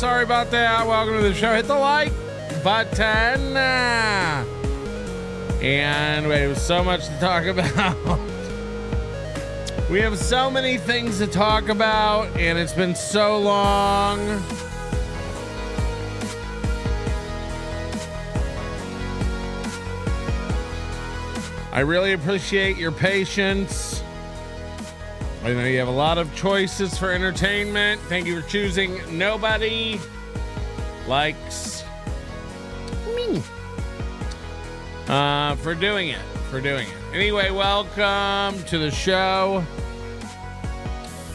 Sorry about that. Welcome to the show. Hit the like button. And we have so much to talk about. We have so many things to talk about, and it's been so long. I really appreciate your patience. I know you have a lot of choices for entertainment. Thank you for choosing Nobody Likes Me. For doing it. Anyway, welcome to the show.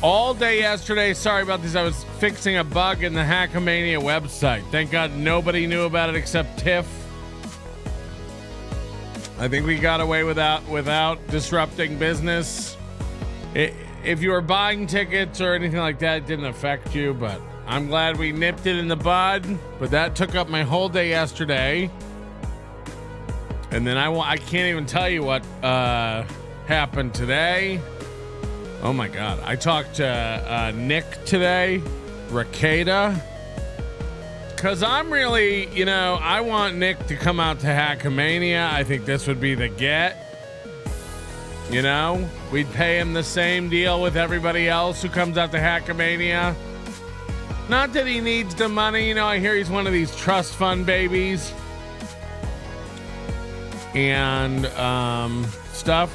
All day yesterday, sorry about this, I was fixing a bug in the Hackamania website. Thank God nobody knew about it except Tiff. I think we got away without disrupting business. If you were buying tickets or anything like that, it didn't affect you, but I'm glad we nipped it in the bud. But that took up my whole day yesterday. And then I can't even tell you what happened today. Oh my God. I talked to Nick today, Rada. Because I'm really, I want Nick to come out to Hackamania. I think this would be the get. We'd pay him the same deal with everybody else who comes out to Hackamania. Not that he needs the money. I hear he's one of these trust fund babies and stuff.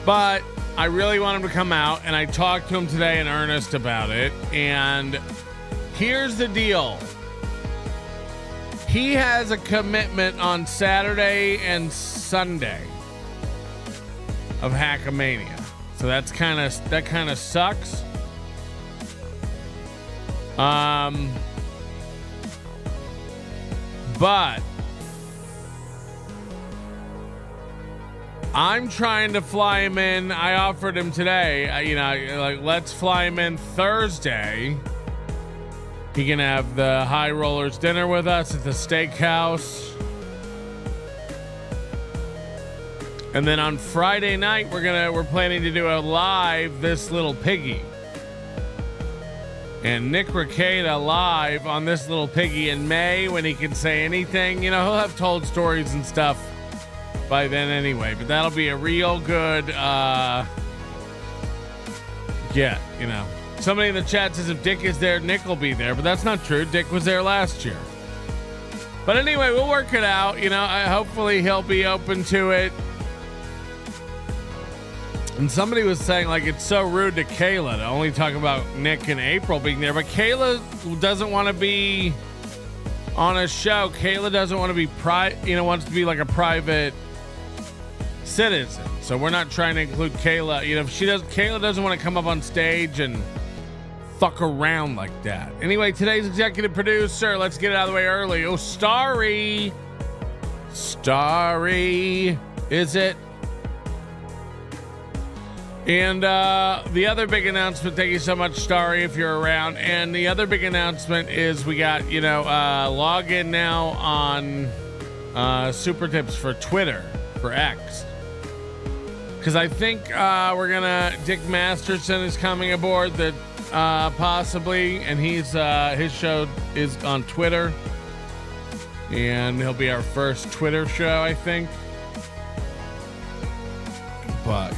But I really want him to come out, and I talked to him today in earnest about it. And here's the deal. He has a commitment on Saturday and Sunday of Hackamania. So that kind of sucks. But I'm trying to fly him in. I offered him today, let's fly him in Thursday. He can have the High Rollers dinner with us at the steakhouse. And then on Friday night, we're planning to do a live This Little Piggy. And Nick Rada live on This Little Piggy in May when he can say anything. He'll have told stories and stuff by then anyway. But that'll be a real good get, Somebody in the chat says if Dick is there, Nick will be there. But that's not true. Dick was there last year. But anyway, we'll work it out. Hopefully he'll be open to it. And somebody was saying, it's so rude to Kayla to only talk about Nick and April being there. But Kayla doesn't want to be on a show. Kayla doesn't want to be wants to be like a private citizen. So we're not trying to include Kayla. Kayla doesn't want to come up on stage and fuck around like that. Anyway, today's executive producer, let's get it out of the way early. Oh, Starry, is it? And the other big announcement, thank you so much, Starry, if you're around. And the other big announcement is we got, log in now on Super Tips for Twitter, for X. Because I think Dick Masterson is coming aboard, possibly, and his show is on Twitter. And he'll be our first Twitter show, I think. But,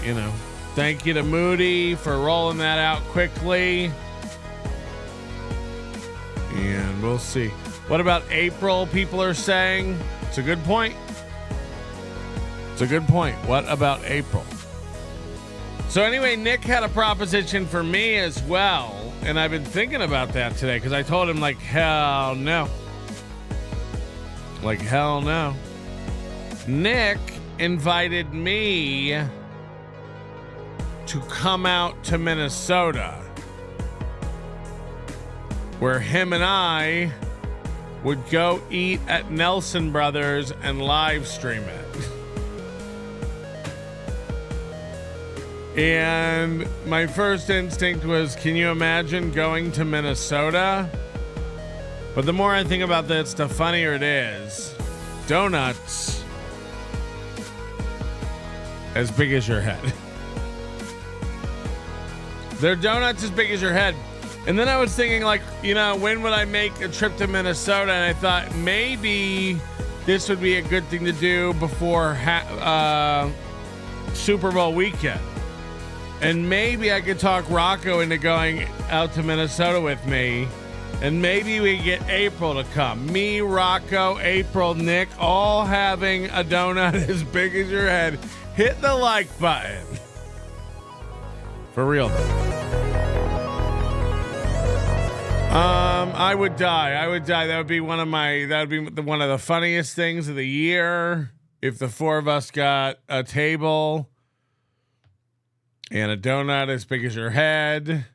thank you to Moody for rolling that out quickly. And we'll see. What about April, people are saying? It's a good point. What about April? So anyway, Nick had a proposition for me as well. And I've been thinking about that today because I told him, hell no. Hell no. Nick invited me to come out to Minnesota, where him and I would go eat at Nelson Brothers and live stream it. And my first instinct was, can you imagine going to Minnesota? But the more I think about this, the funnier it is. Donuts as big as your head. They're donuts as big as your head. And then I was thinking, like, you know, when would I make a trip to Minnesota? And I thought maybe this would be a good thing to do before Super Bowl weekend. And maybe I could talk Rocco into going out to Minnesota with me. And maybe we get April to come. Me, Rocco, April, Nick, all having a donut as big as your head. Hit the like button. For real, though. I would die. I would die. That would be one of the funniest things of the year if the four of us got a table and a donut as big as your head.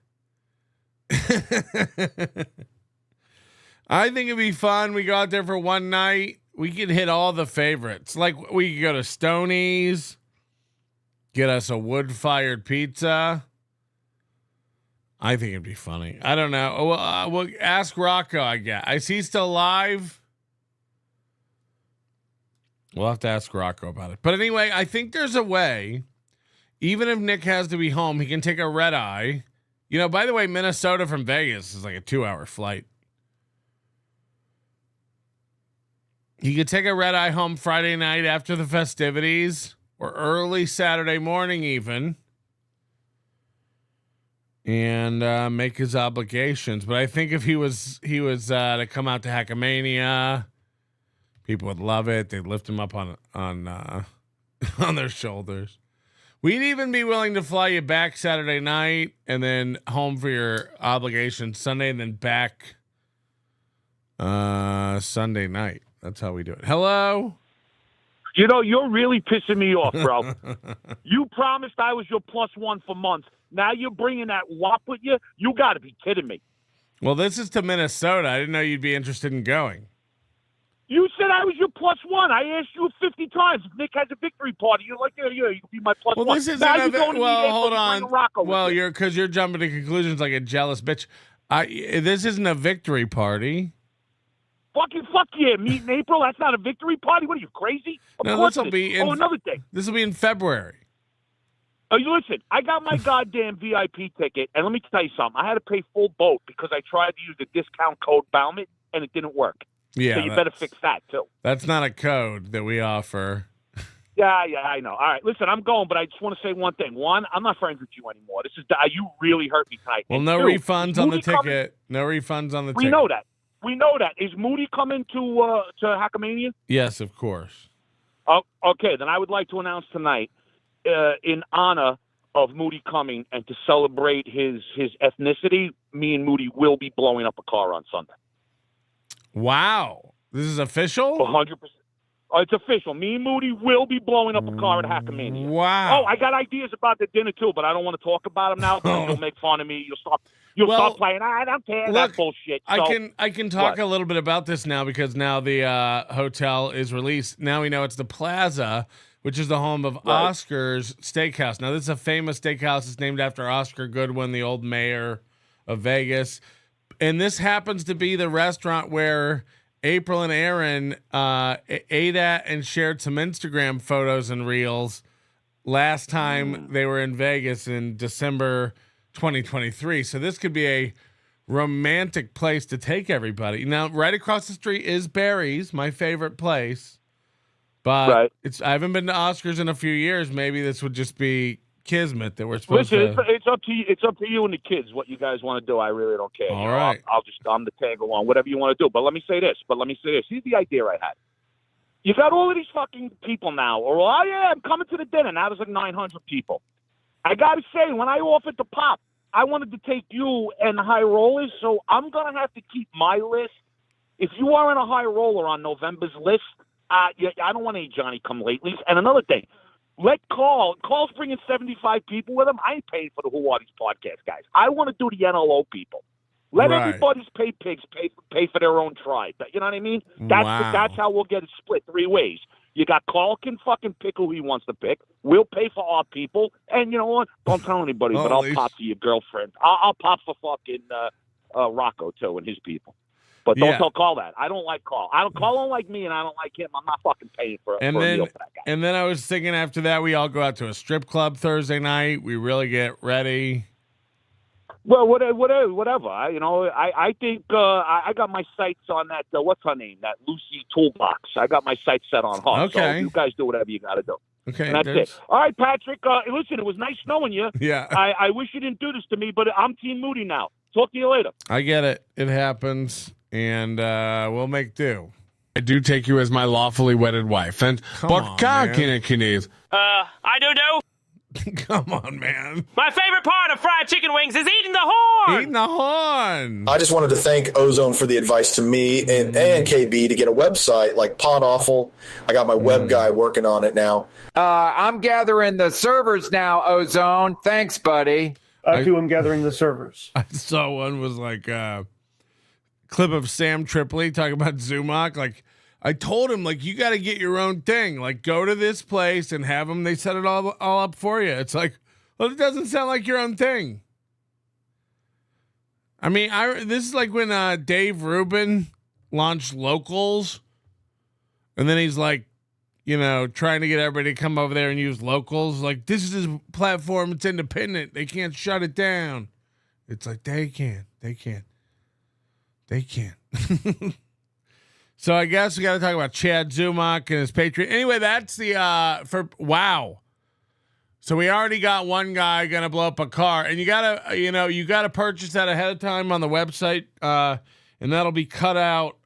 I think it'd be fun. We go out there for one night. We could hit all the favorites. Like we could go to Stoney's, get us a wood-fired pizza. I think it'd be funny. I don't know. We'll ask Rocco, I guess. Is he still alive? We'll have to ask Rocco about it. But anyway, I think there's a way, even if Nick has to be home, he can take a red eye. You know, by the way, Minnesota from Vegas is like a 2-hour flight. He could take a red eye home Friday night after the festivities or early Saturday morning even. And make his obligations. But I think if he was to come out to Hackamania, people would love it. They'd lift him up on on their shoulders. We'd even be willing to fly you back Saturday night and then home for your obligations Sunday and then back Sunday night. That's how we do it. Hello? You know, you're really pissing me off, bro. You promised I was your +1 for months. Now you're bringing that wop with you? You got to be kidding me. Well, this is to Minnesota. I didn't know you'd be interested in going. You said I was your +1. I asked you 50 times. If Nick has a victory party, you're like, yeah, you can be my +1. Well, this isn't hold on. Well, you're jumping to conclusions like a jealous bitch. This isn't a victory party. Fuck yeah, meet in April. That's not a victory party. What are you, crazy? No, this will be another thing. This will be in February. Oh, listen, I got my goddamn VIP ticket, and let me tell you something. I had to pay full boat because I tried to use the discount code Baumit, and it didn't work. Yeah, so you better fix that, too. That's not a code that we offer. Yeah, I know. All right, listen, I'm going, but I just want to say one thing. One, I'm not friends with you anymore. You really hurt me tonight. Well, no refunds on the ticket. No refunds on the ticket. We know that. Is Moody coming to Hackamania? Yes, of course. Oh, okay, then I would like to announce tonight, in honor of Moody coming and to celebrate his ethnicity, me and Moody will be blowing up a car on Sunday. Wow. This is official? 100%. Oh, it's official. Me and Moody will be blowing up a car at Hackamania. Wow. Oh, I got ideas about the dinner, too, but I don't want to talk about them now because you'll make fun of me. You'll stop playing. I don't care. That's bullshit. So, I can talk a little bit about this now because now the hotel is released. Now we know it's the Plaza, which is the home of Oscar's Steakhouse. Now, this is a famous steakhouse. It's named after Oscar Goodwin, the old mayor of Vegas. And this happens to be the restaurant where April and Aaron ate at and shared some Instagram photos and reels last time they were in Vegas in December 2023. So this could be a romantic place to take everybody. Now, right across the street is Barry's, my favorite place. But I haven't been to Oscars in a few years. Maybe this would just be kismet that we're supposed to. It's up to you. It's up to you and the kids what you guys want to do. I really don't care. All right. I'm the tag along, whatever you want to do. But let me say this. Here's the idea I had. You got all of these fucking people now. Or, oh, yeah, I'm coming to the dinner. Now there's like 900 people. I got to say, when I offered to pop, I wanted to take you and the high rollers, so I'm going to have to keep my list. If you are in a high roller on November's list, I don't want any Johnny-come-latelys. And another thing, Carl's bringing 75 people with him. I ain't paying for the Who Are These podcast guys. I want to do the NLO people. Let everybody's pay pigs pay for their own tribe. You know what I mean? That's how we'll get it split 3 ways. You got Carl can fucking pick who he wants to pick. We'll pay for our people. And you know what? Don't tell anybody, but I'll pop for your girlfriend. I'll pop for fucking Rocco, too, and his people. But don't tell Carl that. I don't like Carl. Carl don't like me, and I don't like him. I'm not fucking paying for a meal for that guy. And then I was thinking after that, we all go out to a strip club Thursday night. We really get ready. Well, whatever. I think I got my sights on that. What's her name? That Lucy Toolbox. I got my sights set on her. Okay. So you guys do whatever you got to do. Okay. And that's it. All right, Patrick. Listen, it was nice knowing you. Yeah. I wish you didn't do this to me, but I'm Team Moody now. Talk to you later. I get it. It happens, and we'll make do. I do take you as my lawfully wedded wife. And what can it? I don't know. Come on, man. My favorite part of fried chicken wings is eating the horn. Eating the horn. I just wanted to thank Ozone for the advice to me and KB to get a website like Pod Awful. I got my web guy working on it now. I'm gathering the servers now, Ozone. Thanks, buddy. I too am gathering the servers. I saw one was like a clip of Sam Tripoli talking about Zumock. Like, I told him, like, you got to get your own thing. Like, go to this place and have them. They set it all up for you. It's like, well, it doesn't sound like your own thing. I mean, this is like when Dave Rubin launched Locals, and then he's like, trying to get everybody to come over there and use Locals. Like, this is his platform. It's independent. They can't shut it down. It's like, they can. So I guess we got to talk about Chad Zumock and his Patreon. Anyway, that's the wow. So we already got one guy gonna blow up a car, and you gotta purchase that ahead of time on the website, and that'll be cut out.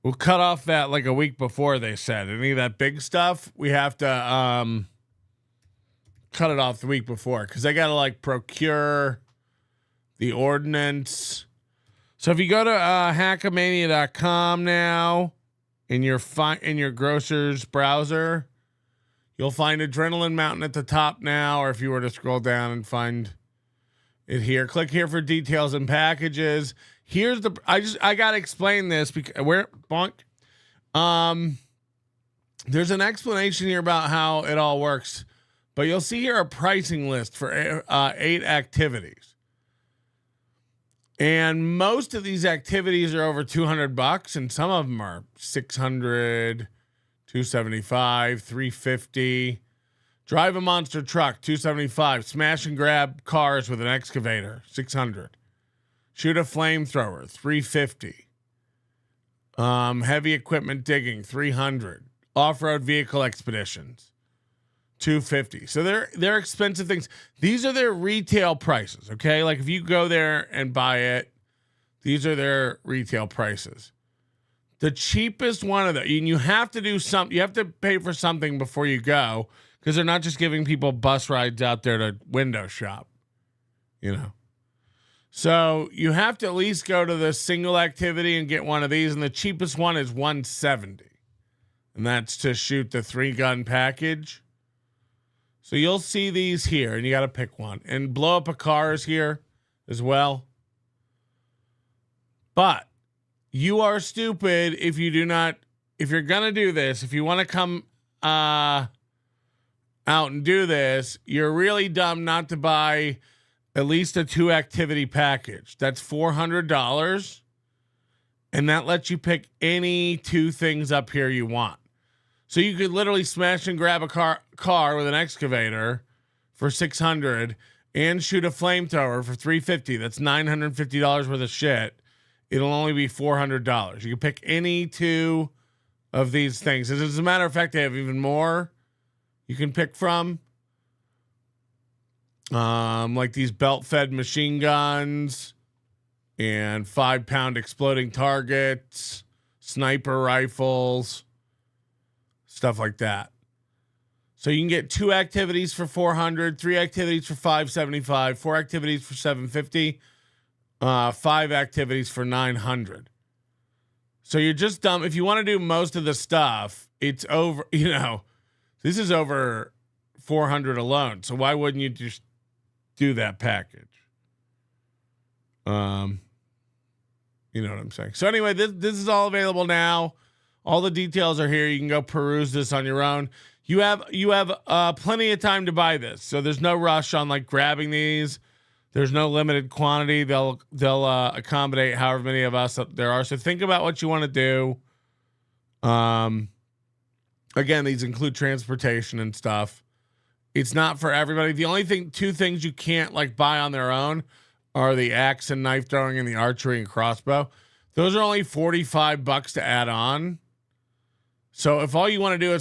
We'll cut off that like a week before, they said. Any of that big stuff, we have to cut it off the week before because they gotta like procure the ordinance. So if you go to hackamania.com now in your grocer's browser, you'll find Adrenaline Mountain at the top now, or if you were to scroll down and find it here, click here for details and packages. Here's I got to explain this because there's an explanation here about how it all works, but you'll see here a pricing list for 8 activities. And most of these activities are over $200, and some of them are $600, $275, $350. Drive a monster truck, $275. Smash and grab cars with an excavator, $600. Shoot a flamethrower, $350. Heavy equipment digging, $300. Off-road vehicle expeditions, $250. So they're expensive things. These are their retail prices, okay? Like if you go there and buy it, these are their retail prices. The cheapest one of them, and you have to do something, you have to pay for something before you go, because they're not just giving people bus rides out there to window shop, So you have to at least go to the single activity and get one of these, and the cheapest one is $170. And that's to shoot the 3-gun package. So you'll see these here, and you got to pick one. And blow up a car is here as well. But you are stupid if you're going to do this, if you want to come out and do this, you're really dumb not to buy at least a 2-activity package. That's $400. And that lets you pick any 2 things up here you want. So you could literally smash and grab a car with an excavator for $600 and shoot a flamethrower for $350. That's $950 worth of shit. It'll only be $400. You can pick any 2 of these things. As a matter of fact, they have even more you can pick from. Like these belt-fed machine guns and 5-pound exploding targets, sniper rifles, stuff like that. So you can get 2 activities for $400, 3 activities for $575, 4 activities for $750, 5 activities for $900. So you're just dumb. If you want to do most of the stuff, it's over, this is over $400 alone. So why wouldn't you just do that package? You know what I'm saying? So anyway, this is all available now. All the details are here. You can go peruse this on your own. You have plenty of time to buy this, so there's no rush on like grabbing these. There's no limited quantity. They'll accommodate however many of us there are. So think about what you want to do. Again, these include transportation and stuff. It's not for everybody. The only two things you can't like buy on their own are the axe and knife throwing and the archery and crossbow. Those are only $45 to add on. So if all you want to do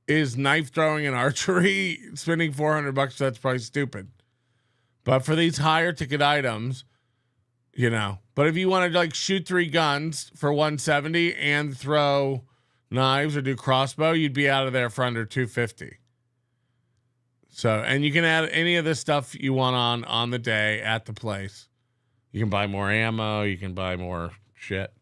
is knife throwing and archery, spending $400, that's probably stupid. But for these higher ticket items, you know, but if you want to like shoot 3 guns for $170 and throw knives or do crossbow, you'd be out of there for under $250. So, and you can add any of the stuff you want on the day at the place. You can buy more ammo, you can buy more shit.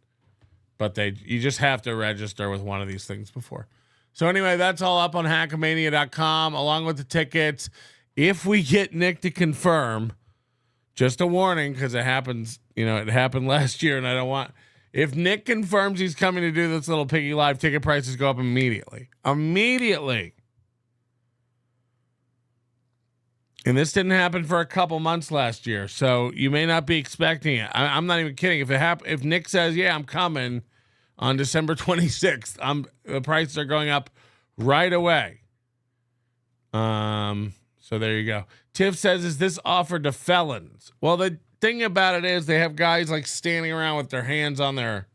But you just have to register with one of these things before. So anyway, that's all up on hackamania.com along with the tickets. If we get Nick to confirm, just a warning, because it happens, you know, it happened last year and I don't want, if Nick confirms he's coming to do this little Piggy Live, ticket prices go up immediately. Immediately. And this didn't happen for a couple months last year, so you may not be expecting it. I'm not even kidding. If Nick says, yeah, I'm coming on December 26th, the prices are going up right away. So there you go. Tiff says, is this offered to felons? Well, the thing about it is they have guys like standing around with their hands on their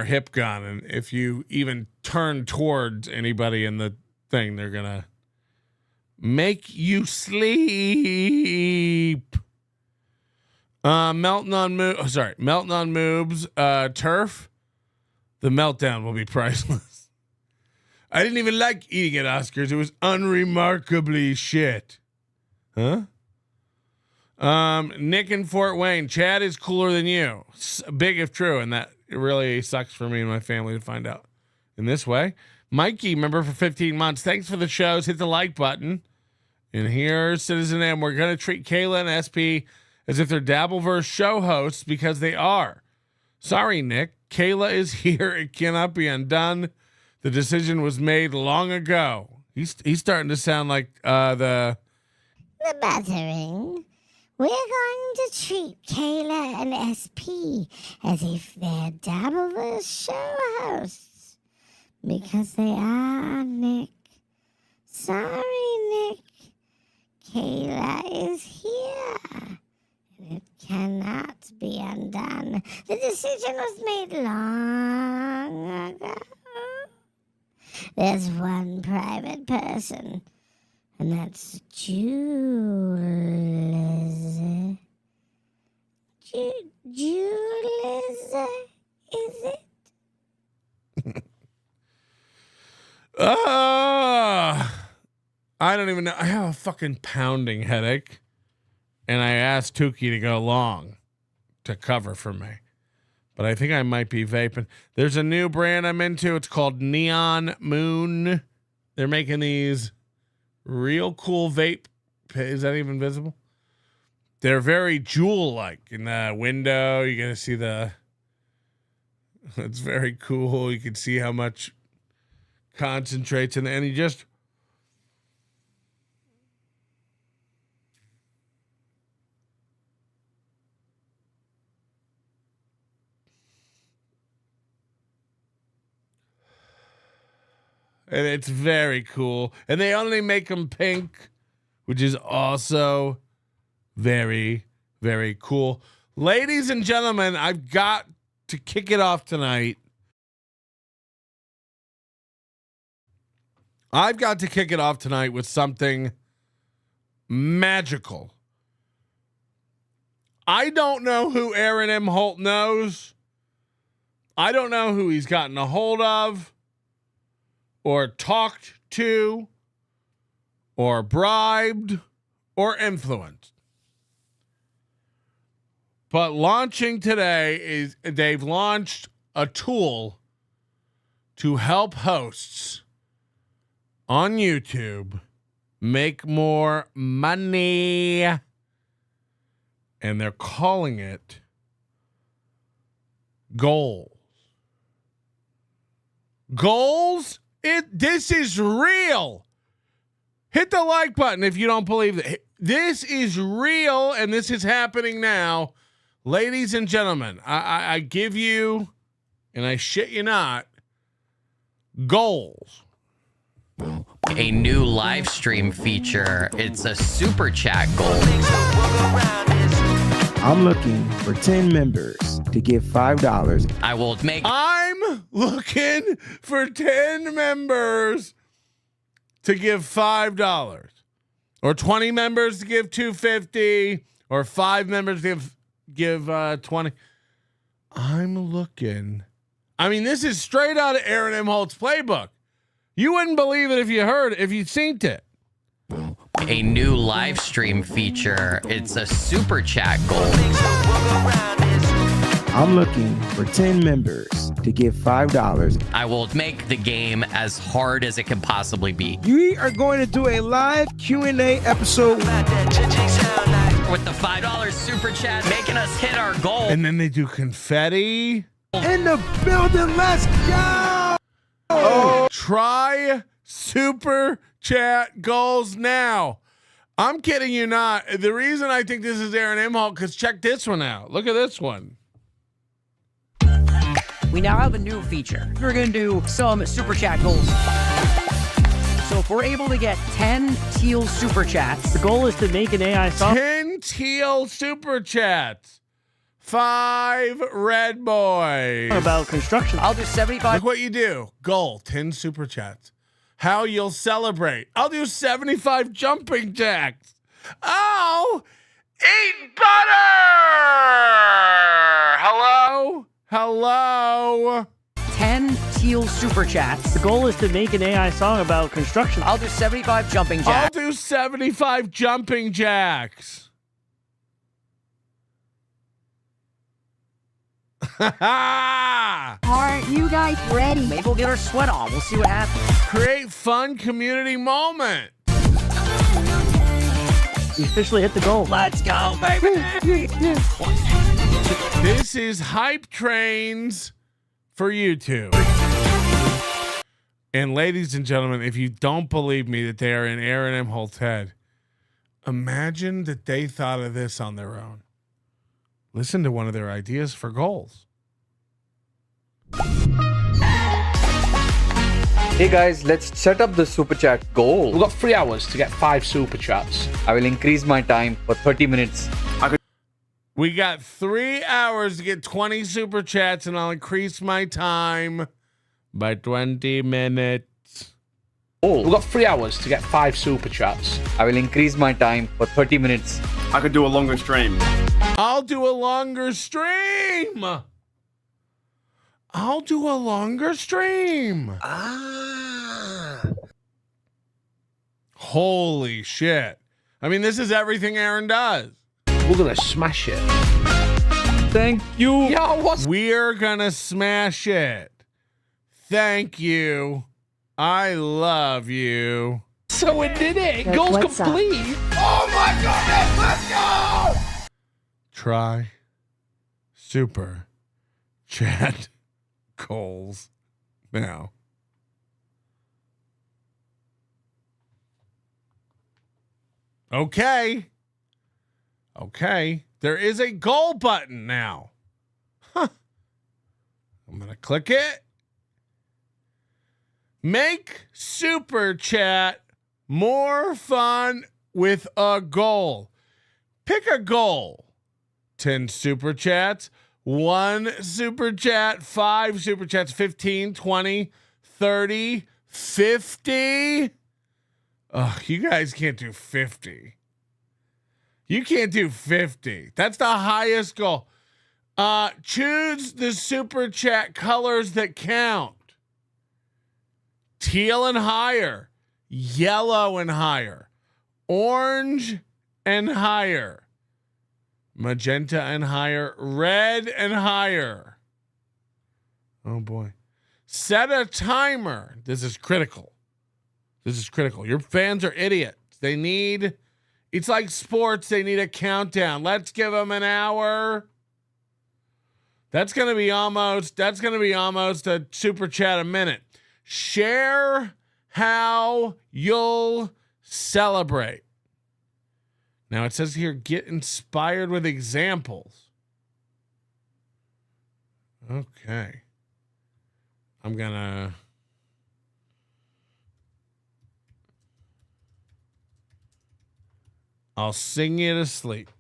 hip gun, and if you even turn towards anybody in the thing, they're gonna make you sleep. Melton on Moobs, turf. The meltdown will be priceless. I didn't even like eating at Oscars. It was unremarkably shit. Huh? Nick in Fort Wayne. Chad is cooler than you. Big if true, and that really sucks for me and my family to find out in this way. Mikey, member for 15 months. Thanks for the shows. Hit the like button. And here's Citizen M. We're going to treat Kayla and SP as if they're Dabbleverse show hosts because they are. Sorry, Nick. Kayla is here. It cannot be undone. The decision was made long ago. He's starting to sound like the battering. We're going to treat Kayla and SP as if they're Dabbleverse show hosts because they are, Nick. Sorry, Nick. Kayla is here. And it cannot be undone. The decision was made long ago. There's one private person, and that's Jules. Jules, is it? I don't even know. I have a fucking pounding headache, and I asked Tukey to go along to cover for me. But I think I might be vaping. There's a new brand I'm into. It's called Neon Moon. They're making these real cool vape. Is that even visible? They're very jewel-like. In the window, you're going to see it's very cool. You can see how much concentrates in there. And you just... And it's very cool. And they only make them pink, which is also very, very cool. Ladies and gentlemen, I've got to kick it off tonight. I've got to kick it off tonight with something magical. I don't know who Aaron Imholte knows. I don't know who he's gotten a hold of, or talked to, or bribed, or influenced. But launching today they've launched a tool to help hosts on YouTube make more money. And they're calling it Goals. Goals? This is real. Hit the like button if you don't believe that. This is real, and this is happening now. Ladies and gentlemen, I give you, and I shit you not, Goals. a new live stream feature. It's a super chat goal. I'm looking for 10 members to give $5. I will make. I'm looking for 10 members to give $5, or 20 members to give $2.50, or 5 members to give 20. I'm looking. I mean, this is straight out of Aaron Imholte's playbook. You wouldn't believe it if you'd seen it. A new live stream feature. It's a super chat goal. I'm looking for 10 members to give $5. I will make the game as hard as it can possibly be. We are going to do a live Q&A episode With the $5 super chat, making us hit our goal. And then they do confetti. in the building. Let's go! Try super chat goals now. I'm kidding you not. The reason I think this is Aaron Imholte, because check this one out. Look at this one. We now have a new feature. We're going to do some super chat goals. So if we're able to get 10 teal super chats, the goal is to make an AI song. 10 teal super chats. 5 red boys. About construction. I'll do 75. Look what you do. Goal, 10 super chats. How you'll celebrate. I'll do 75 jumping jacks. Oh, eat butter. Hello? Hello? 10 teal super chats. The goal is to make an AI song about construction. I'll do 75 jumping jacks. I'll do 75 jumping jacks. Aren't you guys ready? Maybe we'll get our sweat on. We'll see what happens. Create fun community moment. We officially hit the goal. Let's go, baby. This is Hype Trains for YouTube. And ladies and gentlemen, if you don't believe me that they are in Aaron Imholte's head, imagine that they thought of this on their own. Listen to one of their ideas for goals. Hey guys, let's set up the super chat goal. We've got 3 hours to get 5 super chats. I will increase my time for 30 minutes. We got 3 hours to get 20 super chats, and I'll increase my time by 20 minutes. We've got 3 hours to get 5 super chats. I will increase my time for 30 minutes. I could do a longer stream. I'll do a longer stream. I'll do a longer stream. Holy shit. I mean, this is everything Aaron does. We're going to smash it. Thank you. Yeah, We're going to smash it. Thank you. I love you. So we did it. Goals complete. Oh my goodness, let's go! Try super chat goals now. Okay. Okay. There is a goal button now. Huh. I'm going to click it. Make super chat more fun with a goal. Pick a goal. 10 super chats, 1 super chat, 5 super chats, 15, 20, 30, 50. Oh, you guys can't do 50. You can't do 50. That's the highest goal. Choose the super chat colors that count. Teal and higher. Yellow and higher. Orange and higher. Magenta and higher. Red and higher. Oh boy. Set a timer. This is critical. This is critical. Your fans are idiots. They need, it's like sports. They need a countdown. Let's give them an hour. That's going to be almost a super chat a minute. Share how you'll celebrate. Now it says here, get inspired with examples. Okay. I'm gonna I'll sing you to sleep.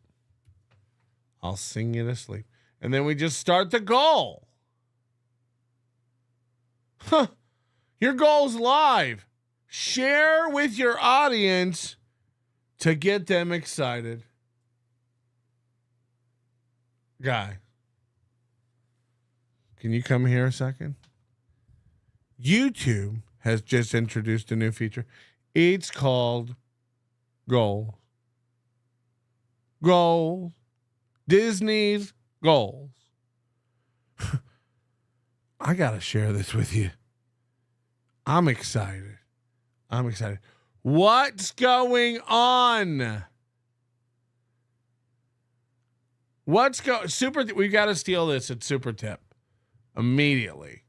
And then we just start the goal. Huh. Your goal's live. Share with your audience to get them excited. Guy, can you come here a second? YouTube has just introduced a new feature. It's called Goals. Goals. Disney's Goals. I got to share this with you. I'm excited. What's going on? We got to steal this at Super Tip immediately.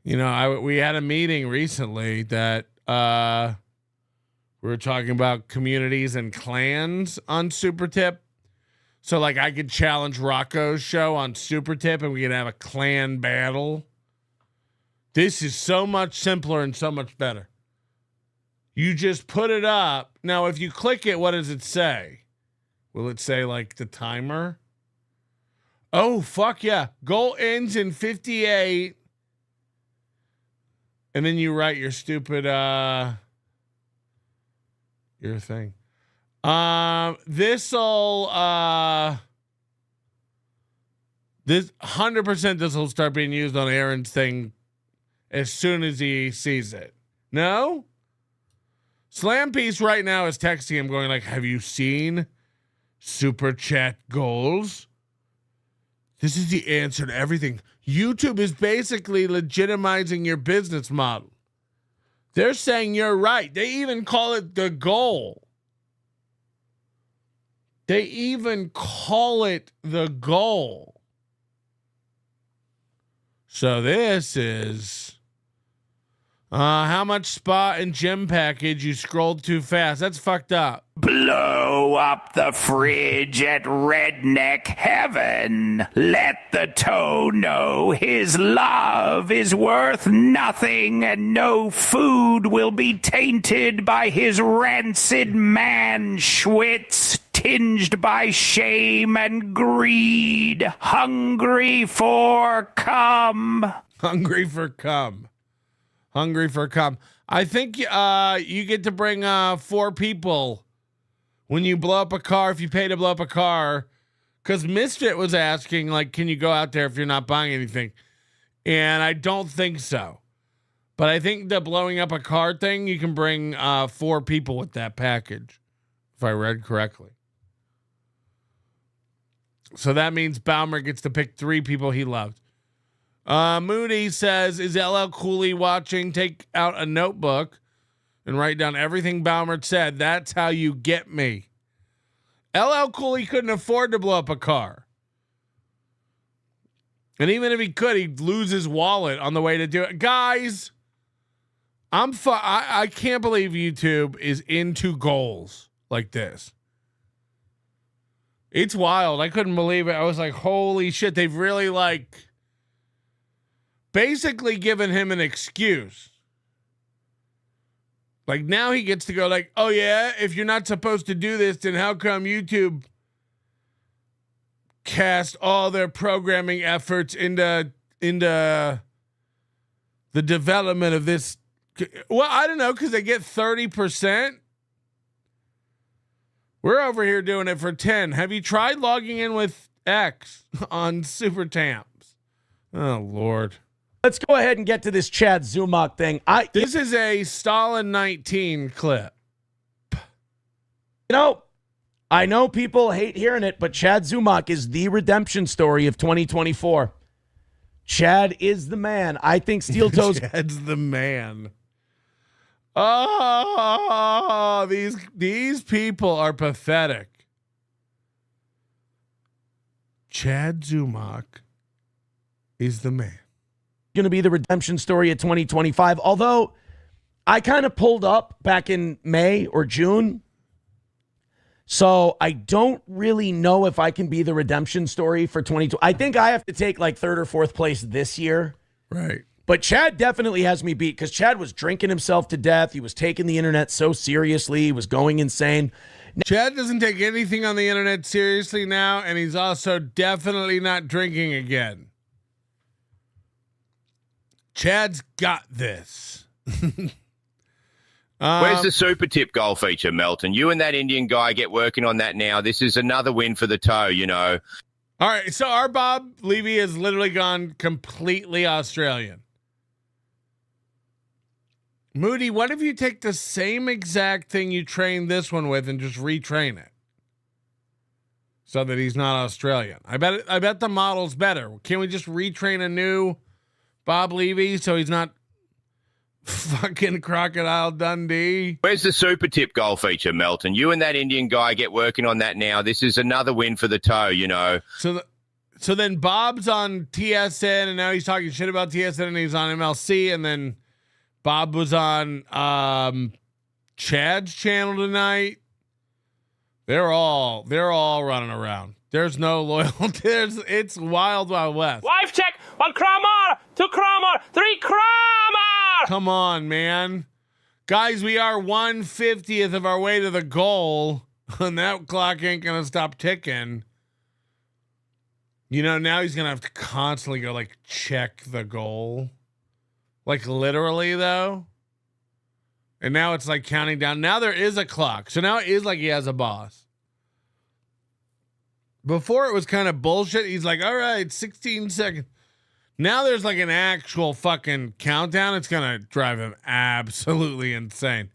You know, we had a meeting recently that we were talking about communities and clans on Super Tip. So, like, I could challenge Rocco's show on Super Tip and we could have a clan battle. This is so much simpler and so much better. You just put it up. Now, if you click it, what does it say? Will it say, like, the timer? Oh, fuck yeah. Goal ends in 58. And then you write your stupid, your thing. This 100% this will start being used on Aaron's thing as soon as he sees it. No? Slam Piece right now is texting him going like, have you seen Super Chat goals? This is the answer to everything. YouTube is basically legitimizing your business model. They're saying you're right. They even call it the goal. So this is how much spa and gym package you scrolled too fast. That's fucked up. Blow up the fridge at Redneck Heaven. Let the toe know his love is worth nothing and no food will be tainted by his rancid man schwitz, tinged by shame and greed, hungry for cum. Hungry for cum. I think you get to bring 4 people when you blow up a car, if you pay to blow up a car. Because Misfit was asking, like, can you go out there if you're not buying anything? And I don't think so. But I think the blowing up a car thing, you can bring 4 people with that package, if I read correctly. So that means Baumer gets to pick 3 people he loved. Moody says, is LL Cooley watching? Take out a notebook and write down everything Baumer said. That's how you get me. LL Cooley couldn't afford to blow up a car. And even if he could, he'd lose his wallet on the way to do it. Guys, I can't believe YouTube is into goals like this. It's wild. I couldn't believe it. I was like, holy shit. They've really basically given him an excuse. Like now he gets to go like, oh yeah, if you're not supposed to do this, then how come YouTube cast all their programming efforts into the development of this? Well, I don't know, because they get 30%. We're over here doing it for 10. Have you tried logging in with X on Super Tamps? Oh Lord. Let's go ahead and get to this Chad Zumock thing. This is a Stalin 19 clip. You know, I know people hate hearing it, but Chad Zumock is the redemption story of 2024. Chad is the man. I think Steel Toes. Chad's the man. Oh, these people are pathetic. Chad Zumock is the man. Going to be the redemption story of 2025. Although I kind of pulled up back in May or June. So I don't really know if I can be the redemption story for 2020. I think I have to take like 3rd or 4th place this year. Right. But Chad definitely has me beat because Chad was drinking himself to death. He was taking the internet so seriously. He was going insane. Chad doesn't take anything on the internet seriously now, and he's also definitely not drinking again. Chad's got this. Where's the super tip goal feature, Melton? You and that Indian guy get working on that now. This is another win for the toe, you know. All right, so our Bob Levy has literally gone completely Australian. Moody, what if you take the same exact thing you trained this one with and just retrain it so that he's not Australian? I bet the model's better. Can we just retrain a new Bob Levy so he's not fucking Crocodile Dundee? Where's the super tip goal feature, Melton? You and that Indian guy get working on that now. This is another win for the toe, you know. So then Bob's on TSN, and now he's talking shit about TSN, and he's on MLC, and then Bob was on Chad's channel tonight. They're all running around. There's no loyalty. It's wild west. Wife check. 1 kramar, 2 kramar, 3 kramar. Come on, man. Guys, we are 1/50th of our way to the goal, and that clock ain't gonna stop ticking. You know, now he's gonna have to constantly go like check the goal. Like literally though. And now it's like counting down. Now there is a clock. So now it is like he has a boss. Before it was kind of bullshit. He's like, all right, 16 seconds. Now there's like an actual fucking countdown. It's going to drive him absolutely insane.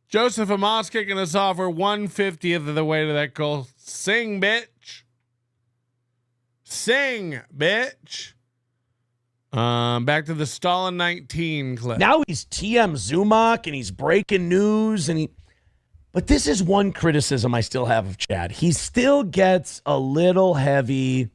Joseph Amos kicking us off. We're 1/50th of the way to that goal. Sing, bitch. Sing, bitch. Back to the Stalin 19 clip. Now he's TM Zumock and he's breaking news but this is one criticism I still have of Chad. He still gets a little heavy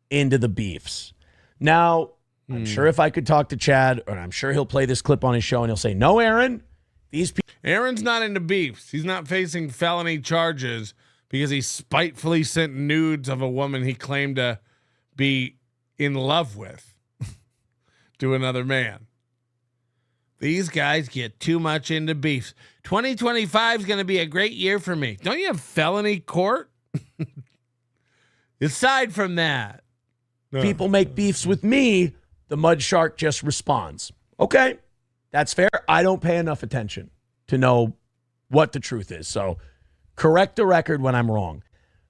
into the beefs. Now, I'm sure if I could talk to Chad, or I'm sure he'll play this clip on his show and he'll say, no, Aaron, these people. Aaron's not into beefs. He's not facing felony charges because he spitefully sent nudes of a woman he claimed to be in love with to another man. These guys get too much into beefs. 2025 is going to be a great year for me. Don't you have felony court? Aside from that, people make beefs with me. The mud shark just responds. Okay, that's fair. I don't pay enough attention to know what the truth is. So correct the record when I'm wrong.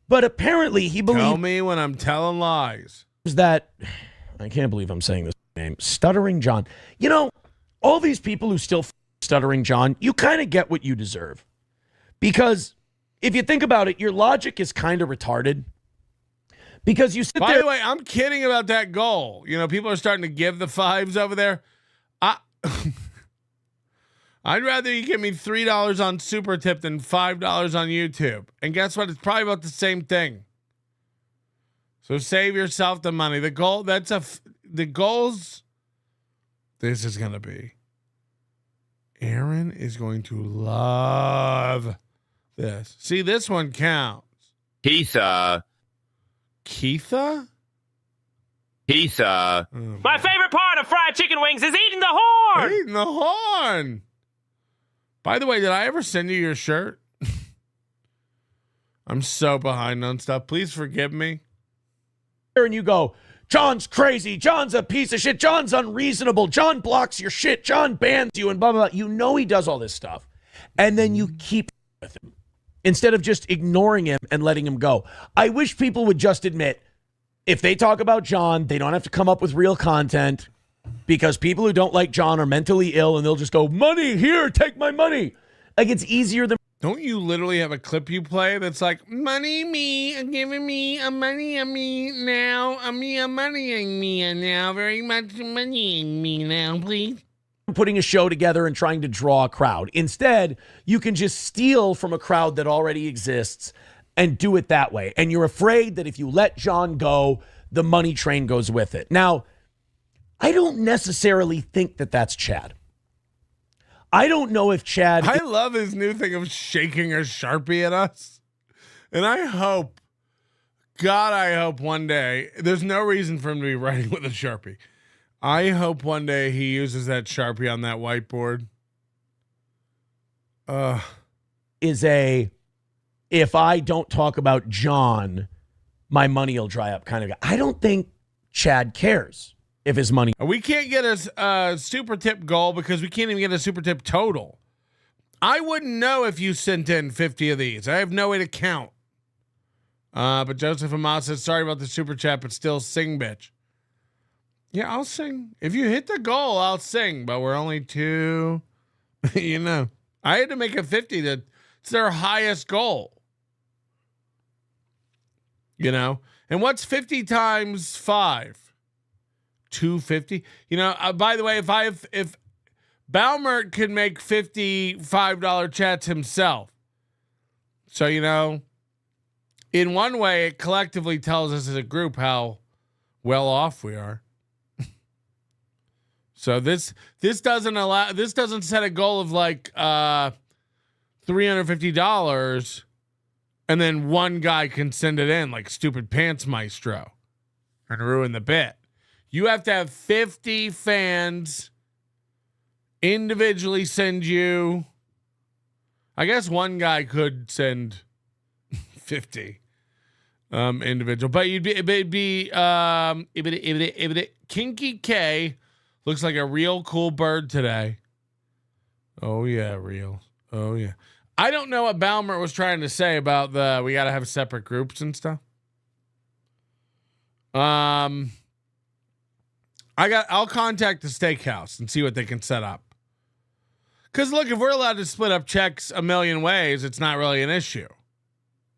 But apparently he believes. Tell me when I'm telling lies. That I can't believe I'm saying this name. Stuttering John. You know, all these people who still Stuttering John, you kind of get what you deserve. Because if you think about it, your logic is kind of retarded. Because you sit there. By the way, I'm kidding about that goal. You know, people are starting to give the fives over there. I'd rather you give me $3 on Super Tip than $5 on YouTube. And guess what? It's probably about the same thing. So save yourself the money. The goal, the goals, this is going to be. Aaron is going to love this. See, this one counts. Keitha. My favorite part of fried chicken wings is eating the horn. Eating the horn. By the way, did I ever send you your shirt? I'm so behind on stuff. Please forgive me. And you go, John's crazy. John's a piece of shit. John's unreasonable. John blocks your shit. John bans you and blah, blah, blah. You know he does all this stuff. And then you keep with him instead of just ignoring him and letting him go. I wish people would just admit if they talk about John, they don't have to come up with real content because people who don't like John are mentally ill and they'll just go, money, here, take my money. Like it's easier than. Don't you literally have a clip you play that's like, money me, giving me a money a me now, a me a moneying me now, very much moneying me now, please. Putting a show together and trying to draw a crowd. Instead, you can just steal from a crowd that already exists and do it that way. And you're afraid that if you let John go, the money train goes with it. Now, I don't necessarily think that that's Chad. I don't know if Chad. I love his new thing of shaking a Sharpie at us. And I hope, God, I hope one day, there's no reason for him to be writing with a Sharpie. I hope one day he uses that Sharpie on that whiteboard. Is if I don't talk about John, my money will dry up kind of guy. I don't think Chad cares if his money. We can't get a super tip goal because we can't even get a super tip total. I wouldn't know if you sent in 50 of these. I have no way to count. But Joseph Amos says, sorry about the super chat, but still sing, bitch. Yeah, I'll sing. If you hit the goal, I'll sing, but we're only 2. You know, I had to make a 50. It's their highest goal. You know, and what's 50 times 5? 250. You know, by the way, if Balmert could make $55 chats himself, so you know, in one way, it collectively tells us as a group how well off we are. So this doesn't set a goal of like $350, and then one guy can send it in like stupid Pants Maestro and ruin the bit. You have to have 50 fans individually send you. I guess one guy could send 50 individual, but it'd be Kinky K. Looks like a real cool bird today. Oh, yeah, real. Oh, yeah. I don't know what Balmer was trying to say about we got to have separate groups and stuff. I'll contact the steakhouse and see what they can set up. Because, look, if we're allowed to split up checks a million ways, it's not really an issue.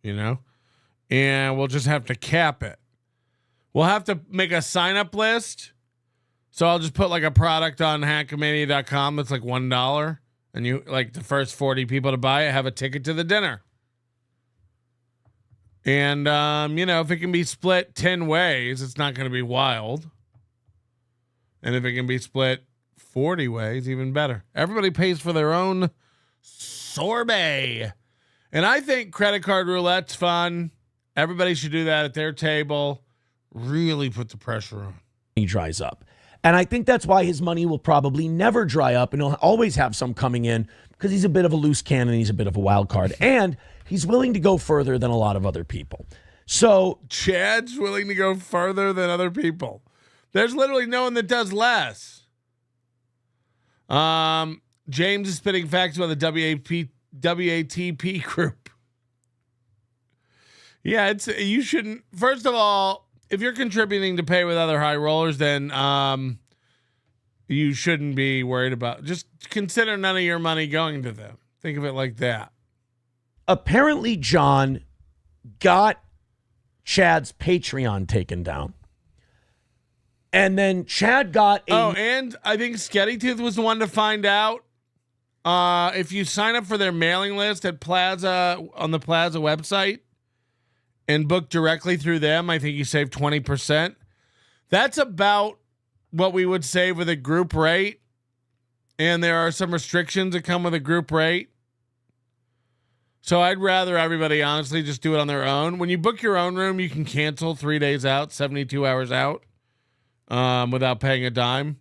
You know? And we'll just have to cap it. We'll have to make a sign-up list. So I'll just put like a product on hackamania.com that's like $1, and you like the first 40 people to buy it have a ticket to the dinner. And you know, if it can be split 10 ways, it's not going to be wild. And if it can be split 40 ways, even better. Everybody pays for their own sorbet. And I think credit card roulette's fun. Everybody should do that at their table. Really put the pressure on. He dries up. And I think that's why his money will probably never dry up, and he'll always have some coming in because he's a bit of a loose cannon. He's a bit of a wild card, and he's willing to go further than a lot of other people. So Chad's willing to go further than other people. There's literally no one that does less. James is spitting facts about the WATP group. Yeah, you shouldn't. First of all, if you're contributing to pay with other high rollers, then you shouldn't be worried about. Just consider none of your money going to them. Think of it like that. Apparently, John got Chad's Patreon taken down. And then Chad got and I think Sketty Tooth was the one to find out. If you sign up for their mailing list at Plaza on the Plaza website and book directly through them, I think you save 20%. That's about what we would save with a group rate. And there are some restrictions that come with a group rate. So I'd rather everybody honestly just do it on their own. When you book your own room, you can cancel 3 days out, 72 hours out, without paying a dime.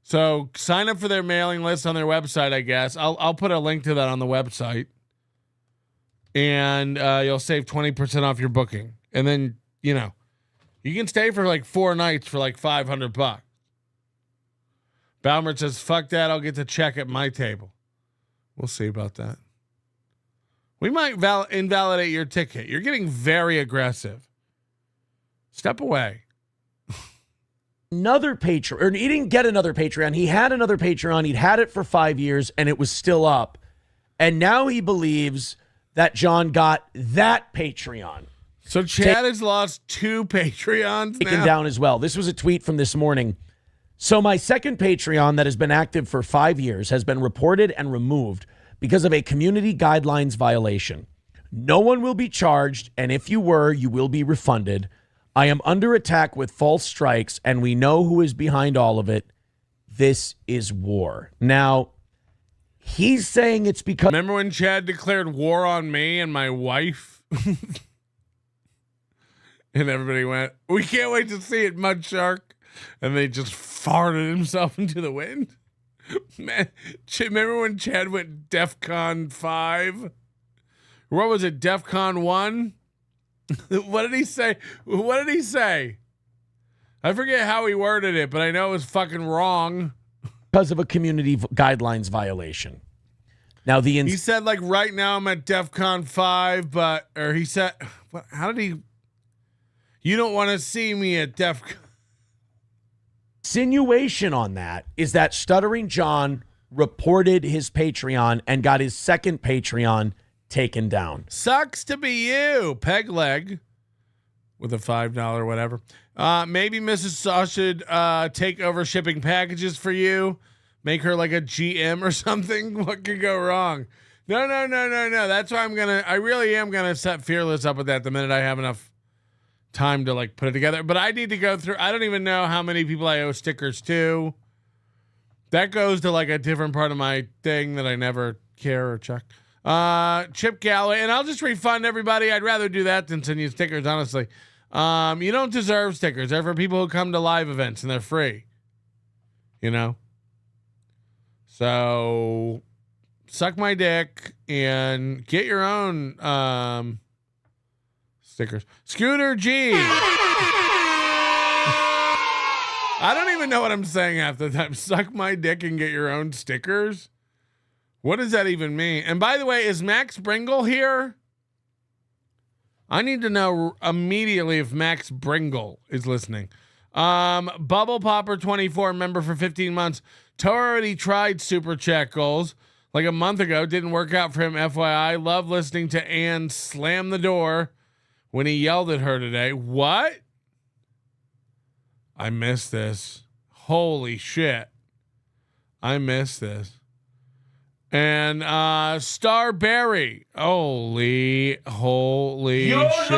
So sign up for their mailing list on their website, I guess. I'll put a link to that on the website. And you'll save 20% off your booking. And then, you know, you can stay for like 4 nights for like $500. Balmer says, fuck that. I'll get the check at my table. We'll see about that. We might invalidate your ticket. You're getting very aggressive. Step away. Another Patreon, or he didn't get another Patreon. He had another Patreon. He'd had it for 5 years and it was still up. And now he believes that John got that Patreon. So Chad has lost 2 Patreons taken now. Down as well. This was a tweet from this morning. So my second Patreon that has been active for 5 years has been reported and removed because of a community guidelines violation. No one will be charged, and if you were, you will be refunded. I am under attack with false strikes, and we know who is behind all of it. This is war. Now, he's saying it's because... Remember when Chad declared war on me and my wife? And everybody went, we can't wait to see it, Mud Shark. and they just farted himself into the wind. Man, remember when Chad went DEFCON 5? What was it, DEFCON 1? What did he say? What did he say? I forget how he worded it, but I know it was fucking wrong. Because of a community guidelines violation. Now, he said, like, right now I'm at DEFCON 5, or he said, how did he? You don't want to see me at DEFCON. Insinuation on that is that Stuttering John reported his Patreon and got his second Patreon taken down. Sucks to be you, peg leg, with a $5 whatever. Maybe Mrs. Saw should take over shipping packages for you. Make her like a GM or something. What could go wrong? No. That's why I really am gonna set Fearless up with that the minute I have enough time to like put it together. But I need to go through. I don't even know how many people I owe stickers to. That goes to like a different part of my thing that I never care or check. Chip Galloway, and I'll just refund everybody. I'd rather do that than send you stickers, honestly. You don't deserve stickers. They're for people who come to live events and they're free. You know? So suck my dick and get your own stickers. Scooter G. I don't even know what I'm saying half the time. Suck my dick and get your own stickers. What does that even mean? And by the way, is Max Bringle here? I need to know immediately if Max Bringle is listening. Bubble Popper 24, member for 15 months. Toe already tried super chat goals like a month ago. Didn't work out for him, FYI. Love listening to Ann slam the door when he yelled at her today. What? I missed this. Holy shit. I missed this. And Starberry. Holy shit. Notice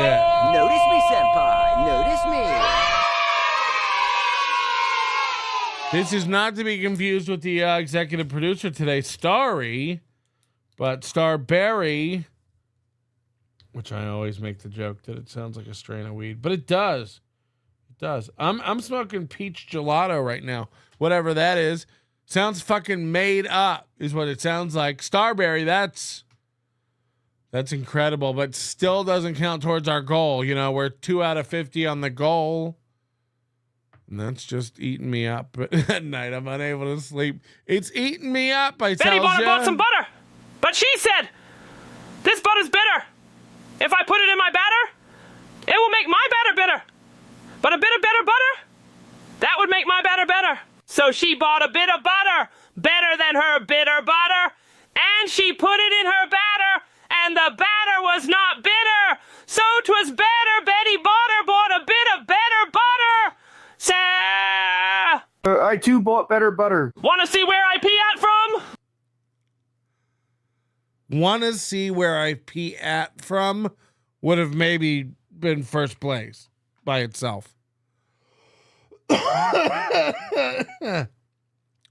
me, senpai. Notice me. This is not to be confused with the executive producer today, Starry, but Starberry, which I always make the joke that it sounds like a strain of weed, but it does. It does. I'm smoking peach gelato right now. Whatever that is. Sounds fucking made up is what it sounds like. Starberry, that's incredible, but still doesn't count towards our goal. You know, we're 2 out of 50 on the goal. And that's just eating me up. But at night, I'm unable to sleep. It's eating me up, I tell you. Betty bought some butter, but she said, this butter's bitter. If I put it in my batter, it will make my batter bitter. But a bit of better butter, that would make my batter better. So she bought a bit of butter, better than her bitter butter, and she put it in her batter, and the batter was not bitter. So 'twas better Betty Butter bought a bit of better butter. I too bought better butter. Wanna see where I pee at from? Wanna see where I pee at from would have maybe been first place by itself.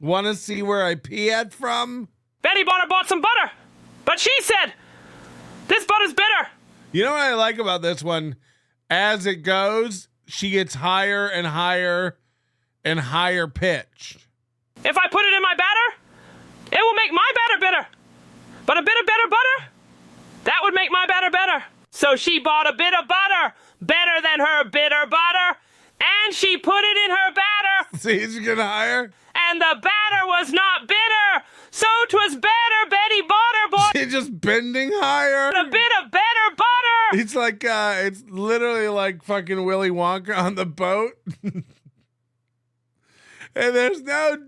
Wanna see where I pee at from? Betty bought some butter, but she said, this butter's bitter. You know what I like about this one? As it goes, she gets higher and higher and higher pitched. If I put it in my batter, it will make my batter bitter. But a bit of better butter, that would make my batter better. So she bought a bit of butter, better than her bitter butter, and she put it in her batter. See, she's getting higher. And the batter was not bitter. So 'twas better Betty Butter bought. She's just bending higher. A bit of better butter. It's like, it's literally like fucking Willy Wonka on the boat. And there's no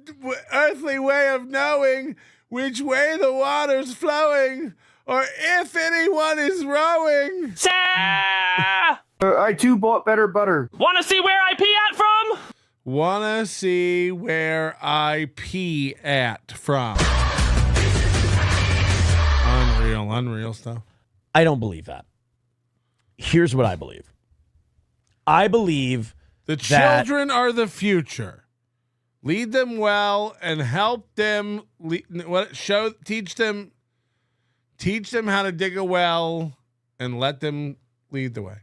earthly way of knowing which way the water's flowing or if anyone is rowing. I too bought better butter. Wanna see where I pee at from? Wanna see where I pee at from. Unreal stuff. I don't believe that. Here's what I believe. I believe the children are the future. Lead them well and help them. Teach them how to dig a well and let them lead the way.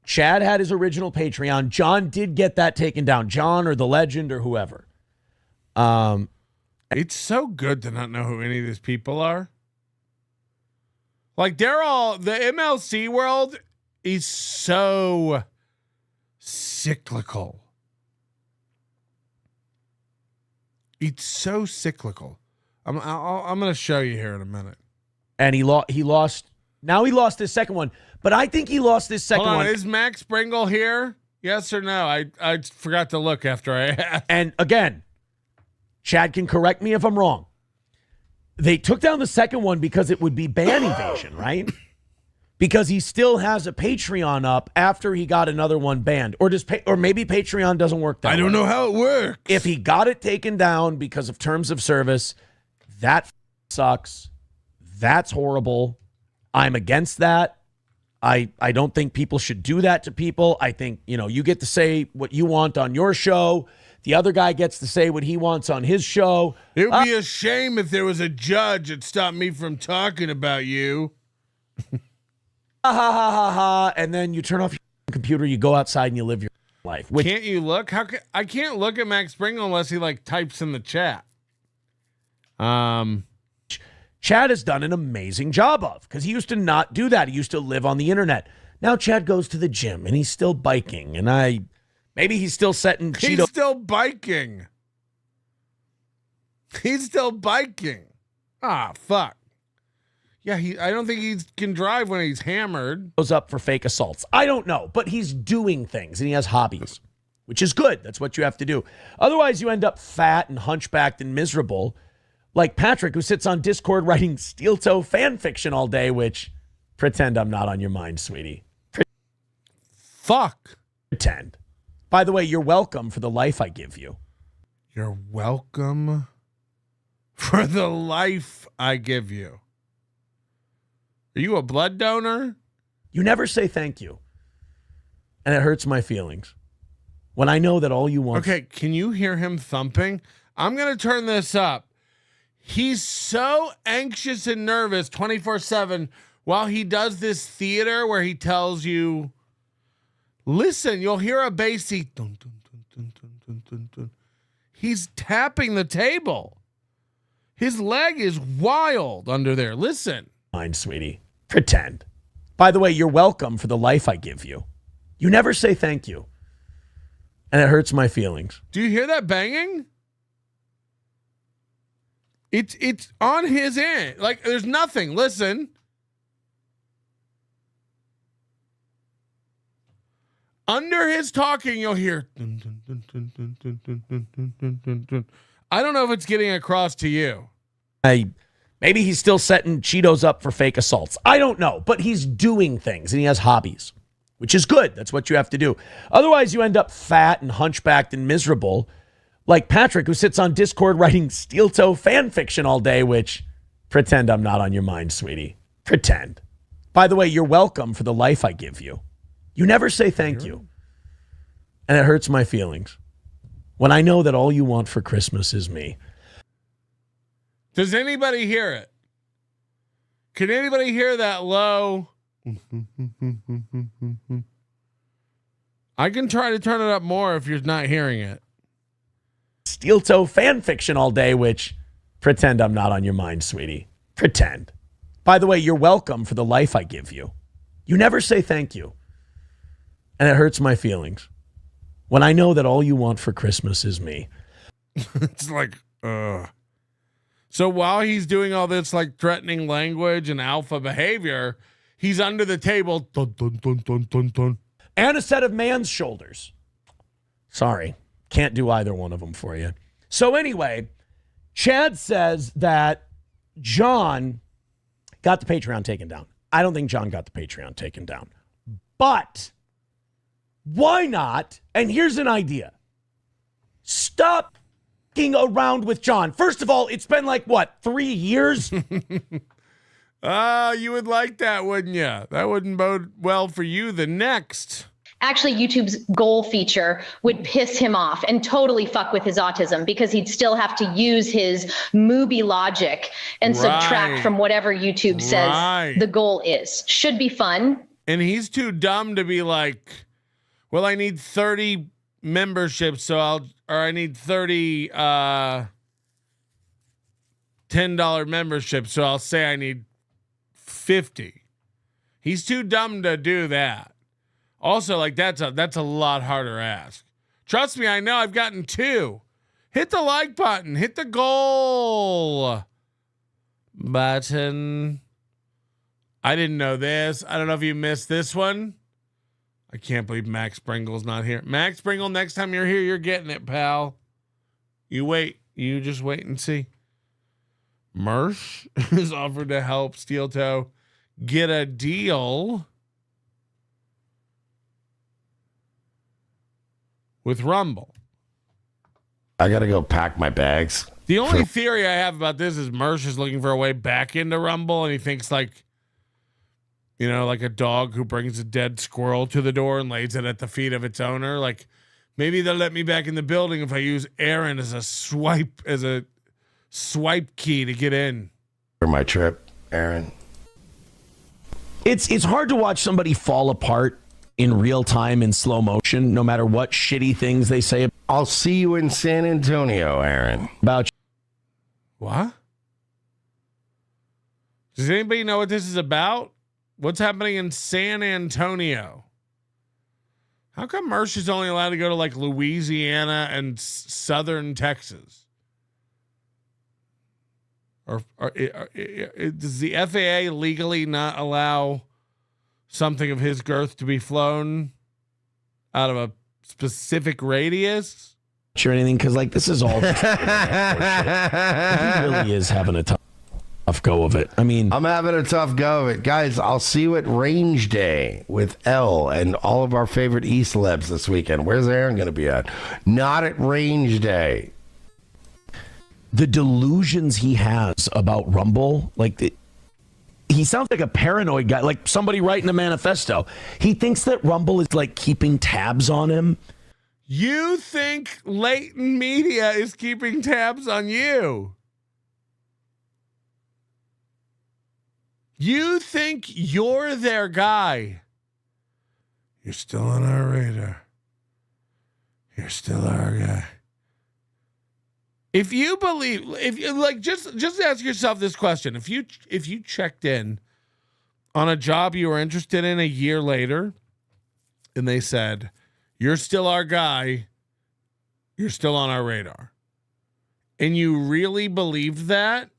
Chad had his original Patreon. John did get that taken down. John or the legend or whoever. It's so good to not know who any of these people are. Like, they're all, the MLC world is so cyclical. It's so cyclical. I'm going to show you here in a minute. And he lost. Now he lost his second one. But I think he lost his second one. Is Max Pringle here? Yes or no? I forgot to look after I asked. And again, Chad can correct me if I'm wrong. They took down the second one because it would be ban evasion, right? Because he still has a Patreon up after he got another one banned. Or maybe Patreon doesn't work that way. I don't know how it works. If he got it taken down because of terms of service, that sucks. That's horrible. I'm against that. I don't think people should do that to people. I think, you get to say what you want on your show. The other guy gets to say what he wants on his show. It would be a shame if there was a judge that stopped me from talking about you. Ha ha ha ha ha. And then you turn off your computer, you go outside and you live your life. Can't you look? I can't look at Max Pringle unless he types in the chat. Chad has done an amazing job of, because he used to not do that. He used to live on the internet. Now Chad goes to the gym and he's still biking, and maybe he's still setting Cheeto. He's still biking. He's still biking. Ah, fuck. Yeah, I don't think he can drive when he's hammered. Goes up for fake assaults. I don't know, but he's doing things and he has hobbies, which is good. That's what you have to do. Otherwise, you end up fat and hunchbacked and miserable, like Patrick, who sits on Discord writing steel toe fan fiction all day, which pretend I'm not on your mind, sweetie. Fuck. Pretend. By the way, you're welcome for the life I give you. You're welcome for the life I give you. Are you a blood donor? You never say thank you. And it hurts my feelings when I know that all you want. Okay, can you hear him thumping? I'm going to turn this up. He's so anxious and nervous 24/7 while he does this theater where he tells you, listen, you'll hear a bassy. Dun, dun, dun, dun, dun, dun, dun, dun. He's tapping the table. His leg is wild under there. Listen. Fine, sweetie. Pretend. By the way, you're welcome for the life I give you. You never say thank you. And it hurts my feelings. Do you hear that banging? It's on his end. Like, there's nothing. Listen. Under his talking, you'll hear. Dun, dun, dun, dun, dun, dun, dun, dun, dun, dun, dun. I don't know if it's getting across to you. Maybe he's still setting Cheetos up for fake assaults. I don't know, but he's doing things and he has hobbies, which is good. That's what you have to do. Otherwise, you end up fat and hunchbacked and miserable, like Patrick, who sits on Discord writing steel toe fan fiction all day, which pretend I'm not on your mind, sweetie. Pretend. By the way, you're welcome for the life I give you. You never say thank you. And it hurts my feelings when I know that all you want for Christmas is me. Does anybody hear it? Can anybody hear that low? I can try to turn it up more if you're not hearing it. Steel toe fan fiction all day, which pretend I'm not on your mind, sweetie. Pretend. By the way, you're welcome for the life I give you. You never say thank you. And it hurts my feelings when I know that all you want for Christmas is me. It's like, So while he's doing all this threatening language and alpha behavior, he's under the table. Dun, dun, dun, dun, dun, dun. And a set of man's shoulders. Sorry, can't do either one of them for you. So anyway, Chad says that John got the Patreon taken down. I don't think John got the Patreon taken down. But why not? And here's an idea. Stop around with John. First of all, it's been 3 years? You would like that, wouldn't you? That wouldn't bode well for you the next. Actually, YouTube's goal feature would piss him off and totally fuck with his autism, because he'd still have to use his movie logic and subtract from whatever YouTube says the goal is. Should be fun. And he's too dumb to be like, well, I need 30 memberships, so I need 30 $10 memberships, so I'll say I need 50. He's too dumb to do that. Also, like that's a lot harder ask. Trust me, I know. I've gotten 2. Hit the like button. Hit the goal button. I didn't know this. I don't know if you missed this one. I can't believe Max Springle's not here. Max Springle, next time you're here, you're getting it, pal. You wait. You just wait and see. Mersh is offered to help Steel Toe get a deal with Rumble. I gotta go pack my bags. The only theory I have about this is Mersh is looking for a way back into Rumble, and he thinks like, you know, like a dog who brings a dead squirrel to the door and lays it at the feet of its owner. Like, maybe they'll let me back in the building if I use Aaron as a swipe key to get in. For my trip, Aaron. It's hard to watch somebody fall apart in real time in slow motion, no matter what shitty things they say. I'll see you in San Antonio, Aaron. About what? Does anybody know what this is about? What's happening in San Antonio? How come Mersh is only allowed to go to like Louisiana and southern Texas? Or does the FAA legally not allow something of his girth to be flown out of a specific radius? Or anything, because like this is all just he really is having a tough go of it. I mean, I'm having a tough go of it. Guys, I'll see you at Range Day with Elle and all of our favorite E-celebs this weekend. Where's Aaron going to be at? Not at Range Day. The delusions he has about Rumble, like he sounds like a paranoid guy, like somebody writing a manifesto. He thinks that Rumble is like keeping tabs on him. You think latent media is keeping tabs on you? You think you're their guy? You're still on our radar. You're still our guy. If you believe, if you like, just ask yourself this question: if you checked in on a job you were interested in a year later, and they said you're still our guy, you're still on our radar, and you really believed that,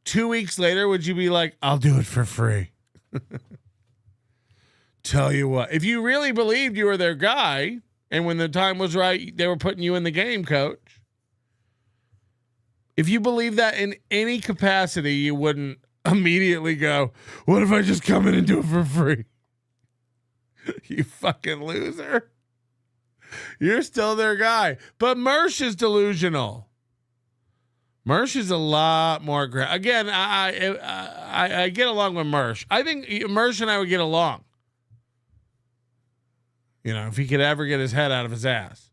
2 weeks later, would you be like, I'll do it for free? Tell you what, if you really believed you were their guy, and when the time was right, they were putting you in the game, coach. If you believe that in any capacity, you wouldn't immediately go, what if I just come in and do it for free? You fucking loser. You're still their guy. But Mersh is delusional. Mersh is a lot more again, I get along with Mersh. I think Mersh and I would get along. You know, if he could ever get his head out of his ass.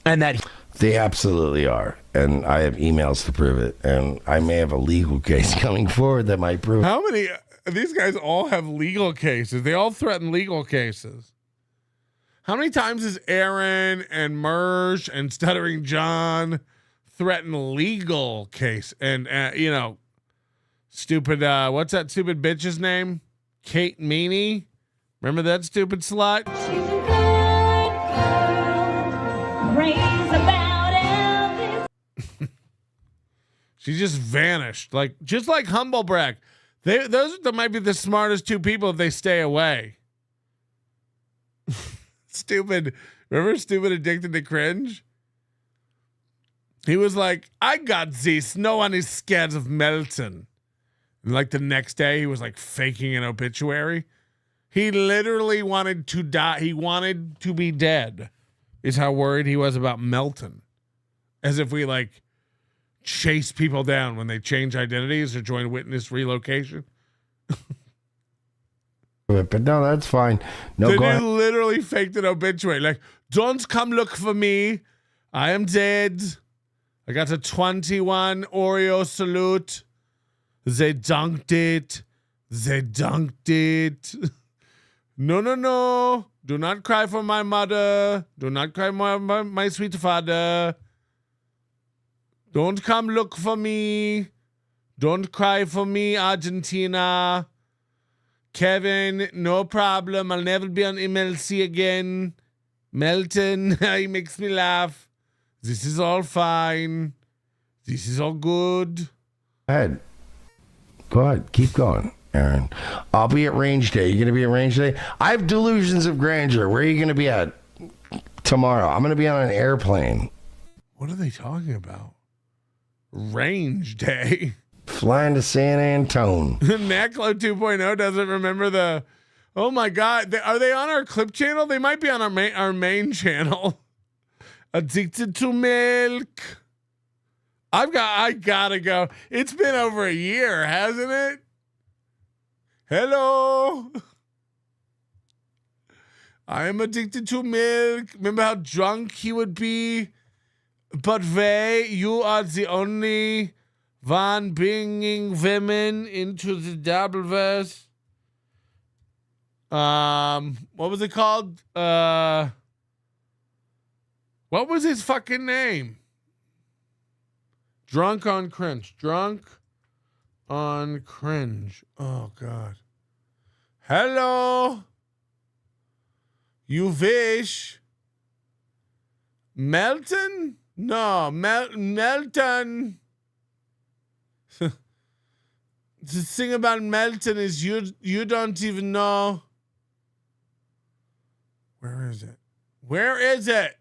And that they absolutely are. And I have emails to prove it. And I may have a legal case coming forward that might prove it. How many? These guys all have legal cases. They all threaten legal cases. How many times has Aaron and Mersh and Stuttering John threatened legal case? And, you know, stupid, what's that stupid bitch's name? Kate Meany. Remember that stupid slut? She just vanished. Just like Humblebrag. Those might be the smartest two people if they stay away. Stupid. Remember Stupid Addicted to Cringe? He was like, I got this. No one is scared of Melton. And like the next day, he was like faking an obituary. He literally wanted to die. He wanted to be dead, is how worried he was about Melton. As if we like chase people down when they change identities or join witness relocation. But no, that's fine. No, then go he ahead. literally faked an obituary. Like, don't come look for me. I am dead. I got a 21 Oreo salute. They dunked it. They dunked it. No. Do not cry for my mother. Do not cry for my sweet father. Don't come look for me. Don't cry for me, Argentina. Kevin, no problem. I'll never be on MLC again. Melton, he makes me laugh. This is all fine. This is all good. Go ahead. Keep going, Aaron. I'll be at range day. You going to be at range day? I have delusions of grandeur. Where are you going to be at tomorrow? I'm going to be on an airplane. What are they talking about? Range day. Flying to San Antone. Naklo 2.0 doesn't remember the... Oh my God. Are they on our clip channel? They might be on our main channel. Addicted to milk. I gotta go. It's been over a year, hasn't it? Hello. I am addicted to milk. Remember how drunk he would be? But you are the only one bringing women into the Dabbleverse. What was it called? What was his fucking name? Drunk on Cringe. Drunk on Cringe. Oh, God. Hello. You wish. Melton? No, Melton. The thing about Melton is you don't even know. Where is it? Where is it?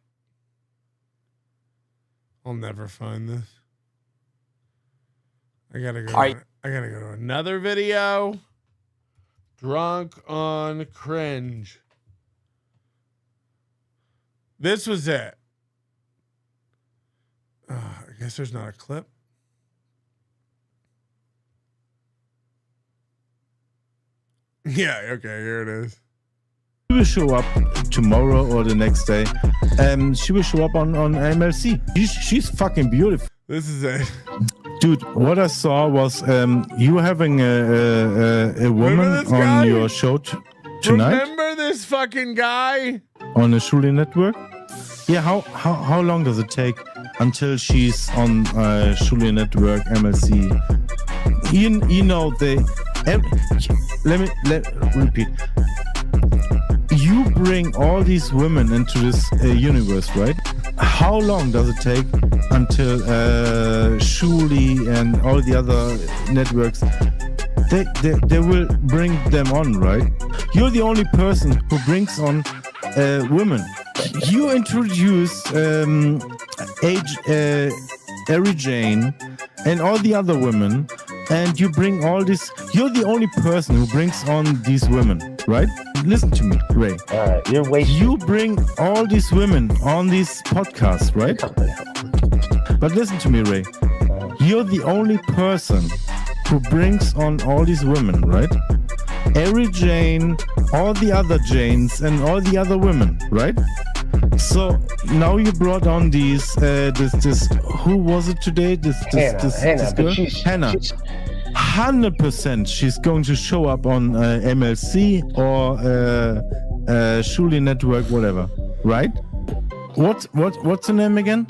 I'll never find this. I gotta go to another video. Drunk on Cringe. This was it. I guess there's not a clip. Yeah, okay, here it is. She will show up tomorrow or the next day. She will show up on MLC. She's fucking beautiful. This is it. Dude, what I saw was you having a woman on your show tonight. Remember this fucking guy? On the Schule Network? Yeah, how long does it take until she's on Schule Network, MLC? You know, let me repeat. You bring all these women into this universe, right? How long does it take until Schule and all the other networks, they will bring them on, right? You're the only person who brings on women. You introduce Ari Jane and all the other women, and you bring all this. You're the only person who brings on these women, right? Listen to me, Ray. You're waiting. You bring all these women on this podcast, right? But listen to me, Ray. You're the only person who brings on all these women, right? Ari Jane, all the other Janes, and all the other women, right? So now you brought on these this who was it today? This girl? Hannah. 100% she's going to show up on MLC or Schule Network, whatever, right? What's her name again?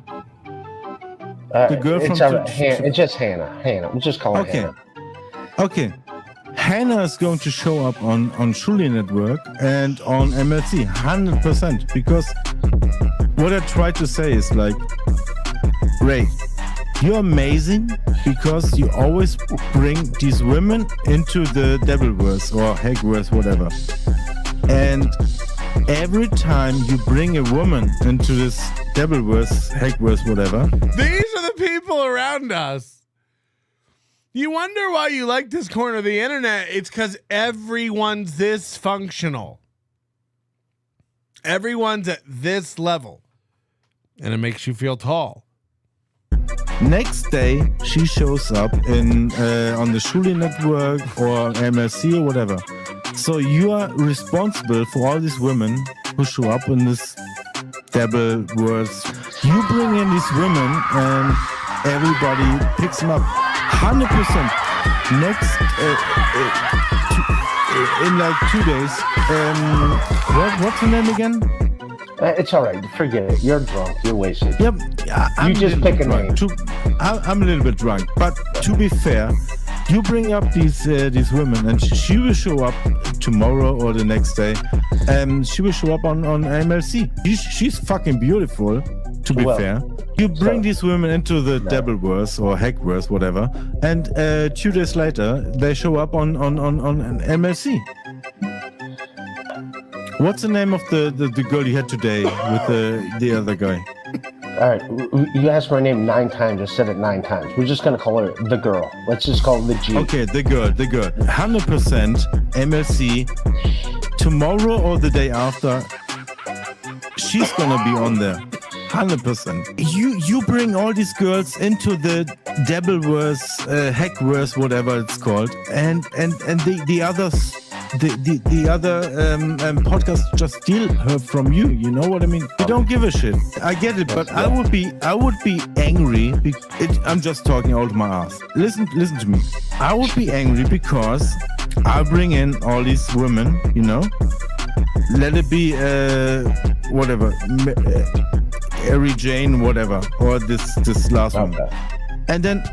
The girl from it's just Hannah. I'm just calling Hannah. Okay. Hannah is going to show up on Schule Network and on MLC 100%, because what I try to say is like, Ray, you're amazing because you always bring these women into the Dabbleverse or Hackverse, whatever. And every time you bring a woman into this Dabbleverse, Hackverse, whatever. These are the people around us. You wonder why you like this corner of the internet. It's because everyone's this functional. Everyone's at this level. And it makes you feel tall. Next day, she shows up in on the Schule Network or MLC or whatever. So you are responsible for all these women who show up in this Dabbleverse. You bring in these women and everybody picks them up. 100%. next in like 2 days. What's her name again? It's all right. Forget it. You're drunk. You're wasted. Yep. You just pick a name. I'm a little bit drunk, but to be fair, you bring up these women, and she will show up tomorrow or the next day. She will show up on MLC. She's fucking beautiful. To be fair, you bring these women into the Dabbleverse or Hackverse, whatever, and 2 days later they show up on MLC. What's the name of the girl you had today with the other guy? All right, you asked her name 9 times. I said it 9 times. We're just gonna call her the girl. Let's just call her the G. Okay, the girl. 100% MLC. Tomorrow or the day after, she's gonna be on there. 100%. You bring all these girls into the Dabbleverse, Hackverse, whatever it's called, and the others. The other podcasts just steal her from you. You know what I mean? You don't give a shit. I get it, but I would be angry. I'm just talking out of my ass. Listen to me. I would be angry because I bring in all these women. You know, let it be whatever, Mary Jane, whatever, or this last one, and then.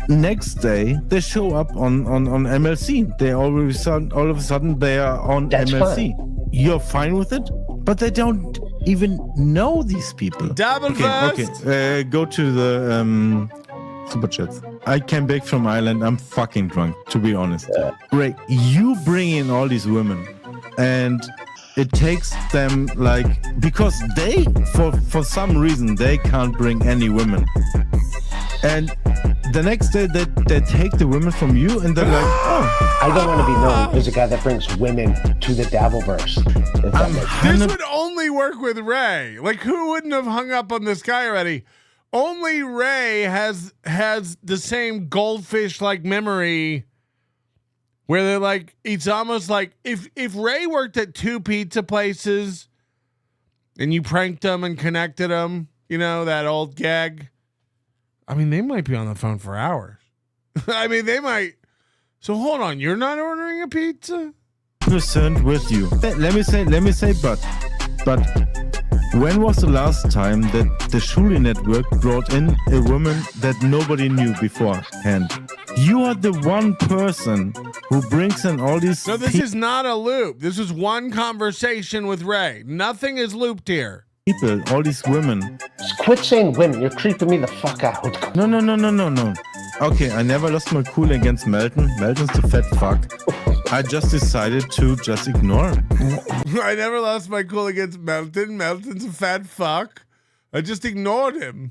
Next day they show up on MLC. They all of a sudden they are on MLC. Fine. You're fine with it, but they don't even know these people. Dabbleverse. Okay. Go to the super chats. I came back from Ireland. I'm fucking drunk, to be honest. Great. You bring in all these women, and it takes them because they for some reason they can't bring any women. And the next day, they take the women from you, and they're like, "Oh, I don't want to be known as a guy that brings women to the Dabbleverse." This would only work with Ray. Like, who wouldn't have hung up on this guy already? Only Ray has the same goldfish-like memory, where they're like, it's almost like if Ray worked at 2 pizza places, and you pranked them and connected them, you know that old gag. I mean, they might be on the phone for hours. I mean, they might. So hold on, you're not ordering a pizza? Percent with you. Let me say, but when was the last time that the Shuli Network brought in a woman that nobody knew beforehand? You are the one person who brings in all these. No, this is not a loop. This is one conversation with Ray. Nothing is looped here. People, all these women. Quit saying women. You're creeping me the fuck out. No. Okay, I never lost my cool against Melton. Melton's the fat fuck. I just decided to just ignore him. I never lost my cool against Melton. Melton's a fat fuck. I just ignored him.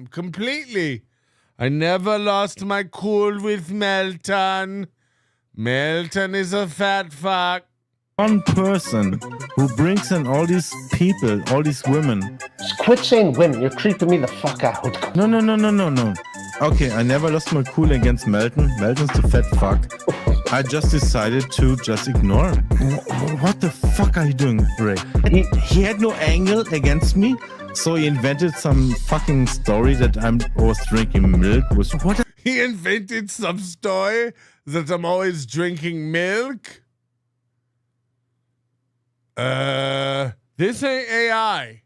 Completely. I never lost my cool with Melton. Melton is a fat fuck. One person who brings in all these people, all these women. Quit saying women. You're creeping me the fuck out. No. Okay, I never lost my cool against Melton. Melton's the fat fuck. I just decided to just ignore him. What the fuck are you doing, Ray? He had no angle against me, so he invented some fucking story that I was drinking milk. What? He invented some story that I'm always drinking milk? This ain't AI.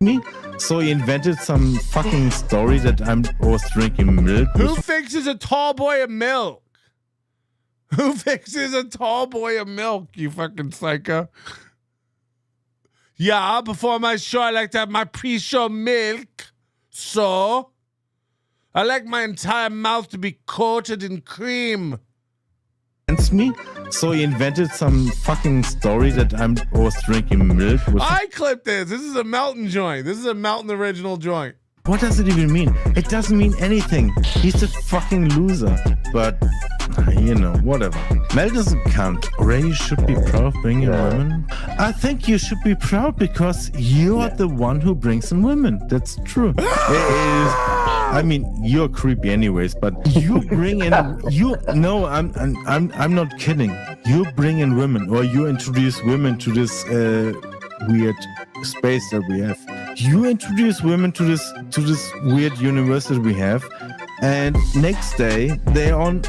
Me? So he invented some fucking story that I was drinking milk. Who fixes a tall boy of milk? You fucking psycho. Yeah, before my show, I like to have my pre-show milk. So, I like my entire mouth to be coated in cream. Me? So he invented some fucking story that I was drinking milk. I clipped this. This is a Melton joint. This is a Melton original joint. What does it even mean? It doesn't mean anything. He's a fucking loser. But, you know, whatever. Melton's a cunt. Ray should be proud of bringing women. I think you should be proud because you are the one who brings in women. That's true. I mean, you're creepy anyways, but you bring in I'm not kidding. You bring in women, or you introduce women to this weird space that we have. You introduce women to this weird universe that we have, and next day they're on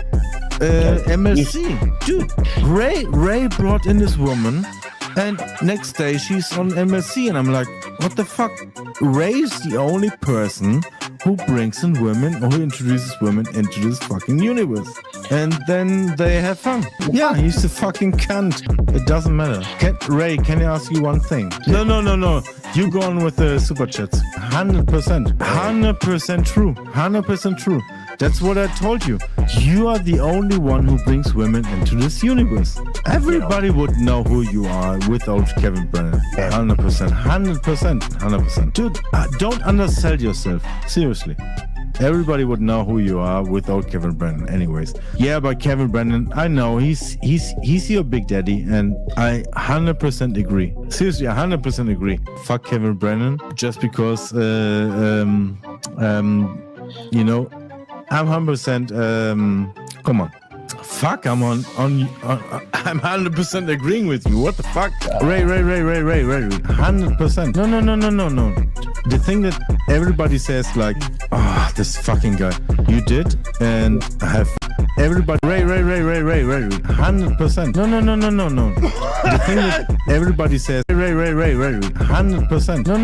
MLC. Dude, Ray brought in this woman, and next day she's on MLC, and I'm like, what the fuck? Ray's the only person who brings in women or who introduces women into this fucking universe. And then they have fun. Yeah, he's a fucking cunt. It doesn't matter. Ray, can I ask you one thing? No. You go on with the super chats. 100%. 100% true. 100% true. That's what I told you. You are the only one who brings women into this universe. Everybody would know who you are without Kevin Brennan. 100%. 100%. Dude, don't undersell yourself. Seriously. Everybody would know who you are without Kevin Brennan anyways. Yeah, but Kevin Brennan, I know he's your big daddy, and I 100% agree. Seriously, 100% agree. Fuck Kevin Brennan just because you know, I'm 100% come on. Fuck, I'm 100% agreeing with you. What the fuck? Ray. 100%. No. The thing that everybody says, like, oh, this fucking guy. You did, and I have everybody. Ray. 100%. No. The thing that everybody says, Ray. 100%. No.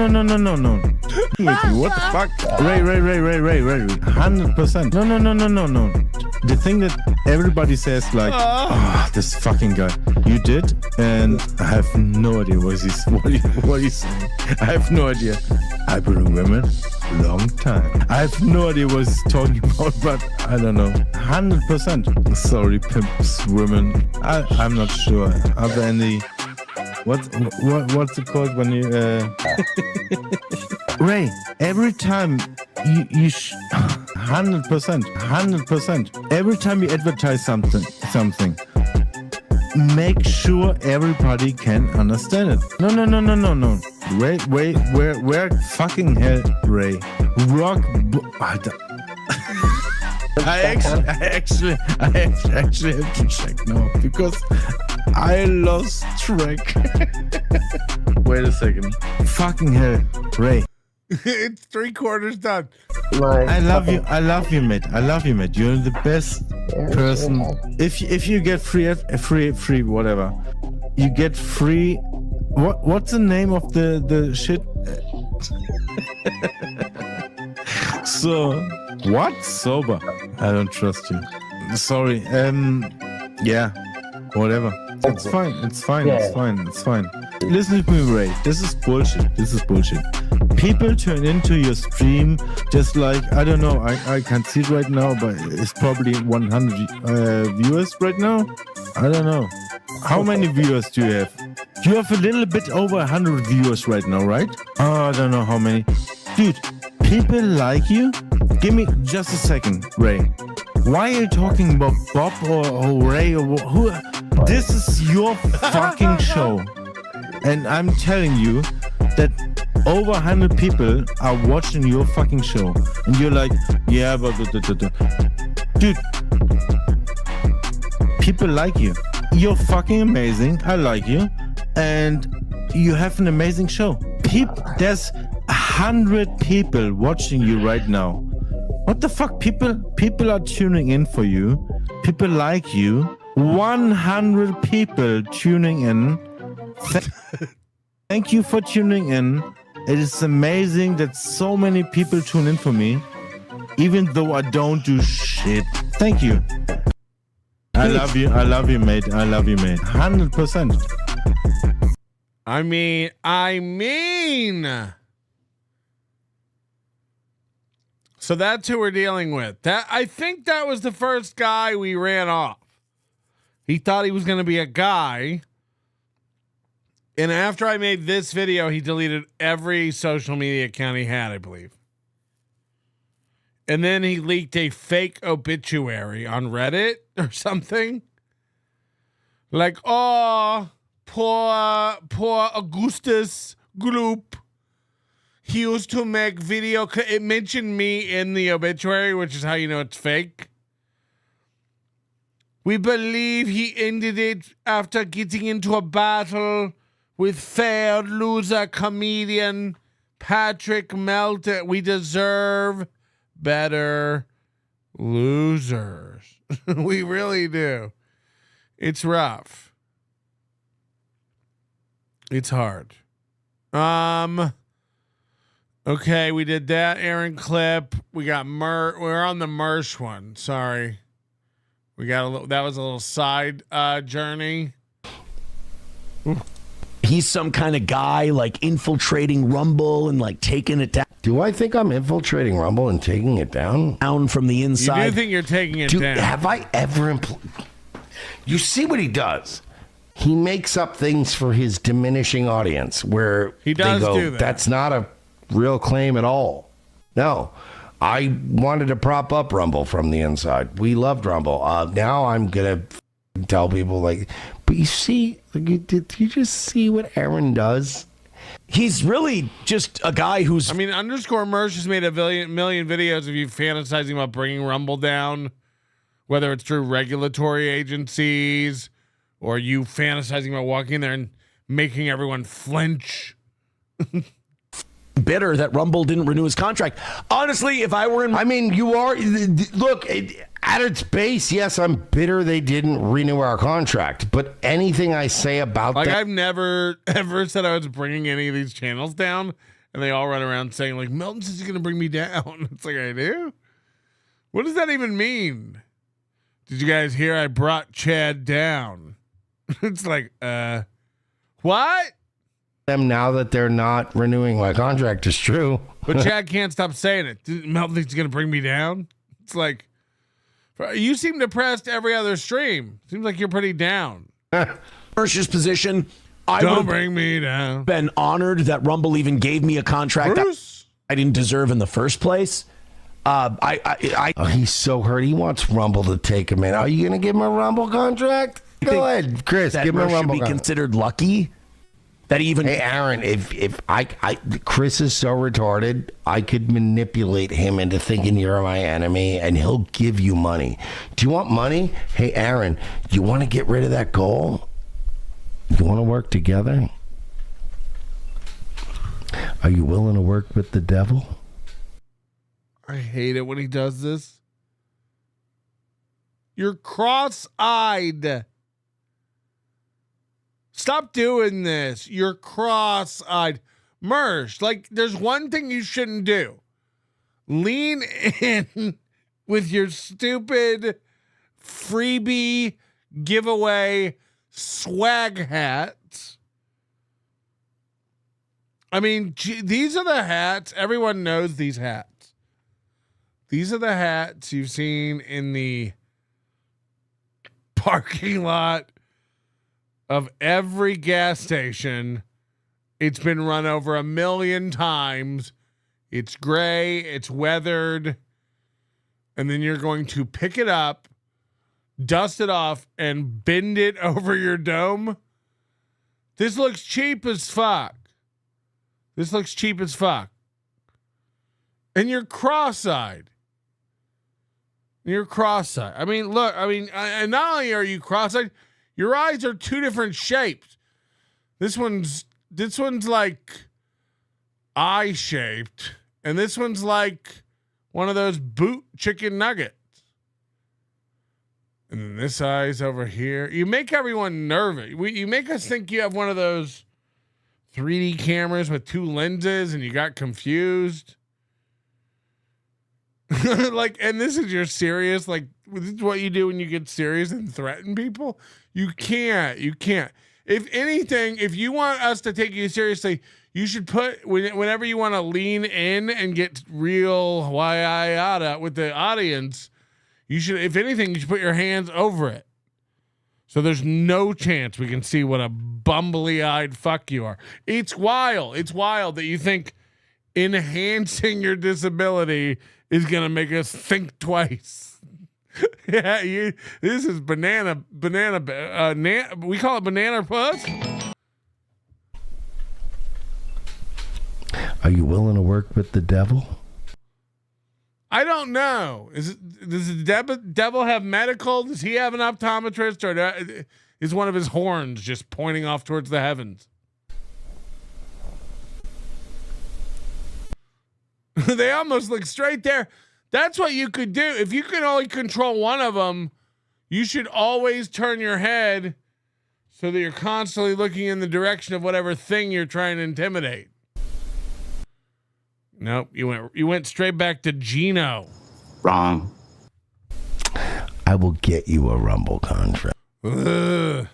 What the fuck? Ray. 100%. No. The thing that everybody says, like, oh, this fucking guy. You did, and I have no idea what he's saying. I have no idea. I've been with women long time. I have no idea what he's talking about, but I don't know. 100%. Sorry, pimps, women. I'm not sure. Are there any? What's it called when you? Ray, every time you 100%. Every time you advertise something, make sure everybody can understand it. No. Ray, where fucking hell, Ray? I actually have to check now because I lost track. Wait a second. Fucking hell, Ray. It's 3/4 done. I love you, mate. You're the best person. If you get free whatever, you get free. What's the name of the shit? So what? Sober. I don't trust you. Sorry. Yeah. Whatever. It's fine. Listen to me, Ray. This is bullshit. People turn into your stream just like, I don't know, I can't see it right now, but it's probably 100 viewers right now. I don't know. How many viewers do you have? You have a little bit over 100 viewers right now, right? Oh, I don't know how many. Dude, people like you? Give me just a second, Ray. Why are you talking about Bob or Ray or who? This is your fucking show. And I'm telling you that over 100 people are watching your fucking show. And you're like, yeah, but... Dude, people like you. You're fucking amazing. I like you. And you have an amazing show. There's 100 people watching you right now. What the fuck? People are tuning in for you. People like you. 100 people tuning in. Thank you for tuning in. It is amazing that so many people tune in for me, even though I don't do shit. Thank you. I love you, mate. 100%. I mean. So that's who we're dealing with. I think that was the first guy we ran off. He thought he was going to be a guy. And after I made this video, he deleted every social media account he had, I believe. And then he leaked a fake obituary on Reddit or something. Like, oh, poor Augustus Gloop. He used to make video. It mentioned me in the obituary, which is how you know it's fake. We believe he ended it after getting into a battle with failed loser comedian Patrick Melton. We deserve better losers. We really do. It's rough. It's hard. Okay, we did that Aaron clip. We got we're on the Mersh one. Sorry. We got a little, that was a little side journey. He's some kind of guy like infiltrating Rumble and like taking it down. Do I think I'm infiltrating Rumble and taking it down? Down from the inside. You do think you're taking it down? Have I ever? You see what he does? He makes up things for his diminishing audience where he does they go, do that. That's not a real claim at all. No, I wanted to prop up Rumble from the inside. We loved Rumble. Now I'm gonna tell people like, but you see, like, did you just see what Aaron does? He's really just a guy who's. I mean, underscore Mersh has made a million videos of you fantasizing about bringing Rumble down, whether it's through regulatory agencies or you fantasizing about walking in there and making everyone flinch. Bitter that Rumble didn't renew his contract. Honestly, if I were in, I mean, you are. Look, at its base, yes, I'm bitter they didn't renew our contract. But anything I say about like that, I've never ever said I was bringing any of these channels down, and they all run around saying like Melton says he's gonna bring me down. It's like I do. What does that even mean? Did you guys hear I brought Chad down? It's like, what? Them now that they're not renewing my contract is true. But Chad can't stop saying it. Melton thinks he's gonna bring me down. It's like, you seem depressed every other stream. Seems like you're pretty down. Mersh's position, I don't bring me down. Been honored that Rumble even gave me a contract that I didn't deserve in the first place. He's so hurt. He wants Rumble to take him in. Are you gonna give him a Rumble contract? Go ahead, Chris. Give him a Rumble. Should be considered lucky. That even hey Aaron, if I Chris is so retarded, I could manipulate him into thinking you're my enemy, and he'll give you money. Do you want money? Hey Aaron, you want to get rid of that goal? You want to work together? Are you willing to work with the devil? I hate it when he does this. You're cross-eyed. Stop doing this. You're cross-eyed. Mersh, like, there's one thing you shouldn't do. Lean in with your stupid freebie giveaway swag hats. I mean, these are the hats. Everyone knows these hats. These are the hats you've seen in the parking lot of every gas station. It's been run over 1 million times. It's gray, it's weathered, and then you're going to pick it up, dust it off, and bend it over your dome. This looks cheap as fuck. This looks cheap as fuck. And you're cross-eyed. You're cross-eyed. I mean, look, and not only are you cross-eyed, your eyes are two different shapes. This one's like eye-shaped, and this one's like one of those boot chicken nuggets. And then this eye's over here. You make everyone nervous. You make us think you have one of those 3D cameras with 2 lenses, and you got confused. Like, and this is your serious, like, this is what you do when you get serious and threaten people. You can't. If anything, if you want us to take you seriously, you should put, whenever you want to lean in and get real yada with the audience, you should, if anything, you should put your hands over it. So there's no chance we can see what a bumbly-eyed fuck you are. It's wild. It's wild that you think enhancing your disability is going to make us think twice. Yeah, this is banana, we call it banana puss. Are you willing to work with the devil? I don't know. Does the devil have medical? Does he have an optometrist, or is one of his horns just pointing off towards the heavens? They almost look straight there. That's what you could do. If you can only control one of them, you should always turn your head so that you're constantly looking in the direction of whatever thing you're trying to intimidate. Nope, you went straight back to Gino. Wrong. I will get you a Rumble contract. Ugh.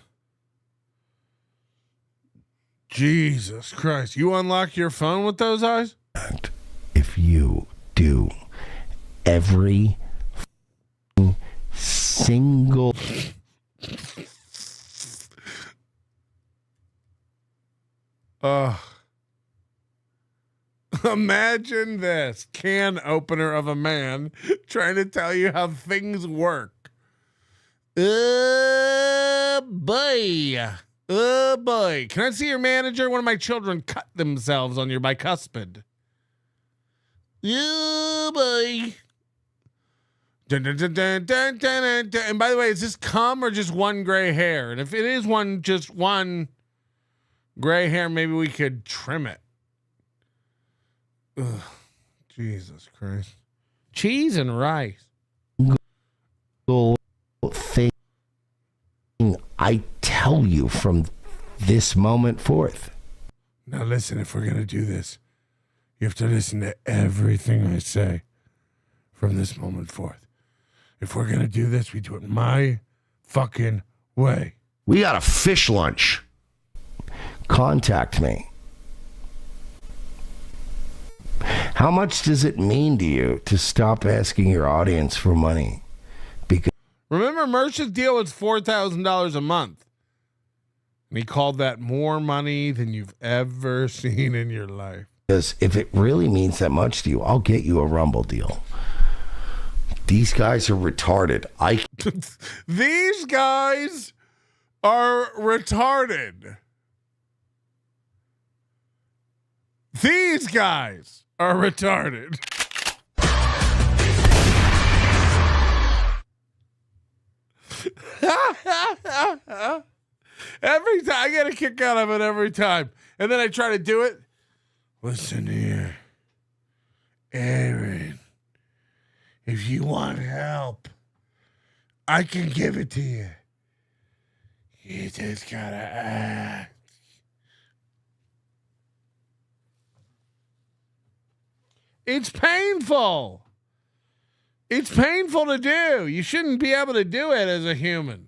Jesus Christ. You unlock your phone with those eyes? If you do every single imagine this can opener of a man trying to tell you how things work. Boy. Oh boy. Can I see your manager? One of my children cut themselves on your bicuspid. Oh boy. Dun, dun, dun, dun, dun, dun, dun. And by the way, is this cum or just one gray hair? And if it is just one gray hair, maybe we could trim it. Ugh, Jesus Christ. Cheese and rice. Thing I tell you from this moment forth. Now listen, if we're going to do this, you have to listen to everything I say from this moment forth. If we're going to do this, we do it my fucking way. We got a fish lunch. Contact me. How much does it mean to you to stop asking your audience for money? Because remember, Merch's deal was $4,000 a month. And he called that more money than you've ever seen in your life. Because if it really means that much to you, I'll get you a Rumble deal. These guys are retarded. These guys are retarded. These guys are retarded. Every time I get a kick out of it every time. And then I try to do it. Listen here, Aaron. If you want help, I can give it to you. You just gotta act. It's painful. It's painful to do. You shouldn't be able to do it as a human.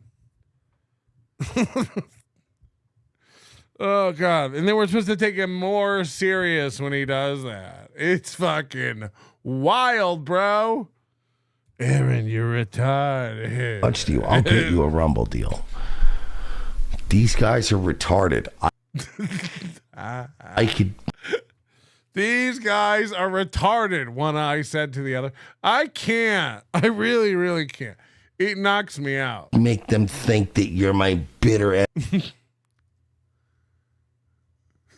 Oh, God. And then we're supposed to take him more serious when he does that. It's fucking wild, bro. Aaron, you're retarded. Much to you, I'll get you a Rumble deal. These guys are retarded. I could. These guys are retarded, one eye said to the other. I can't. I really, really can't. It knocks me out. Make them think that you're my bitter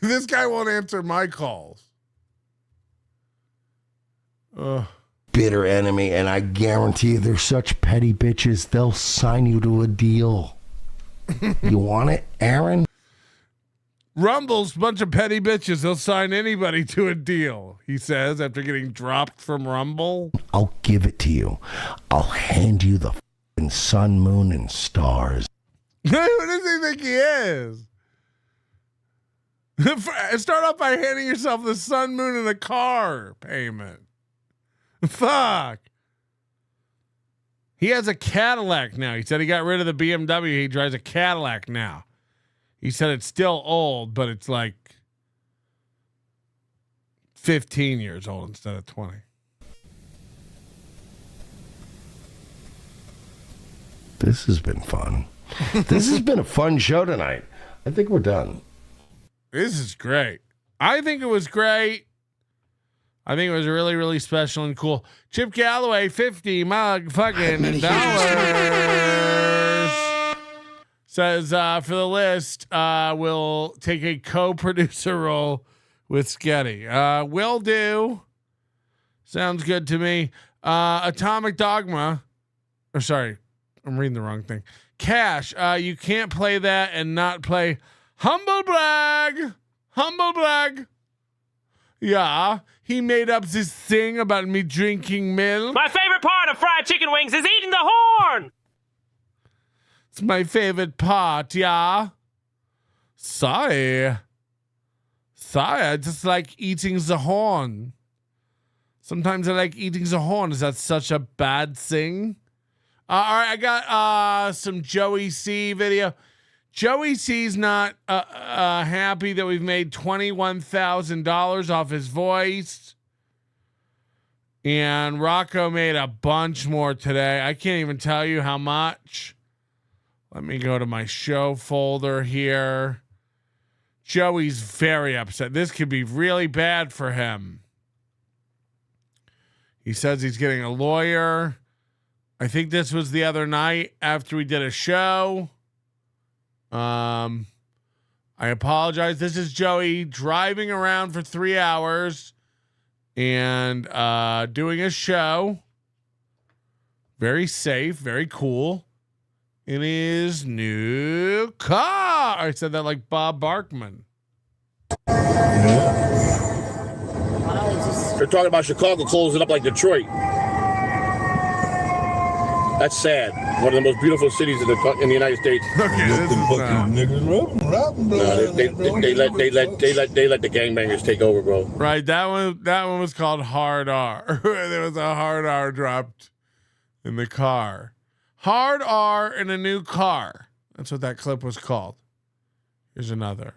This guy won't answer my calls. bitter enemy, and I guarantee you they're such petty bitches, they'll sign you to a deal. You want it, Aaron? Rumble's a bunch of petty bitches. They'll sign anybody to a deal, he says, after getting dropped from Rumble. I'll give it to you. I'll hand you the fucking sun, moon, and stars. Who does he think he is? Start off by handing yourself the sun, moon, and a car payment. Fuck. He has a Cadillac now. He said he got rid of the BMW. He drives a Cadillac now. He said it's still old, but it's like 15 years old instead of 20. This has been fun. This has been a fun show tonight. I think we're done. This is great. I think it was great. I think it was really, really special and cool. Chip Galloway, 50 mug fucking dollars. Says, for the list, we'll take a co-producer role with Sketty. Will do. Sounds good to me. Atomic Dogma. Or sorry, I'm reading the wrong thing. Cash, you can't play that and not play Humble Brag. Humble Brag. Yeah, he made up this thing about me drinking milk. My favorite part of fried chicken wings is eating the horn. It's my favorite part, yeah. Sorry, I just like eating the horn. Sometimes I like eating the horn. Is that such a bad thing? All right, I got some Joey C video. Joey C's not happy that we've made $21,000 off his voice. And Rocco made a bunch more today. I can't even tell you how much. Let me go to my show folder here. Joey's very upset. This could be really bad for him. He says he's getting a lawyer. I think this was the other night after we did a show. I apologize. This is Joey driving around for 3 hours and doing a show. Very safe, very cool. In his new car. I said that like Bob Barkman. They're talking about Chicago closing up like Detroit. That's sad. One of the most beautiful cities in the United States. Okay, this is They let the gangbangers take over, bro. Right, that one was called Hard R. There was a Hard R dropped in the car. Hard R in a new car. That's what that clip was called. Here's another.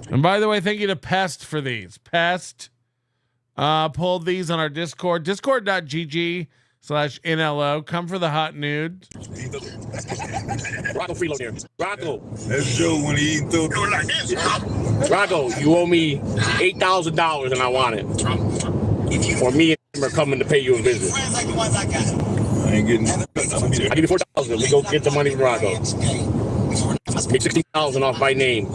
And by the way, thank you to Pest for these. Pest pulled these on our Discord. Discord.gg/NLO. Come for the hot nude. Rocco freeload here. Rocco. That's Joe when he eat through like this. Rocco, you owe me $8,000 and I want it. Or me and him are coming to pay you a visit. I ain't getting it. I give you $4,000. We go get the money from Rocco. Make $16,000 off my name.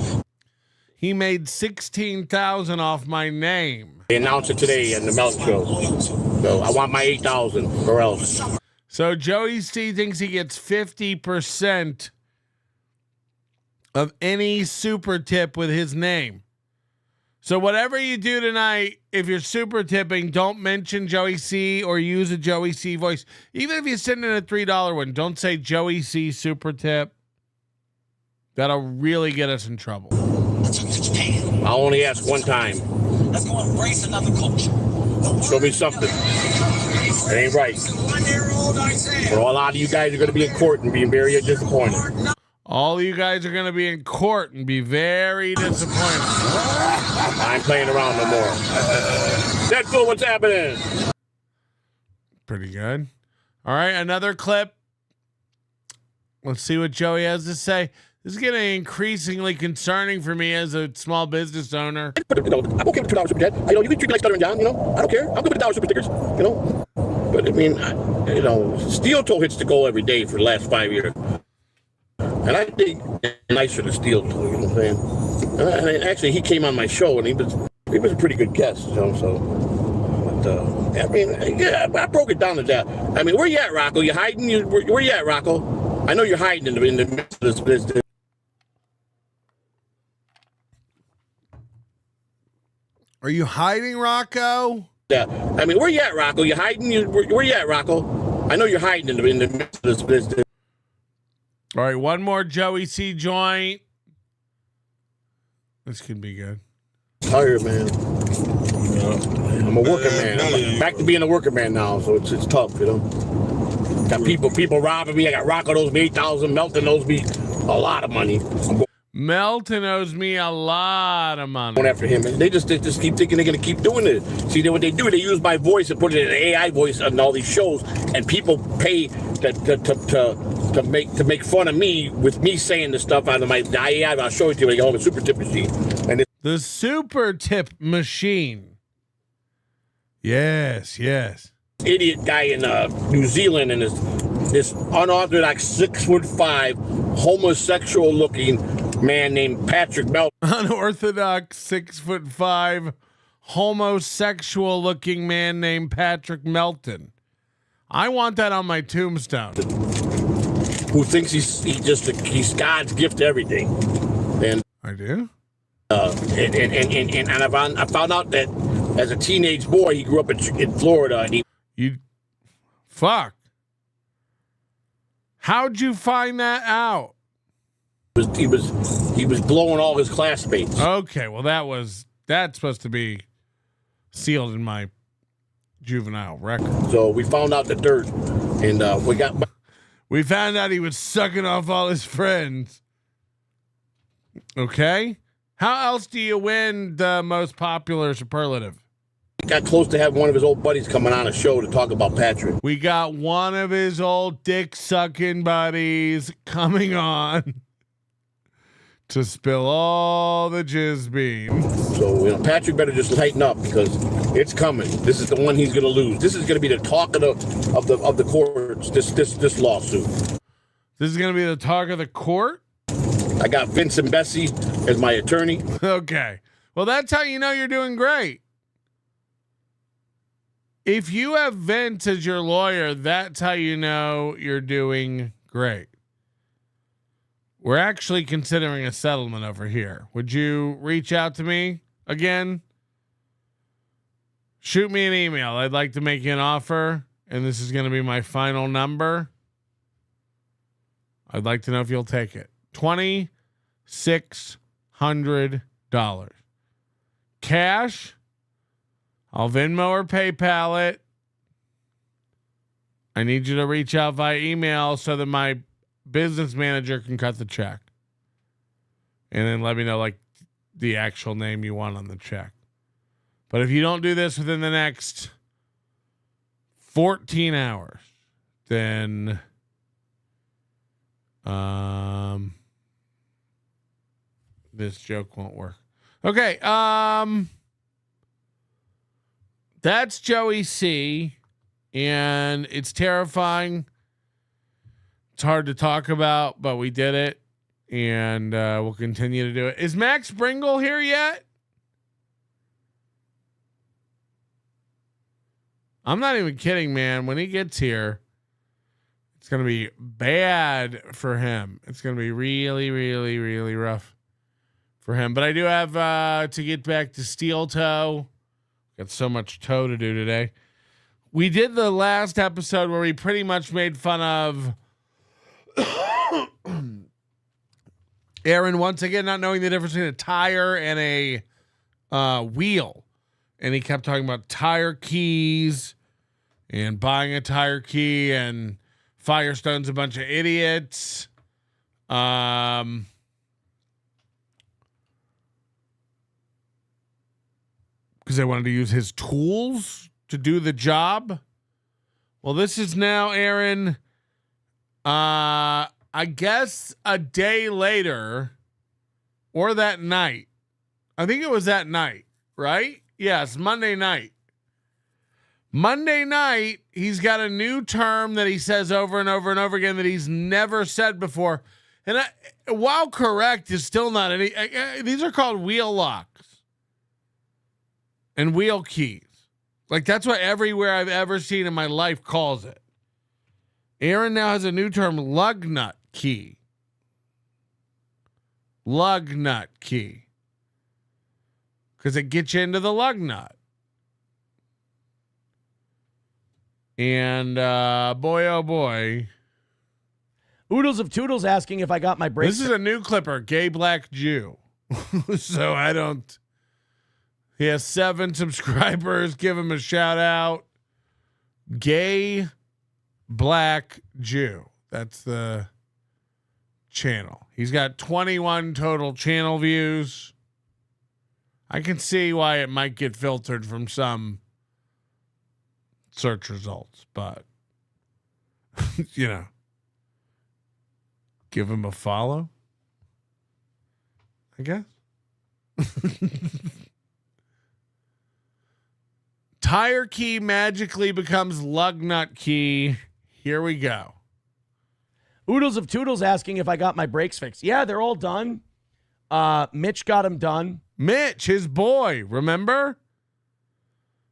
He made $16,000 off my name. They announced it today in the Melton show. So I want my $8,000 or else. So Joey C thinks he gets 50% of any super tip with his name. So whatever you do tonight, if you're super tipping, don't mention Joey C or use a Joey C voice. Even if you send in a $3 one, don't say Joey C super tip. That'll really get us in trouble. I'll only ask one time. Let's go embrace another culture. Show me something. It ain't right. For a lot of you guys are going to be in court and be very disappointed. All you guys are going to be in court and be very disappointed. I ain't playing around no more. Deadpool, what's happening? Pretty good. All right, another clip. Let's see what Joey has to say. This is getting increasingly concerning for me as a small business owner. I'm okay with $2 super chat. You can treat me like Stuttering John, I don't care. I'm good with $1 super stickers, But I mean, steel toe hits the goal every day for the last 5 years. And I think it's nicer than steel toe, you know what I'm saying? And actually, he came on my show and he was a pretty good guest, so. But, I mean, yeah, I broke it down to that. I mean, where you at, Rocco? You hiding? Where you at, Rocco? I know you're hiding in the midst of this. Are you hiding, Rocco? Yeah. I mean, where you at, Rocco? You hiding? Where you at, Rocco? I know you're hiding in the midst of this. All right, one more Joey C joint. This could be good. Tired, man. I'm a working man. I'm back to being a working man now, so it's tough, Got people robbing me. I got Rocco owes me $8,000. Melton owes me a lot of money. Melton owes me a lot of money. Going after him, and they just keep thinking they're gonna keep doing it. See, what they do, they use my voice and put it in an AI voice on all these shows, and people pay to make fun of me with me saying the stuff out of my AI. I'll show it to you when I get home. A super tip machine, and the super tip machine. Yes. Idiot guy in New Zealand and this unorthodox 6'5" homosexual looking man named Patrick Melton. Unorthodox 6'5" homosexual looking man named Patrick Melton. I want that on my tombstone. Who thinks he's God's gift to everything. And I do. I found out that as a teenage boy, he grew up in Florida. And Fuck. How'd you find that out? He was blowing all his classmates. Okay, well that's supposed to be sealed in my juvenile record. So we found out the dirt, and we found out he was sucking off all his friends. Okay, how else do you win the most popular superlative? Got close to having one of his old buddies coming on a show to talk about Patrick. We got one of his old dick sucking buddies coming on to spill all the jizz beans. So Patrick better just tighten up because it's coming. This is the one he's going to lose. This is going to be the talk of the courts. This lawsuit. This is going to be the talk of the court. I got Vince and Bessie as my attorney. Okay, well that's how you know you're doing great. If you have Vince as your lawyer, that's how you know you're doing great. We're actually considering a settlement over here. Would you reach out to me again? Shoot me an email. I'd like to make you an offer, and this is going to be my final number. I'd like to know if you'll take it. $2,600. Cash. I'll Venmo or PayPal it. I need you to reach out via email so that my business manager can cut the check. And then let me know like the actual name you want on the check. But if you don't do this within the next 14 hours, then this joke won't work. Okay, that's Joey C, and it's terrifying. It's hard to talk about, but we did it, and we'll continue to do it. Is Max Bringle here yet? I'm not even kidding, man. When he gets here, it's going to be bad for him. It's going to be really, really, really rough for him. But I do have to get back to Steel Toe. Got so much toe to do today. We did the last episode where we pretty much made fun of Aaron once again not knowing the difference between a tire and a wheel. And he kept talking about tire keys and buying a tire key and Firestone's a bunch of idiots. Because they wanted to use his tools to do the job. Well, this is now, Aaron, I guess a day later or that night. I think it was that night, right? Yes, Monday night. Monday night, he's got a new term that he says over and over and over again that he's never said before. And while correct, is still not any. These are called wheel locks and wheel keys. Like that's what everywhere I've ever seen in my life calls it. Aaron now has a new term, lug nut key. Lug nut key. Because it gets you into the lug nut. And boy, oh boy. Oodles of Toodles asking if I got my bracelet. This is a new clipper, gay black Jew. So I don't. He has 7 subscribers. Give him a shout out. Gay black Jew. That's the channel. He's got 21 total channel views. I can see why it might get filtered from some search results, but you know, give him a follow, I guess. Tire key magically becomes lug nut key. Here we go. Oodles of Toodles asking if I got my brakes fixed. Yeah, they're all done. Mitch got them done. Mitch, his boy, remember?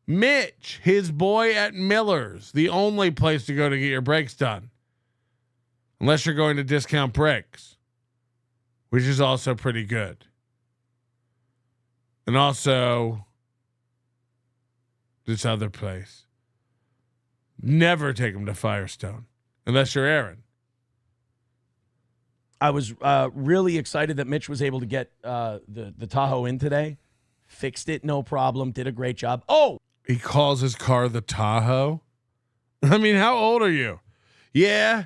Mitch, his boy at Miller's, the only place to go to get your brakes done. Unless you're going to Discount Brakes, which is also pretty good. And also this other place. Never take him to Firestone unless you're Aaron. I was really excited that Mitch was able to get the Tahoe in today. Fixed it, no problem. Did a great job. Oh! He calls his car the Tahoe. I mean, how old are you? Yeah,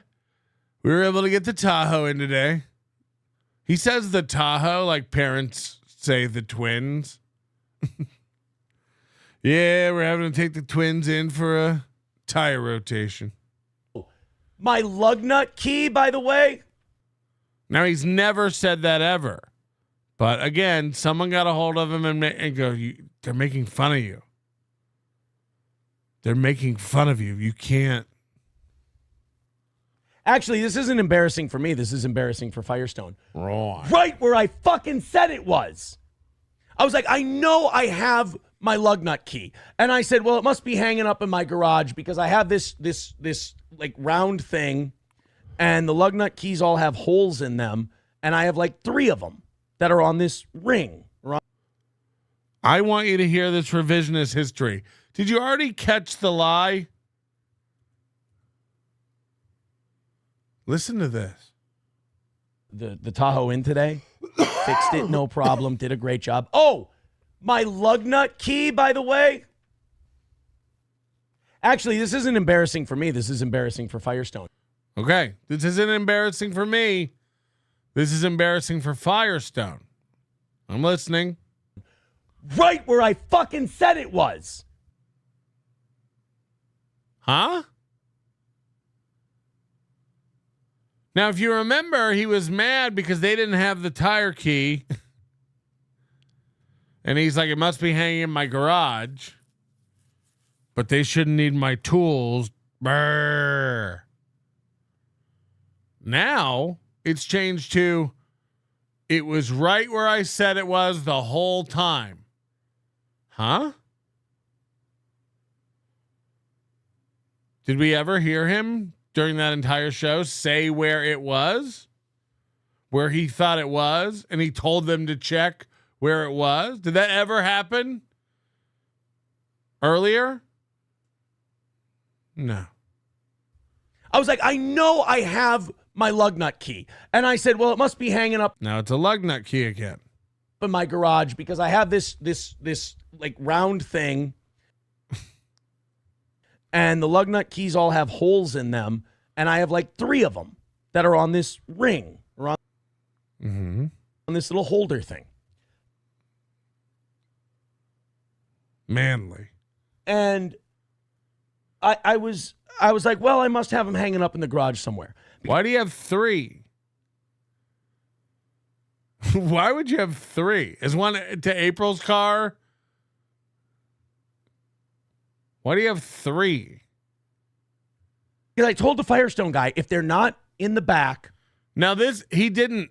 we were able to get the Tahoe in today. He says the Tahoe like parents say the twins. Yeah, we're having to take the twins in for a tire rotation. My lug nut key, by the way. Now, he's never said that ever. But again, someone got a hold of him and go, they're making fun of you. They're making fun of you. You can't. Actually, this isn't embarrassing for me. This is embarrassing for Firestone. Right. Right where I fucking said it was. I was like, I know I have my lug nut key. And I said, well, it must be hanging up in my garage because I have this like round thing and the lug nut keys all have holes in them. And I have like 3 of them that are on this ring. I want you to hear this revisionist history. Did you already catch the lie? Listen to this. The Tahoe in today. Fixed it, no problem. Did a great job. Oh, my lug nut key, by the way. Actually, this isn't embarrassing for me. This is embarrassing for Firestone. Okay, this isn't embarrassing for me. This is embarrassing for Firestone. I'm listening. Right where I fucking said it was. Huh? Now, if you remember, he was mad because they didn't have the tire key. And he's like, it must be hanging in my garage. But they shouldn't need my tools. Brr. Now, it's changed to, it was right where I said it was the whole time. Huh? Did we ever hear him during that entire show say where it was? Where he thought it was? And he told them to check where it was? Did that ever happen? Earlier? No. I was like, I know I have my lug nut key. And I said, well, it must be hanging up. Now it's a lug nut key again. In my garage because I have this like round thing. And the lug nut keys all have holes in them. And I have like 3 of them that are on this ring. Or on this little holder thing. Manly. And I was like, well, I must have them hanging up in the garage somewhere. Why do you have 3? Why would you have 3? Is one to April's car? Why do you have 3? Because I told the Firestone guy, if they're not in the back. Now this, he didn't.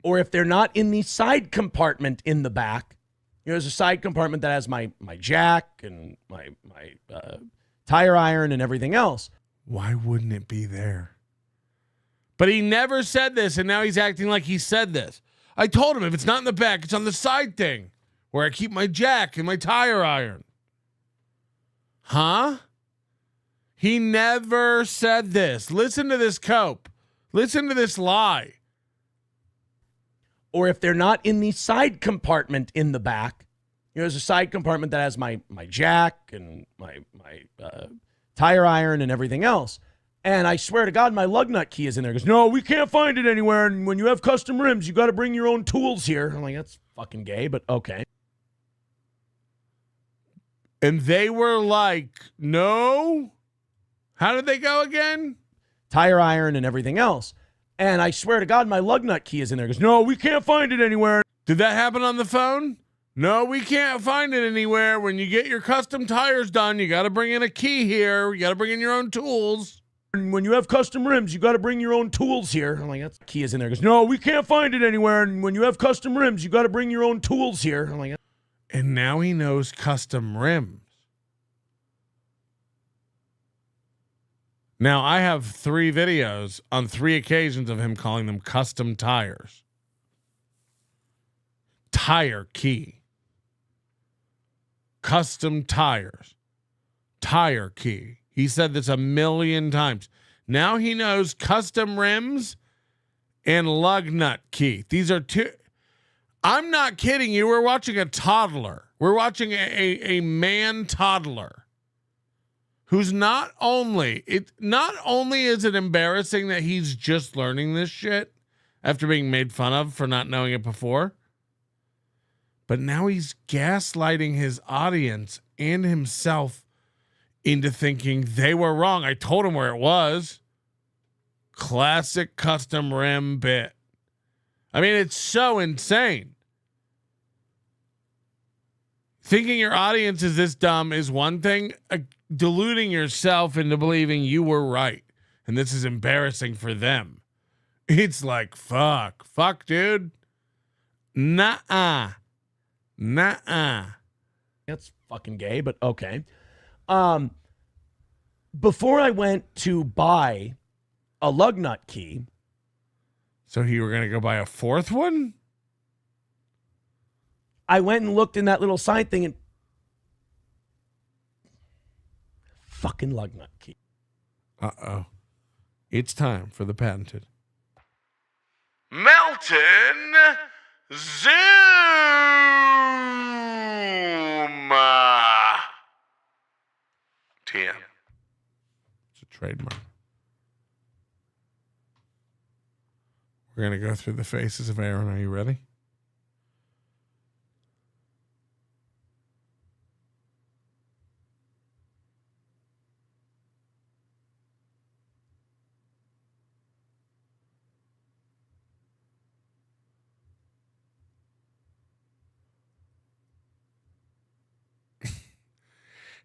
Or if they're not in the side compartment in the back. You know, there's a side compartment that has my jack and my tire iron and everything else. Why wouldn't it be there? But he never said this, and now he's acting like he said this. I told him if it's not in the back, it's on the side thing where I keep my jack and my tire iron. Huh? He never said this. Listen to this cope. Listen to this lie. Or if they're not in the side compartment in the back, you know, there's a side compartment that has my jack and my tire iron and everything else. And I swear to God, my lug nut key is in there. He goes, no, we can't find it anywhere. And when you have custom rims, you got to bring your own tools here. I'm like, that's fucking gay, but okay. And they were like, no. How did they go again? Tire iron and everything else. And I swear to God, my lug nut key is in there. He goes, no, we can't find it anywhere. Did that happen on the phone? No, we can't find it anywhere. When you get your custom tires done, you got to bring in a key here. You got to bring in your own tools. And when you have custom rims, you got to bring your own tools here. I'm like, that's key is in there. He goes, no, we can't find it anywhere. And when you have custom rims, you got to bring your own tools here. I'm like, and now he knows custom rims. Now I have 3 videos on 3 occasions of him calling them custom tires. Tire key. custom tires. Tire key. He said this 1,000,000 times. Now he knows custom rims and lug nut key. These are two. I'm not kidding you. We're watching a toddler. We're watching a man toddler who's not only is it embarrassing that he's just learning this shit after being made fun of for not knowing it before, but now he's gaslighting his audience and himself into thinking they were wrong. I told him where it was. Classic custom rim bit. I mean, it's so insane. Thinking your audience is this dumb is one thing. Deluding yourself into believing you were right. And this is embarrassing for them. It's like, fuck, dude. Nuh-uh. That's fucking gay, but okay. Before I went to buy a lug nut key. So you were going to go buy a fourth one? I went and looked in that little side thing and fucking lug nut key. Uh-oh. It's time for the patented Melton Zoom. TM. It's a trademark. We're going to go through the faces of Aaron. Are you ready?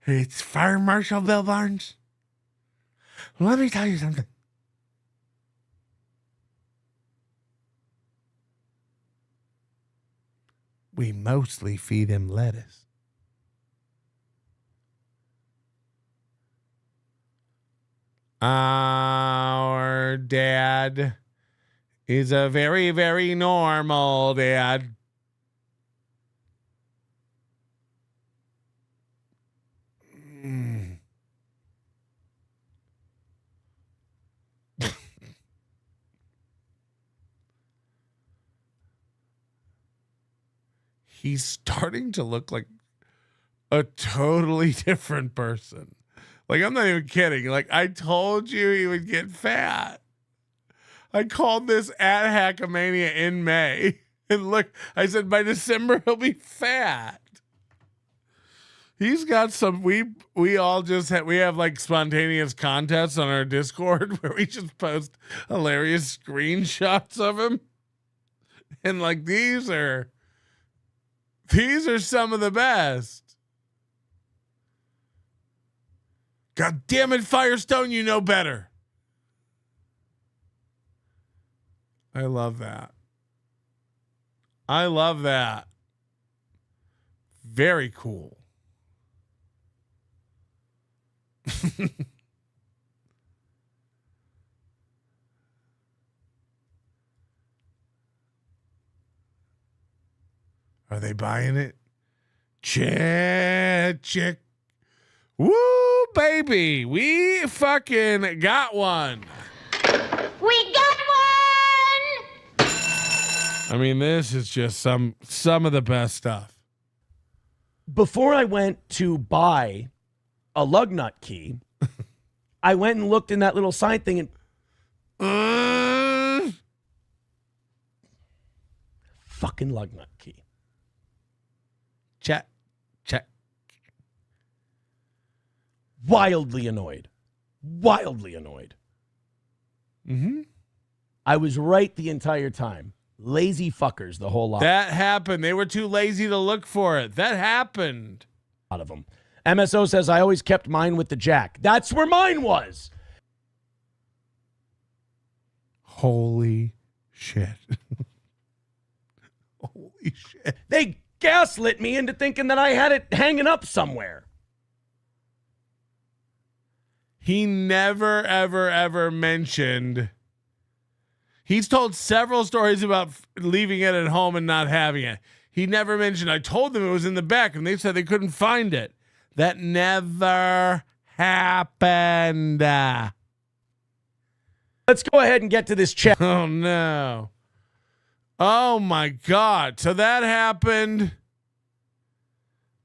It's Fire Marshal Bill Barnes. Let me tell you something. We mostly feed him lettuce. Our dad is a very, very normal dad. He's starting to look like a totally different person. Like, I'm not even kidding. Like, I told you he would get fat. I called this at Hackamania in May. And look, I said by December he'll be fat. He's got some, we all just have, we have like spontaneous contests on our Discord where we just post hilarious screenshots of him. And like, these are some of the best. God damn it, Firestone, you know better. I love that. I love that. Very cool. Are they buying it? Chick. Woo, baby. We fucking got one. We got one! I mean, this is just some of the best stuff. Before I went to buy a lug nut key, I went and looked in that little side thing and fucking lug nut key. Check. Wildly annoyed. Mm-hmm. I was right the entire time. Lazy fuckers, the whole lot. That happened. They were too lazy to look for it. That happened. A lot of them. MSO says, I always kept mine with the jack. That's where mine was. Holy shit. Holy shit. They gaslit me into thinking that I had it hanging up somewhere. He never, ever mentioned. He's told several stories about leaving it at home and not having it. he never mentioned, I told them it was in the back, and they said they couldn't find it. That never happened. Let's go ahead and get to this chat. Oh, no. Oh, my God. So that happened.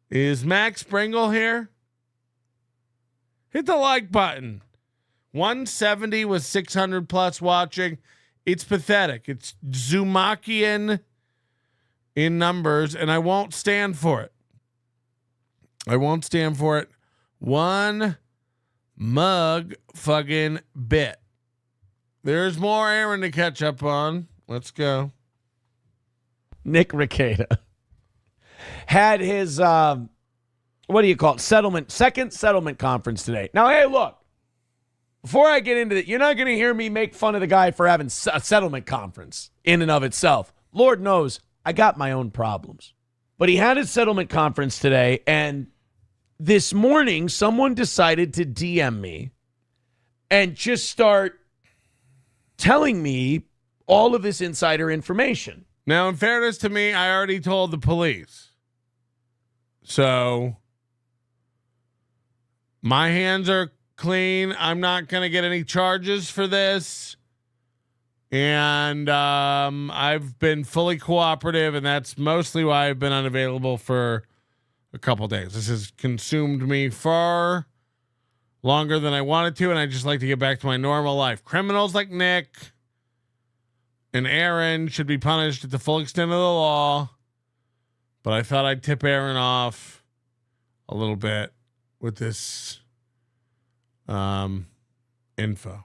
Is Max Pringle here? Hit the like button. 170 with 600 plus watching. It's pathetic. It's Zumockian in numbers, and I won't stand for it. I won't stand for it. One mug fucking bit. There's more Aaron to catch up on. Let's go. Nick Ricada had his, what do you call it? Second settlement conference today. Now, hey, look. Before I get into it, you're not going to hear me make fun of the guy for having a settlement conference in and of itself. Lord knows I got my own problems. But he had his settlement conference today, and this morning someone decided to DM me and just start telling me all of this insider information. Now, in fairness to me, I already told the police. So my hands are clean. I'm not going to get any charges for this. And I've been fully cooperative, and that's mostly why I've been unavailable for a couple days. This has consumed me far longer than I wanted to, and I just like to get back to my normal life. Criminals like Nick and Aaron should be punished at the full extent of the law, but I thought I'd tip Aaron off a little bit with this info.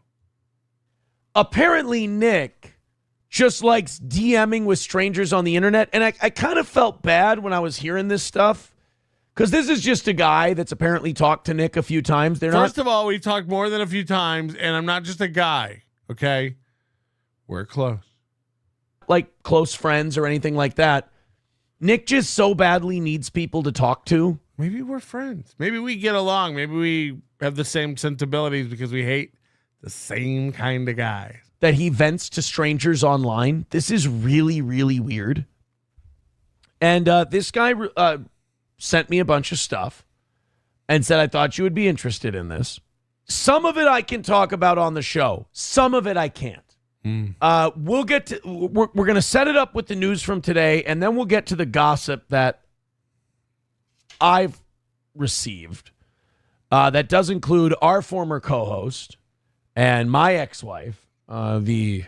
Apparently Nick just likes DMing with strangers on the internet, and I kind of felt bad when I was hearing this stuff, because this is just a guy that's apparently talked to Nick a few times. First of all, we've talked more than a few times, and I'm not just a guy, okay? We're close. Like close friends or anything like that. Nick just so badly needs people to talk to. Maybe we're friends. Maybe we get along. Maybe we have the same sensibilities because we hate the same kind of guys. That he vents to strangers online. This is really, really weird. And this guy sent me a bunch of stuff and said, I thought you would be interested in this. Some of it I can talk about on the show. Some of it I can't. We'll get to, we're going to set it up with the news from today, and then we'll get to the gossip that I've received. That does include our former co-host and my ex-wife, the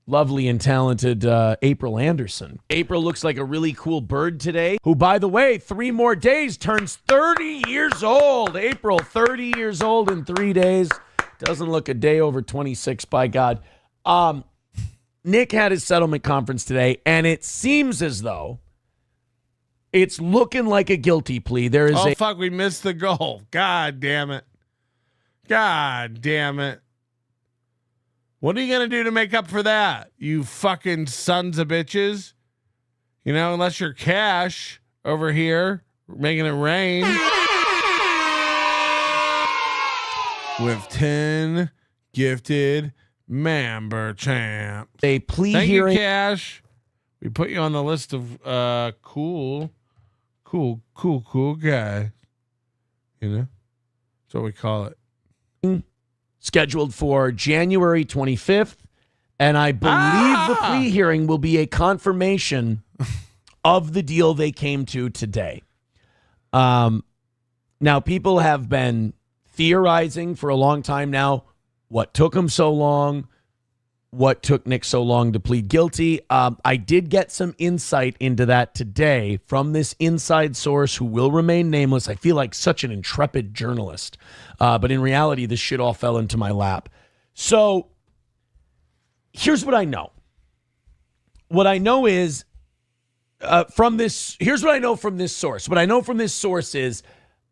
lovely and talented April Anderson. April looks like a really cool bird today, who, by the way, 3 more days turns 30 years old. April, 30 years old in 3 days. Doesn't look a day over 26, by God. Nick had his settlement conference today, and it seems as though it's looking like a guilty plea. There is fuck, we missed the goal. God damn it. God damn it. What are you going to do to make up for that, you fucking sons of bitches? You know, unless you're Cash over here making it rain. With 10 gifted member champs. A plea Thank hearing. you, Cash. We put you on the list of cool guys. You know? That's what we call it. Scheduled for January 25th. And I believe the plea hearing will be a confirmation of the deal they came to today. Now, people have been theorizing for a long time now what took him so long, what took Nick so long to plead guilty. I did get some insight into that today from this inside source who will remain nameless. I feel like such an intrepid journalist. But in reality, this shit all fell into my lap. So here's what I know. What I know is here's what I know from this source. What I know from this source is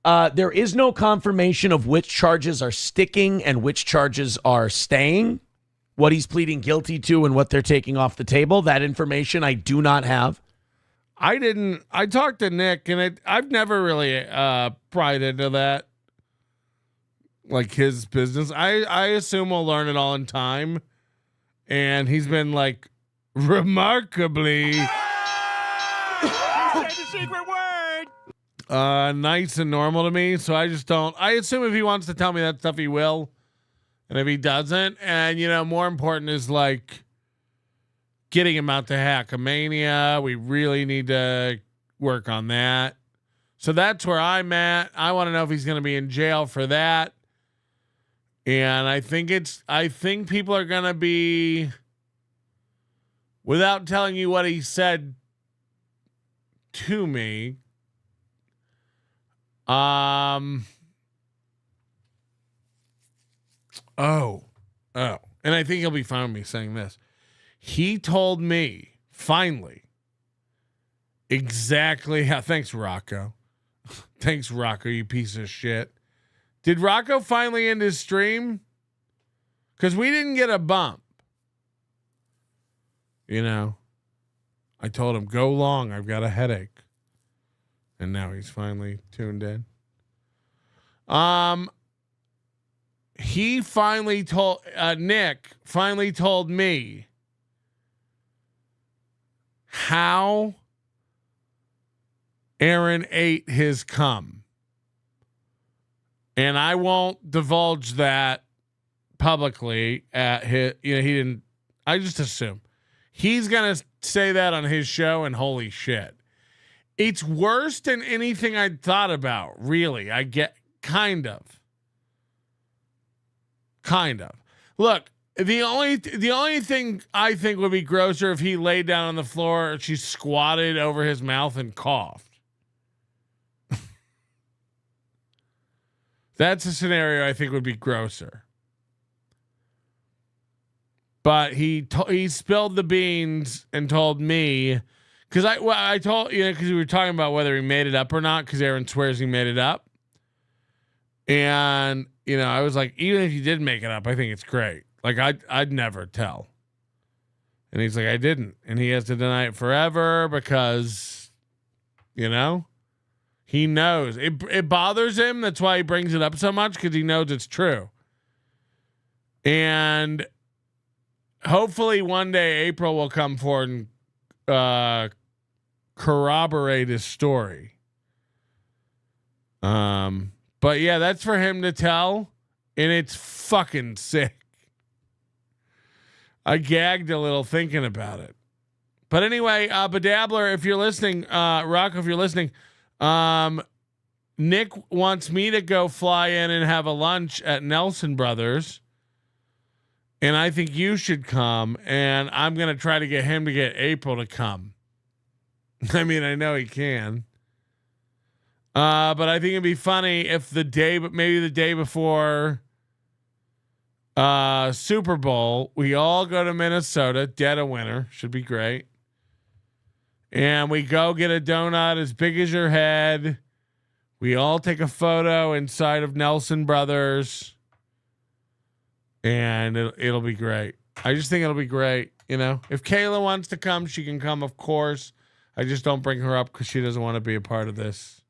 there is no confirmation of which charges are sticking and which charges are staying, what he's pleading guilty to and what they're taking off the table. That information I do not have. I talked to Nick, and I've never really pried into that, like his business. I assume we'll learn it all in time. And he's been like remarkably Say the secret word. Nice and normal to me. So I just don't. I assume if he wants to tell me that stuff, he will. And if he doesn't, and more important is like getting him out to Hackamania. We really need to work on that. So that's where I'm at. I want to know if he's going to be in jail for that. And I think people are going to be, without telling you what he said to me, and I think he'll be fine with me saying this. He told me, finally, exactly how, thanks, Rocco. Thanks, Rocco, you piece of shit. Did Rocco finally end his stream? Because we didn't get a bump. I told him, go long, I've got a headache. And now he's finally tuned in. He finally told, Nick finally told me how Aaron ate his cum. And I won't divulge that publicly at his, he didn't, I just assume. He's going to say that on his show, and holy shit. It's worse than anything I'd thought about, really. I get, kind of. Look, the only thing I think would be grosser if he laid down on the floor or she squatted over his mouth and coughed. That's a scenario I think would be grosser. But he spilled the beans and told me, because I told because we were talking about whether he made it up or not, because Aaron swears he made it up, and I was like, even if you did make it up, I think it's great. Like I'd never tell. And he's like, I didn't, and he has to deny it forever because, he knows it bothers him. That's why he brings it up so much, because he knows it's true. And hopefully one day April will come forward and corroborate his story. But yeah, that's for him to tell, and it's fucking sick. I gagged a little thinking about it. But anyway, Bedabbler, if you're listening, Rocco, if you're listening, Nick wants me to go fly in and have a lunch at Nelson Brothers. And I think you should come, and I'm going to try to get him to get April to come. I mean, I know he can. But I think it'd be funny if maybe the day before Super Bowl, we all go to Minnesota, dead of winter, should be great. And we go get a donut as big as your head. We all take a photo inside of Nelson Brothers. And it'll be great. I just think it'll be great. If Kayla wants to come, she can come, of course. I just don't bring her up because she doesn't want to be a part of this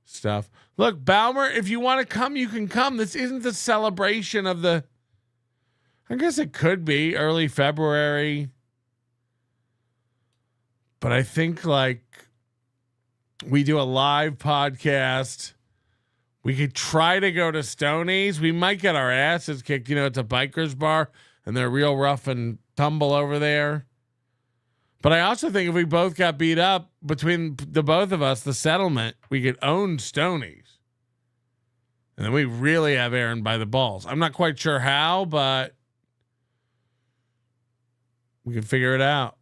stuff. Look, Balmer, if you want to come, you can come. This isn't the celebration of the, I guess it could be early February. But I think we do a live podcast. We could try to go to Stoney's. We might get our asses kicked. It's a biker's bar, and they're real rough and tumble over there. But I also think if we both got beat up between the both of us, the settlement, we could own Stoney's. And then we really have Aaron by the balls. I'm not quite sure how, but we can figure it out.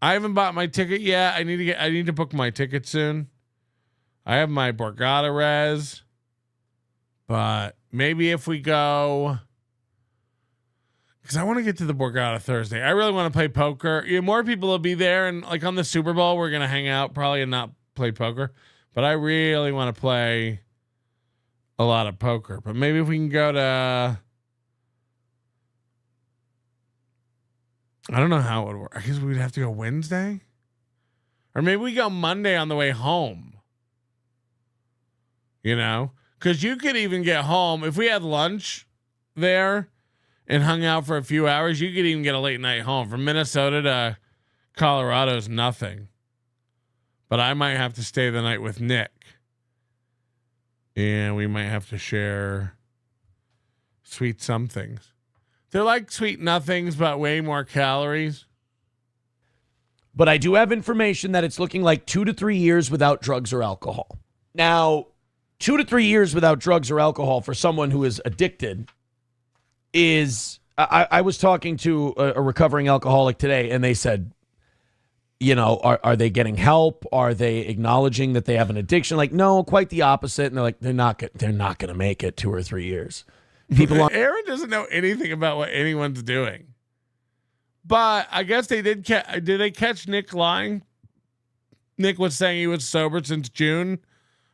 I haven't bought my ticket yet. I need to book my ticket soon. I have my Borgata res, but maybe if we go, because I want to get to the Borgata Thursday. I really want to play poker. More people will be there, and on the Super Bowl, we're gonna hang out probably and not play poker. But I really want to play a lot of poker. But maybe if we can go to, I don't know how it would work. I guess we'd have to go Wednesday, or maybe we go Monday on the way home. Because you could even get home if we had lunch there and hung out for a few hours. You could even get a late night home. From Minnesota to Colorado is nothing. but I might have to stay the night with Nick. And we might have to share sweet somethings. They're like sweet nothings, but way more calories. But I do have information that it's looking like 2 to 3 years without drugs or alcohol. Now, 2 to 3 years without drugs or alcohol for someone who is addicted is... I was talking to a recovering alcoholic today, and they said, you know, are they getting help? Are they acknowledging that they have an addiction? Like, no, quite the opposite. And they're like, they're not going to make it 2 or 3 years. Aaron doesn't know anything about what anyone's doing. But I guess they did. Did they catch Nick lying? Nick was saying he was sober since June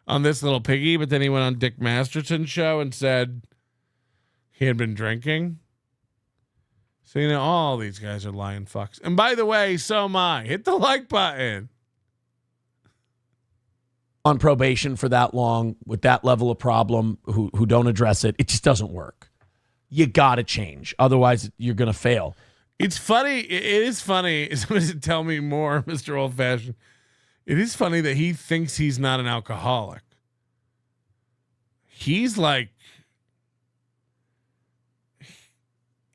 on This Little Piggy, but then he went on Dick Masterson's show and said he had been drinking. So, you know, all these guys are lying fucks. And by the way, so am I. Hit the like button. On probation for that long with that level of problem who don't address it, it just doesn't work. You got to change. Otherwise, you're going to fail. It's funny. It is funny. Somebody should tell me more, Mr. Old Fashioned. It is funny that he thinks he's not an alcoholic. He's like,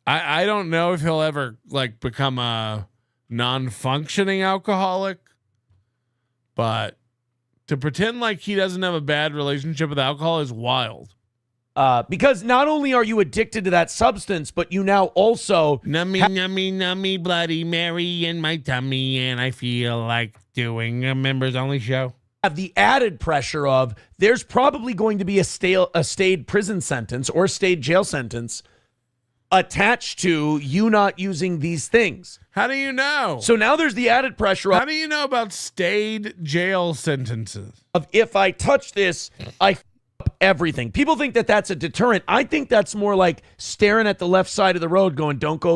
I don't know if he'll ever like become a non-functioning alcoholic, but to pretend like he doesn't have a bad relationship with alcohol is wild. Because not only are you addicted to that substance, but you now also nummy, Bloody Mary in my tummy, and I feel like doing a members only show. Have the added pressure of there's probably going to be a stayed prison sentence or stayed jail sentence attached to you not using these things. How do you know? So now there's the added pressure. How do you know about stayed jail sentences? Of if I touch this, I f up everything. People think that that's a deterrent. I think that's more like staring at the left side of the road going, don't go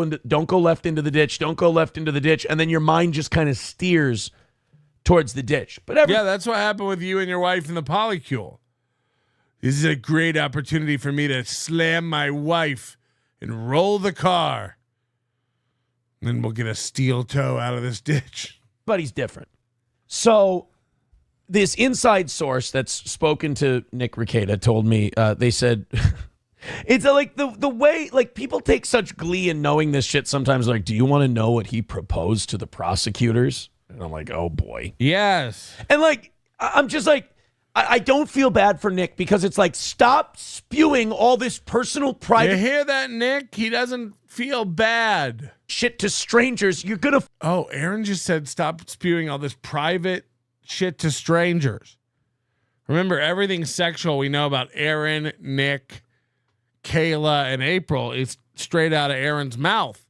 left into the ditch, don't go left into the ditch. And then your mind just kind of steers towards the ditch. But yeah, that's what happened with you and your wife in the polycule. This is a great opportunity for me to slam my wife and roll the car. And then we'll get a steel toe out of this ditch. But he's different. So this inside source that's spoken to Nick Rekieta told me, they said, it's like the way, like people take such glee in knowing this shit sometimes. Like, do you want to know what he proposed to the prosecutors? And I'm like, oh boy. Yes. And like, I'm just like, I don't feel bad for Nick because it's like, stop spewing all this personal private. You hear that, Nick? He doesn't feel bad. Shit to strangers. You're going to. Oh, Aaron just said stop spewing all this private shit to strangers. Remember, everything sexual we know about Aaron, Nick, Kayla, and April is straight out of Aaron's mouth.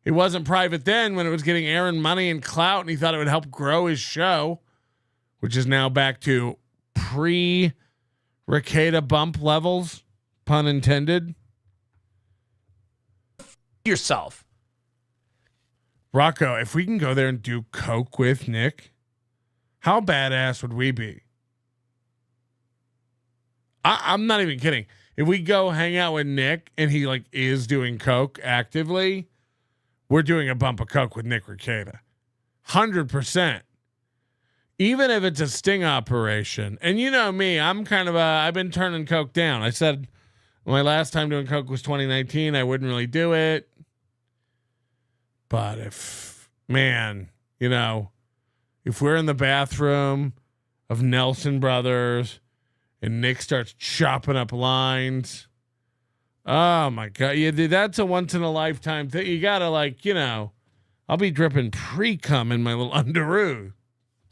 It wasn't private then when it was getting Aaron money and clout and he thought it would help grow his show, which is now back to pre-Rekieta bump levels, pun intended. Yourself. Rocco, if we can go there and do coke with Nick, how badass would we be? I'm not even kidding. If we go hang out with Nick and he like is doing coke actively, we're doing a bump of coke with Nick Rekieta. 100%. Even if it's a sting operation. And you know me, I'm kind of I've been turning coke down. I said my last time doing coke was 2019. I wouldn't really do it. But if we're in the bathroom of Nelson Brothers and Nick starts chopping up lines, oh my God. Yeah, that's a once in a lifetime thing. You gotta I'll be dripping pre-cum in my little underoos.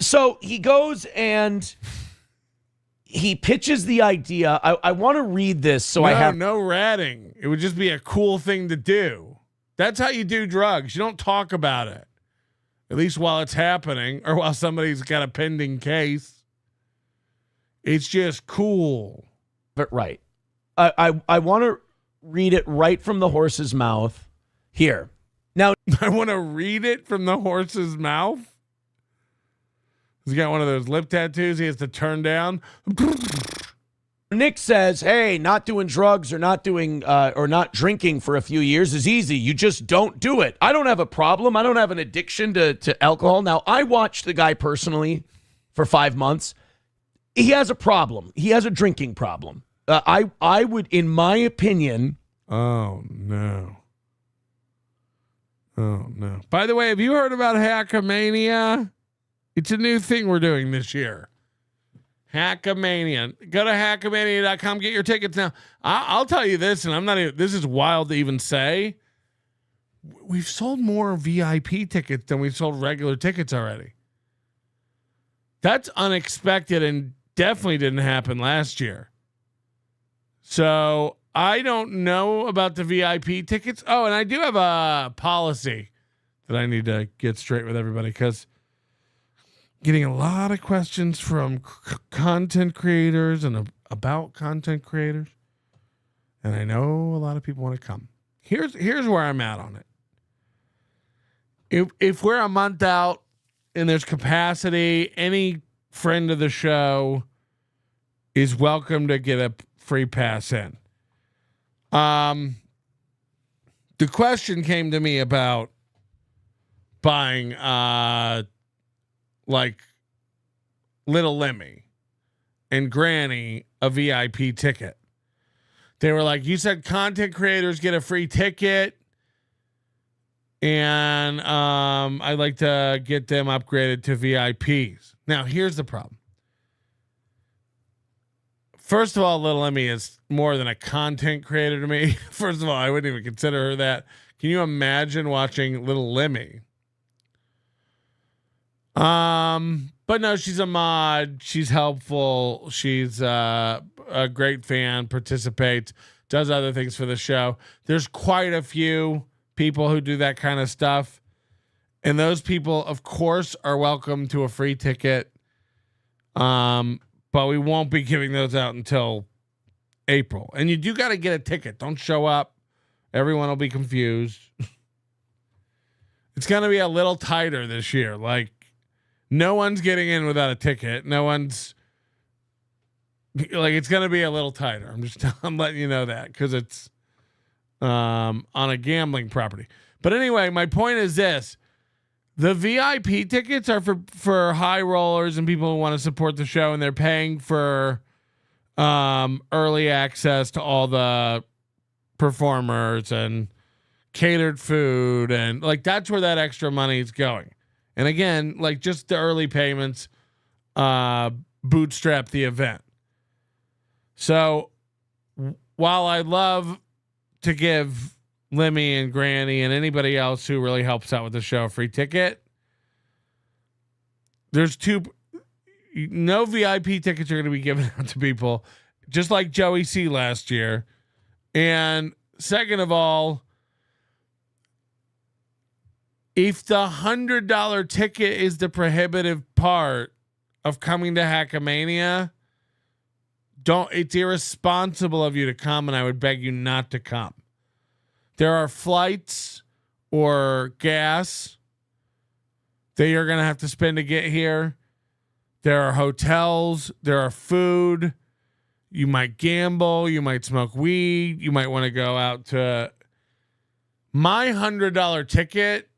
So he goes and he pitches the idea. I want to read this. So I have no ratting. It would just be a cool thing to do. That's how you do drugs. You don't talk about it, at least while it's happening or while somebody's got a pending case. It's just cool. But right. I want to read it right from the horse's mouth here. Now I want to read it from the horse's mouth. He's got one of those lip tattoos he has to turn down. Nick says, hey, not doing drugs or not doing or not drinking for a few years is easy. You just don't do it. I don't have a problem. I don't have an addiction to alcohol. Now, I watched the guy personally for 5 months, he has a problem. He has a drinking problem. I would, in my opinion. Oh, no. Oh, no. By the way, have you heard about Hackamania? It's a new thing we're doing this year. Hackamania. Go to hackamania.com. Get your tickets now. I'll tell you this, and I'm not even, this is wild to even say. We've sold more VIP tickets than we've sold regular tickets already. That's unexpected and definitely didn't happen last year. So I don't know about the VIP tickets. Oh, and I do have a policy that I need to get straight with everybody because getting a lot of questions from content creators and about content creators. And I know a lot of people want to come. Here's where I'm at on it. If we're a month out and there's capacity, any friend of the show is welcome to get a free pass in. The question came to me about buying like Little Lemmy and Granny a VIP ticket. They were like, you said content creators get a free ticket. And I'd like to get them upgraded to VIPs. Now, here's the problem. First of all, Little Emmy is more than a content creator to me. First of all, I wouldn't even consider her that. Can you imagine watching Little Lemmy? But no, she's a mod. She's helpful. She's a great fan, participates, does other things for the show. There's quite a few people who do that kind of stuff, and those people of course are welcome to a free ticket, but we won't be giving those out until April. And you do got to get a ticket. Don't show up, everyone will be confused. It's going to be a little tighter this year. Like, no one's getting in without a ticket. No one's like, it's going to be a little tighter. I'm letting you know that because it's on a gambling property. But anyway, my point is this. The VIP tickets are for high rollers and people who want to support the show, and they're paying for early access to all the performers and catered food, and like that's where that extra money is going. And again, like just the early payments bootstrap the event. So while I love to give Lemmy and Granny and anybody else who really helps out with the show a free ticket, there's no VIP tickets are going to be given out to people, just like Joey C last year. And second of all, if the $100 ticket is the prohibitive part of coming to Hackamania, it's irresponsible of you to come, and I would beg you not to come. There are flights or gas that you're going to have to spend to get here. There are hotels. There are food. You might gamble. You might smoke weed. You might want to go out to my $100 ticket.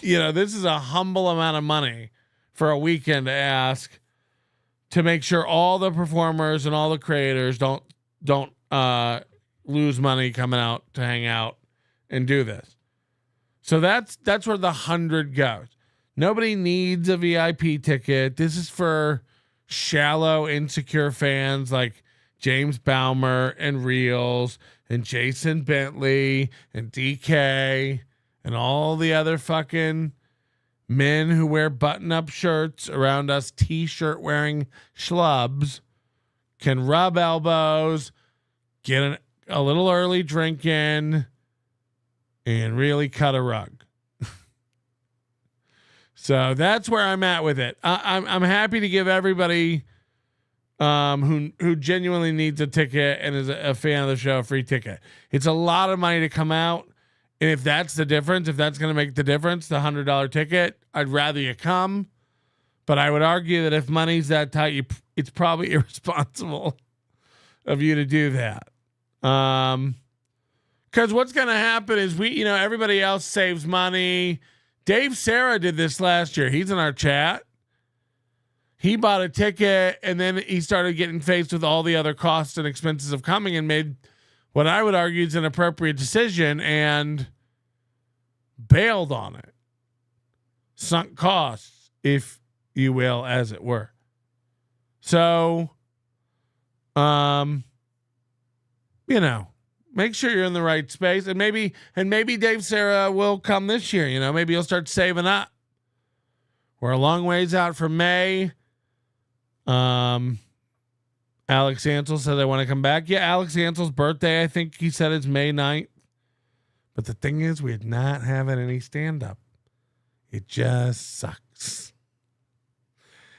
You know, this is a humble amount of money for a weekend to ask to make sure all the performers and all the creators don't lose money coming out to hang out and do this. So that's where the 100 goes. Nobody needs a VIP ticket. This is for shallow, insecure fans like James Baumer and Reels and Jason Bentley and DK and all the other fucking men who wear button-up shirts around us t-shirt wearing schlubs can rub elbows, get a little early drink in, and really cut a rug. So that's where I'm at with it. I'm happy to give everybody who genuinely needs a ticket and is a fan of the show a free ticket. It's a lot of money to come out. And if that's the difference, if that's going to make the difference, the $100 ticket, I'd rather you come. But I would argue that if money's that tight, it's probably irresponsible of you to do that. Because what's going to happen is everybody else saves money. Dave Sarah did this last year. He's in our chat. he bought a ticket, and then he started getting faced with all the other costs and expenses of coming, and made what I would argue is an appropriate decision and bailed on it. Sunk costs, if you will, as it were. So, make sure you're in the right space, and maybe Dave Sarah will come this year. Maybe you'll start saving up. We're a long ways out from May. Alex Ansel said they want to come back. Yeah, Alex Ansel's birthday, I think he said, is May 9th. But the thing is, we're not having any stand-up. It just sucks.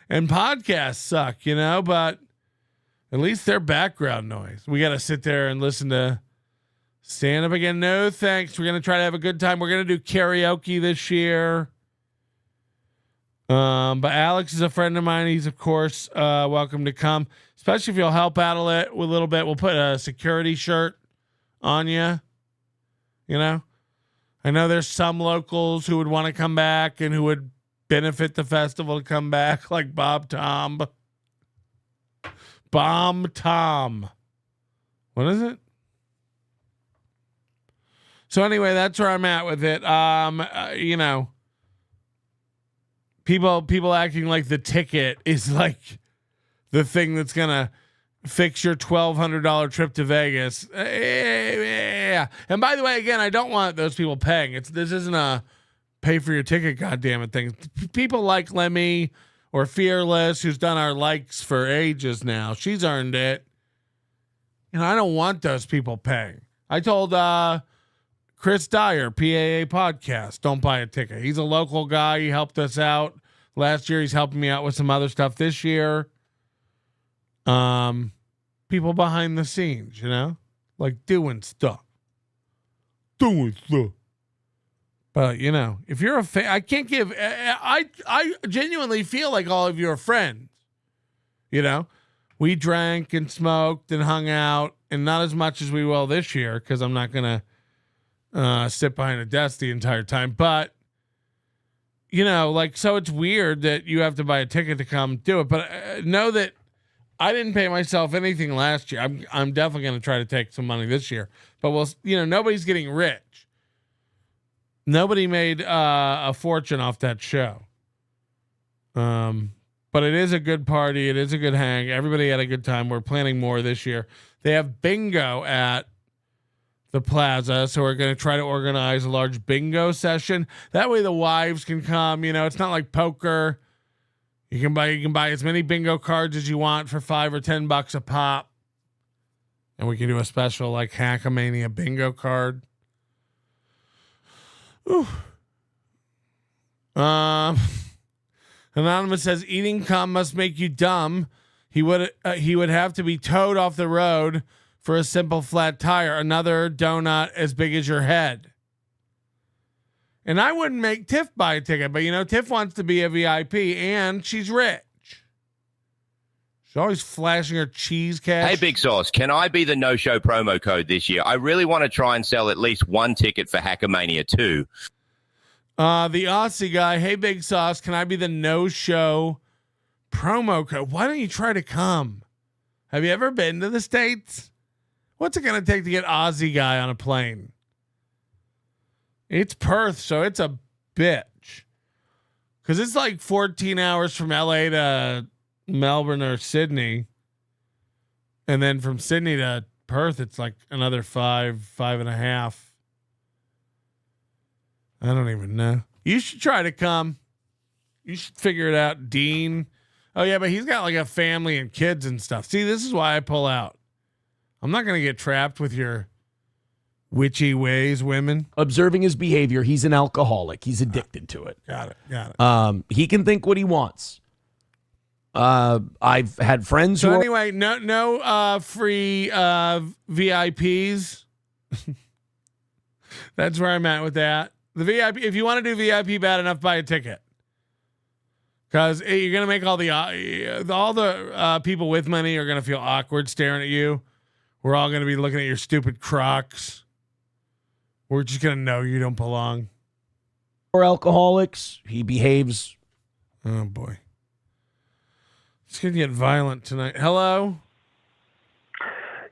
And podcasts suck, but at least they're background noise. We got to sit there and listen to stand up again. No, thanks. We're going to try to have a good time. We're going to do karaoke this year. But Alex is a friend of mine. He's, of course, welcome to come, especially if you'll help out a little bit. We'll put a security shirt on you. I know there's some locals who would want to come back and who would benefit the festival to come back, like Bomb Tom. What is it? So anyway, that's where I'm at with it. People acting like the ticket is like the thing that's gonna fix your $1,200 trip to Vegas. Yeah. And by the way, again, I don't want those people paying. This isn't a pay for your ticket, goddammit thing. People like Lemmy or Fearless, who's done our likes for ages now. She's earned it. I don't want those people paying. I told Chris Dyer, PAA Podcast, don't buy a ticket. He's a local guy. He helped us out last year. He's helping me out with some other stuff this year. People behind the scenes, like doing stuff. But if you're a fan, I can't give. I genuinely feel like all of you are friends. We drank and smoked and hung out, and not as much as we will this year because I'm not gonna sit behind a desk the entire time. But so it's weird that you have to buy a ticket to come do it. But know that I didn't pay myself anything last year. I'm definitely going to try to take some money this year. But nobody's getting rich. Nobody made a fortune off that show. But it is a good party. It is a good hang. Everybody had a good time. We're planning more this year. They have bingo at the plaza, so we're going to try to organize a large bingo session. That way the wives can come. It's not like poker. You can buy as many bingo cards as you want for $5 or $10 a pop. And we can do a special like Hackamania bingo card. Ooh. Anonymous says eating cum must make you dumb. He would have to be towed off the road for a simple flat tire. Another donut as big as your head. And I wouldn't make Tiff buy a ticket, but Tiff wants to be a VIP and she's rich. She's always flashing her cheese cash. Hey, Big Sauce, can I be the no-show promo code this year? I really want to try and sell at least one ticket for Hackamania 2. The Aussie guy, hey, Big Sauce, can I be the no-show promo code? Why don't you try to come? Have you ever been to the States? What's it going to take to get Aussie guy on a plane? It's Perth, so it's a bitch. Because it's like 14 hours from LA to Melbourne or Sydney. And then from Sydney to Perth, it's like another 5.5. I don't even know. You should try to come. You should figure it out, Dean. Oh, yeah, but he's got like a family and kids and stuff. See, this is why I pull out. I'm not going to get trapped with your witchy ways, women. Observing his behavior, he's an alcoholic. He's addicted to it. Got it. He can think what he wants. I've had friends so who anyway, no free VIPs. That's where I'm at with that. The VIP, if you want to do VIP bad enough, buy a ticket. Because you're gonna make all the people with money are gonna feel awkward staring at you. We're all gonna be looking at your stupid Crocs. We're just gonna know you don't belong. Or alcoholics, he behaves. Oh boy. It's gonna get violent tonight. Hello.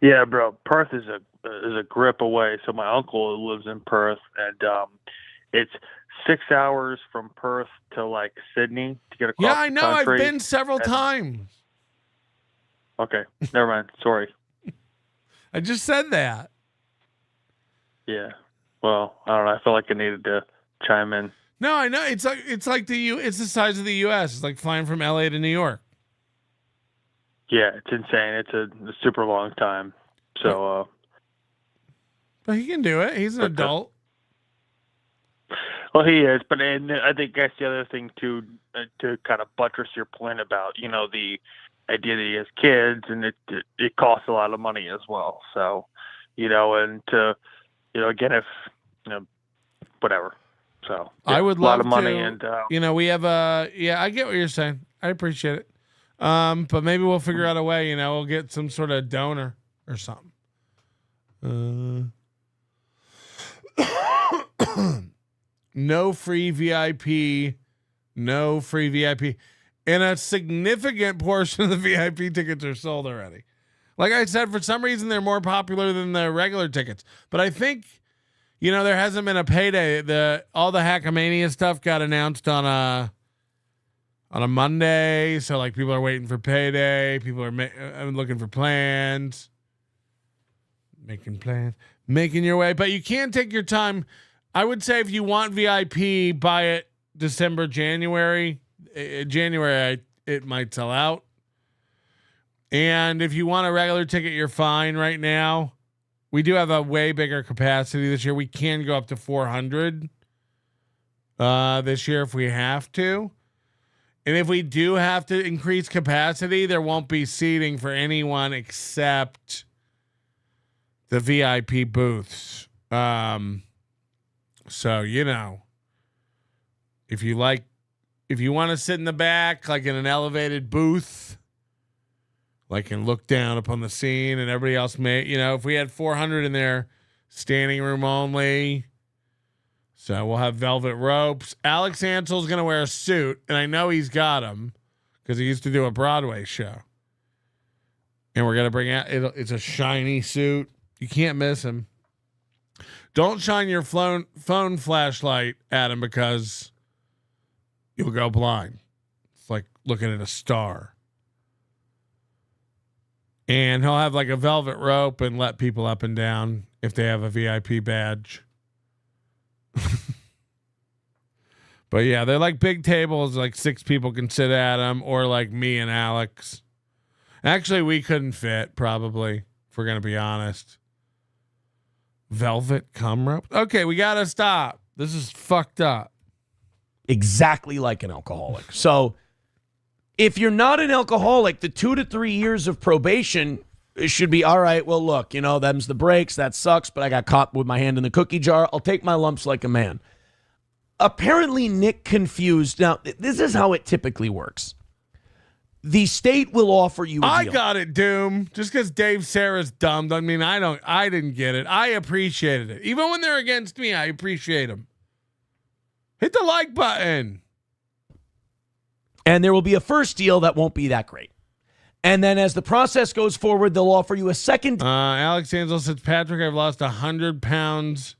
Yeah, bro. Perth is a grip away. So my uncle lives in Perth, and it's 6 hours from Perth to like Sydney to get across. Yeah, I know. The country. I've been several times. Okay, never mind. Sorry. I just said that. Yeah. Well, I don't know. I feel like I needed to chime in. No, I know. It's like it's the size of the U.S. It's like flying from L.A. to New York. Yeah, it's insane. It's a super long time. So. But he can do it. He's an adult. Well, he is, but and I think that's the other thing too, to kind of buttress your point about the idea that he has kids, and it costs a lot of money as well. So, and to again, if whatever. So yeah, I would a lot love of money, to, and we have I get what you're saying. I appreciate it. But maybe we'll figure out a way. We'll get some sort of donor or something. No free VIP. No free VIP. And a significant portion of the VIP tickets are sold already. Like I said, for some reason, they're more popular than the regular tickets. But I think, there hasn't been a payday. All the Hackamania stuff got announced on a Monday. So, like, people are waiting for payday. People are looking for plans. Making your way. But you can take your time. I would say if you want VIP, buy it December, January. January, it might sell out. And if you want a regular ticket, you're fine right now. We do have a way bigger capacity this year. We can go up to 400 this year if we have to. And if we do have to increase capacity, there won't be seating for anyone except the VIP booths. So, if you want to sit in the back, like in an elevated booth, like and look down upon the scene, and everybody else may, if we had 400 in there, standing room only. So we'll have velvet ropes. Alex Ansel's going to wear a suit, and I know he's got them because he used to do a Broadway show. And we're going to bring out, it's a shiny suit. You can't miss him. Don't shine your phone flashlight at him because you'll go blind. It's like looking at a star. And he'll have like a velvet rope and let people up and down if they have a VIP badge. But yeah, they're like big tables, like 6 people can sit at them, or like me and Alex. Actually, we couldn't fit, probably, if we're going to be honest. Velvet cum rope? Okay, we got to stop. This is fucked up. Exactly like an alcoholic. So if you're not an alcoholic, the 2 to 3 years of probation should be, all right, well, look, them's the breaks. That sucks, but I got caught with my hand in the cookie jar. I'll take my lumps like a man. Apparently, Nick confused. Now, this is how it typically works. The state will offer you a deal. I got it, Doom. Just because Dave Sarah's dumb, I mean, I didn't get it. I appreciated it. Even when they're against me, I appreciate them. Hit the like button. And there will be a first deal that won't be that great. And then as the process goes forward, they'll offer you a second. Alex Ansel says, Patrick, I've lost 100 pounds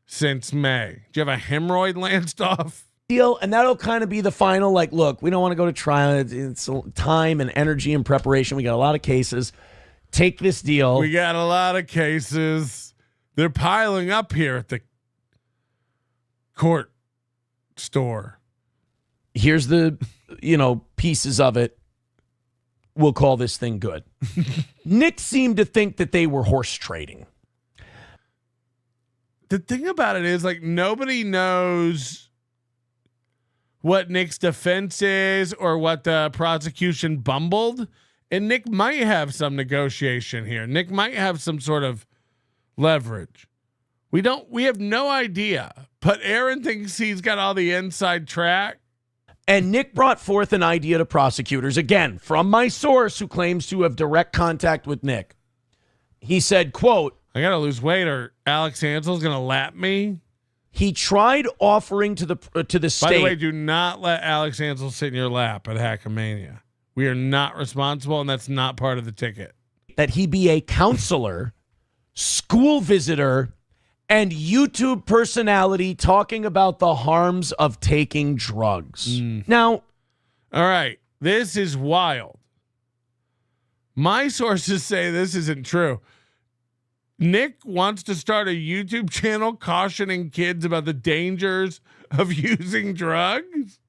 since May. Do you have a hemorrhoid lanced off? Deal, and that'll kind of be the final, like, look, we don't want to go to trial. It's time and energy and preparation. We got a lot of cases. Take this deal. We got a lot of cases. They're piling up here at the court store. Here's the, pieces of it. We'll call this thing good. Nick seemed to think that they were horse trading. The thing about it is, like, nobody knows what Nick's defense is or what the prosecution bumbled. And Nick might have some negotiation here. Nick might have some sort of leverage. We have no idea. But Aaron thinks he's got all the inside track. And Nick brought forth an idea to prosecutors, again, from my source who claims to have direct contact with Nick. He said, quote, I got to lose weight or Alex Ansel's going to lap me. He tried offering to the state. By the way, do not let Alex Ansel sit in your lap at Hackamania. We are not responsible, and that's not part of the ticket. That he be a counselor, school visitor, and YouTube personality talking about the harms of taking drugs. Now, all right, this is wild. My sources say this isn't true. Nick wants to start a YouTube channel cautioning kids about the dangers of using drugs.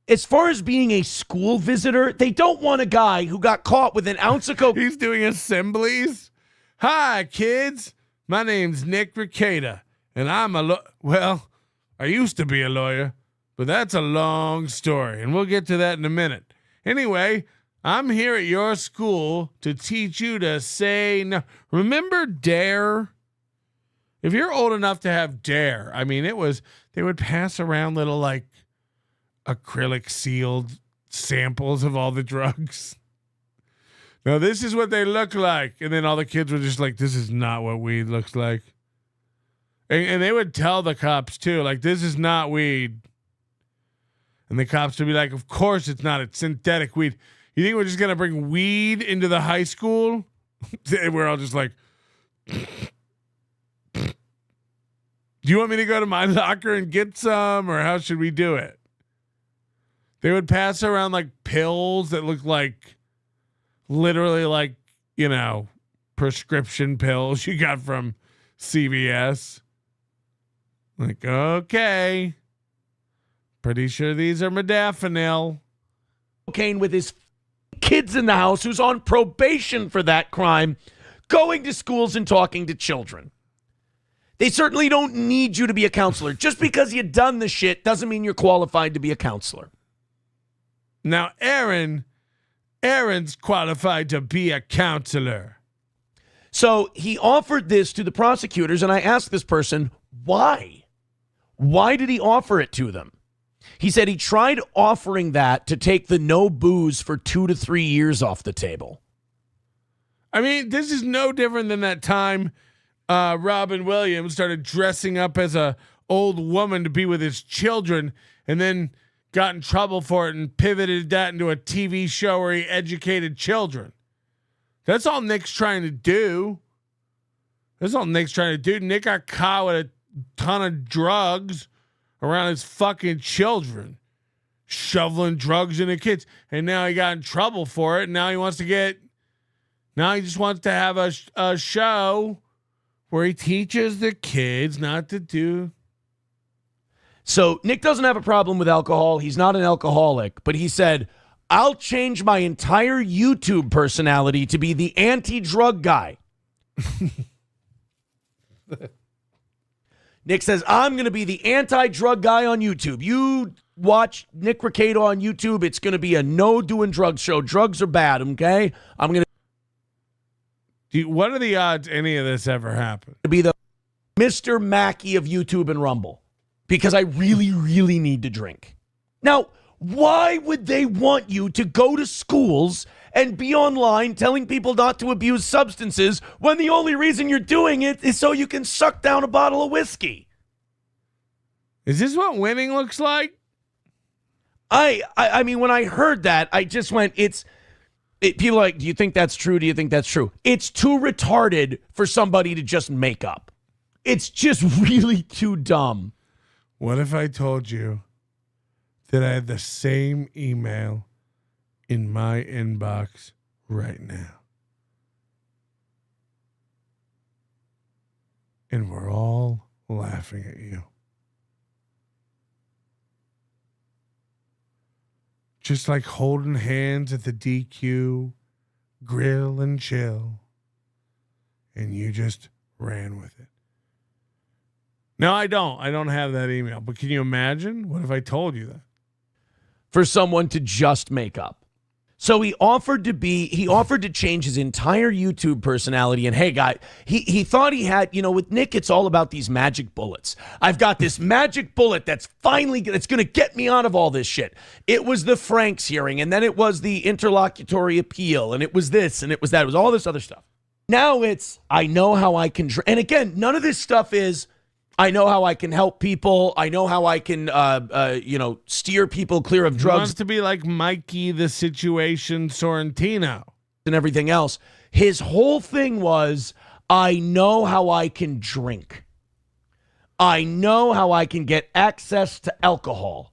As far as being a school visitor, they don't want a guy who got caught with an ounce of coke. He's doing assemblies. Hi, kids. My name's Nick Ricada, and I'm I used to be a lawyer, but that's a long story, and we'll get to that in a minute. Anyway, I'm here at your school to teach you to say no. Remember DARE? If you're old enough to have DARE, I mean, they would pass around little like acrylic sealed samples of all the drugs. Now this is what they look like. And then all the kids were just like, this is not what weed looks like. And they would tell the cops too, like, this is not weed. And the cops would be like, of course it's not. It's synthetic weed. You think we're just going to bring weed into the high school? We're all just like, do you want me to go to my locker and get some, or how should we do it? They would pass around like pills that look like literally like, prescription pills you got from CVS. Like, okay. Pretty sure these are modafinil. Cocaine with his kids in the house who's on probation for that crime, going to schools and talking to children. They certainly don't need you to be a counselor. Just because you've done the shit doesn't mean you're qualified to be a counselor. Now, Aaron's qualified to be a counselor. So he offered this to the prosecutors, and I asked this person, why? Why did he offer it to them? He said he tried offering that to take the no booze for 2 to 3 years off the table. I mean, this is no different than that time Robin Williams started dressing up as a old woman to be with his children, and then got in trouble for it and pivoted that into a TV show where he educated children. That's all Nick's trying to do. Nick got caught with a ton of drugs around his fucking children, shoveling drugs into kids, and now he got in trouble for it. And now he just wants to have a show where he teaches the kids not to do. So Nick doesn't have a problem with alcohol. He's not an alcoholic, but he said, I'll change my entire YouTube personality to be the anti-drug guy. Nick says, I'm going to be the anti-drug guy on YouTube. You watch Nick Ricada on YouTube, it's going to be a no doing drugs show. Drugs are bad, okay? I'm going to... What are the odds any of this ever happened? To be the Mr. Mackey of YouTube and Rumble. Because I really, really need to drink. Now, why would they want you to go to schools and be online telling people not to abuse substances when the only reason you're doing it is so you can suck down a bottle of whiskey? Is this what winning looks like? I mean, when I heard that, I just went, people are like, do you think that's true? Do you think that's true? It's too retarded for somebody to just make up. It's just really too dumb. What if I told you that I had the same email in my inbox right now? And we're all laughing at you. Just like holding hands at the DQ, grill and chill. And you just ran with it. No, I don't. I don't have that email. But can you imagine? What if I told you that? For someone to just make up. So he offered to change his entire YouTube personality. And hey, guy, he thought he had, with Nick, it's all about these magic bullets. I've got this magic bullet that's going to get me out of all this shit. It was the Franks hearing, and then it was the interlocutory appeal, and it was this, and it was that. It was all this other stuff. Now it's, I know how I can, and again, none of this stuff is, I know how I can help people. I know how I can, steer people clear of He drugs. wants to be like Mikey the Situation Sorrentino. And everything else. His whole thing was, I know how I can drink. I know how I can get access to alcohol.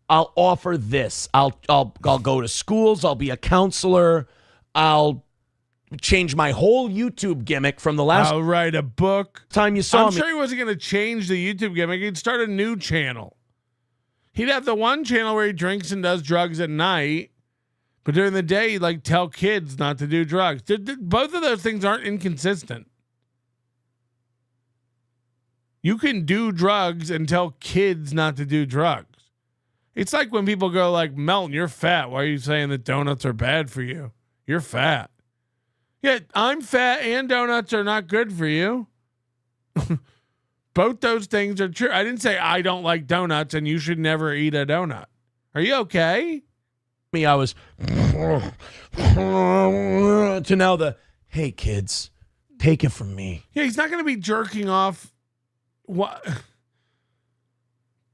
I'll offer this. I'll go to schools. I'll be a counselor. I'll change my whole YouTube gimmick from the last. I'll write a book. Time you saw I'm me. sure he wasn't going to change the YouTube gimmick. He'd start a new channel. He'd have the one channel where he drinks and does drugs at night, but during the day, he'd like tell kids not to do drugs. Both of those things aren't inconsistent. You can do drugs and tell kids not to do drugs. It's like when people go like, Melton, you're fat. Why are you saying that donuts are bad for you? You're fat. Yeah, I'm fat and donuts are not good for you. Both those things are true. I didn't say I don't like donuts and you should never eat a donut. Are you okay? I was to now the, hey kids, take it from me. Yeah, he's not going to be jerking off. What?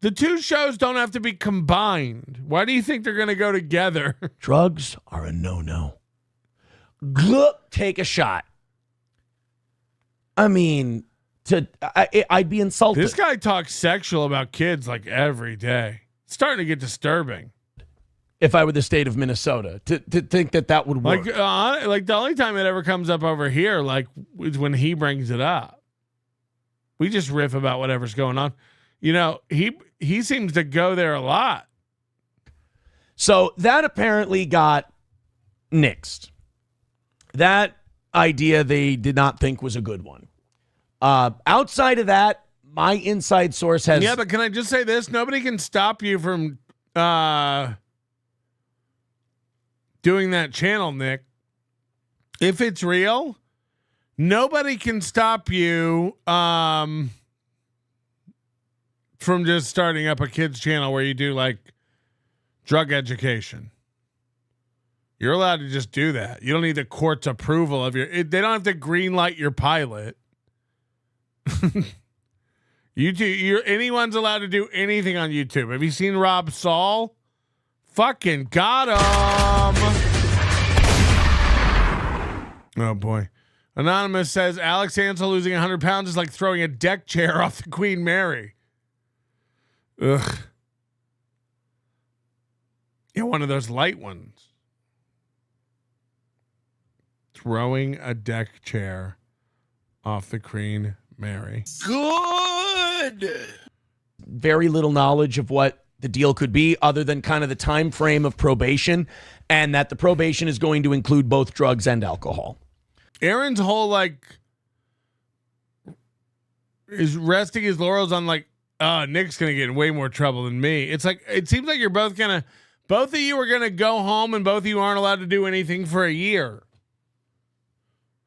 The two shows don't have to be combined. Why do you think they're going to go together? Drugs are a no-no. Take a shot. I mean, I'd be insulted. This guy talks sexual about kids like every day. It's starting to get disturbing. If I were the state of Minnesota, to think that would work. Like the only time it ever comes up over here, like, is when he brings it up. We just riff about whatever's going on. You know, he seems to go there a lot. So that apparently got nixed. That idea they did not think was a good one. Outside of that, my inside source has... Yeah, but can I just say this? Nobody can stop you from doing that channel, Nick. If it's real, nobody can stop you from just starting up a kids channel where you do like drug education. You're allowed to just do that. You don't need the court's approval of they don't have to green light your pilot. Anyone's allowed to do anything on YouTube. Have you seen Rob Saul? Fucking got him. Oh boy. Anonymous says Alex Ansel losing 100 pounds is like throwing a deck chair off the Queen Mary. Ugh. Yeah, one of those light ones. Throwing a deck chair off the Queen Mary. Good. Very little knowledge of what the deal could be other than kind of the time frame of probation, and that the probation is going to include both drugs and alcohol. Aaron's whole is resting his laurels on Nick's gonna get in way more trouble than me. It's like it seems like you're both of you are gonna go home and both of you aren't allowed to do anything for a year.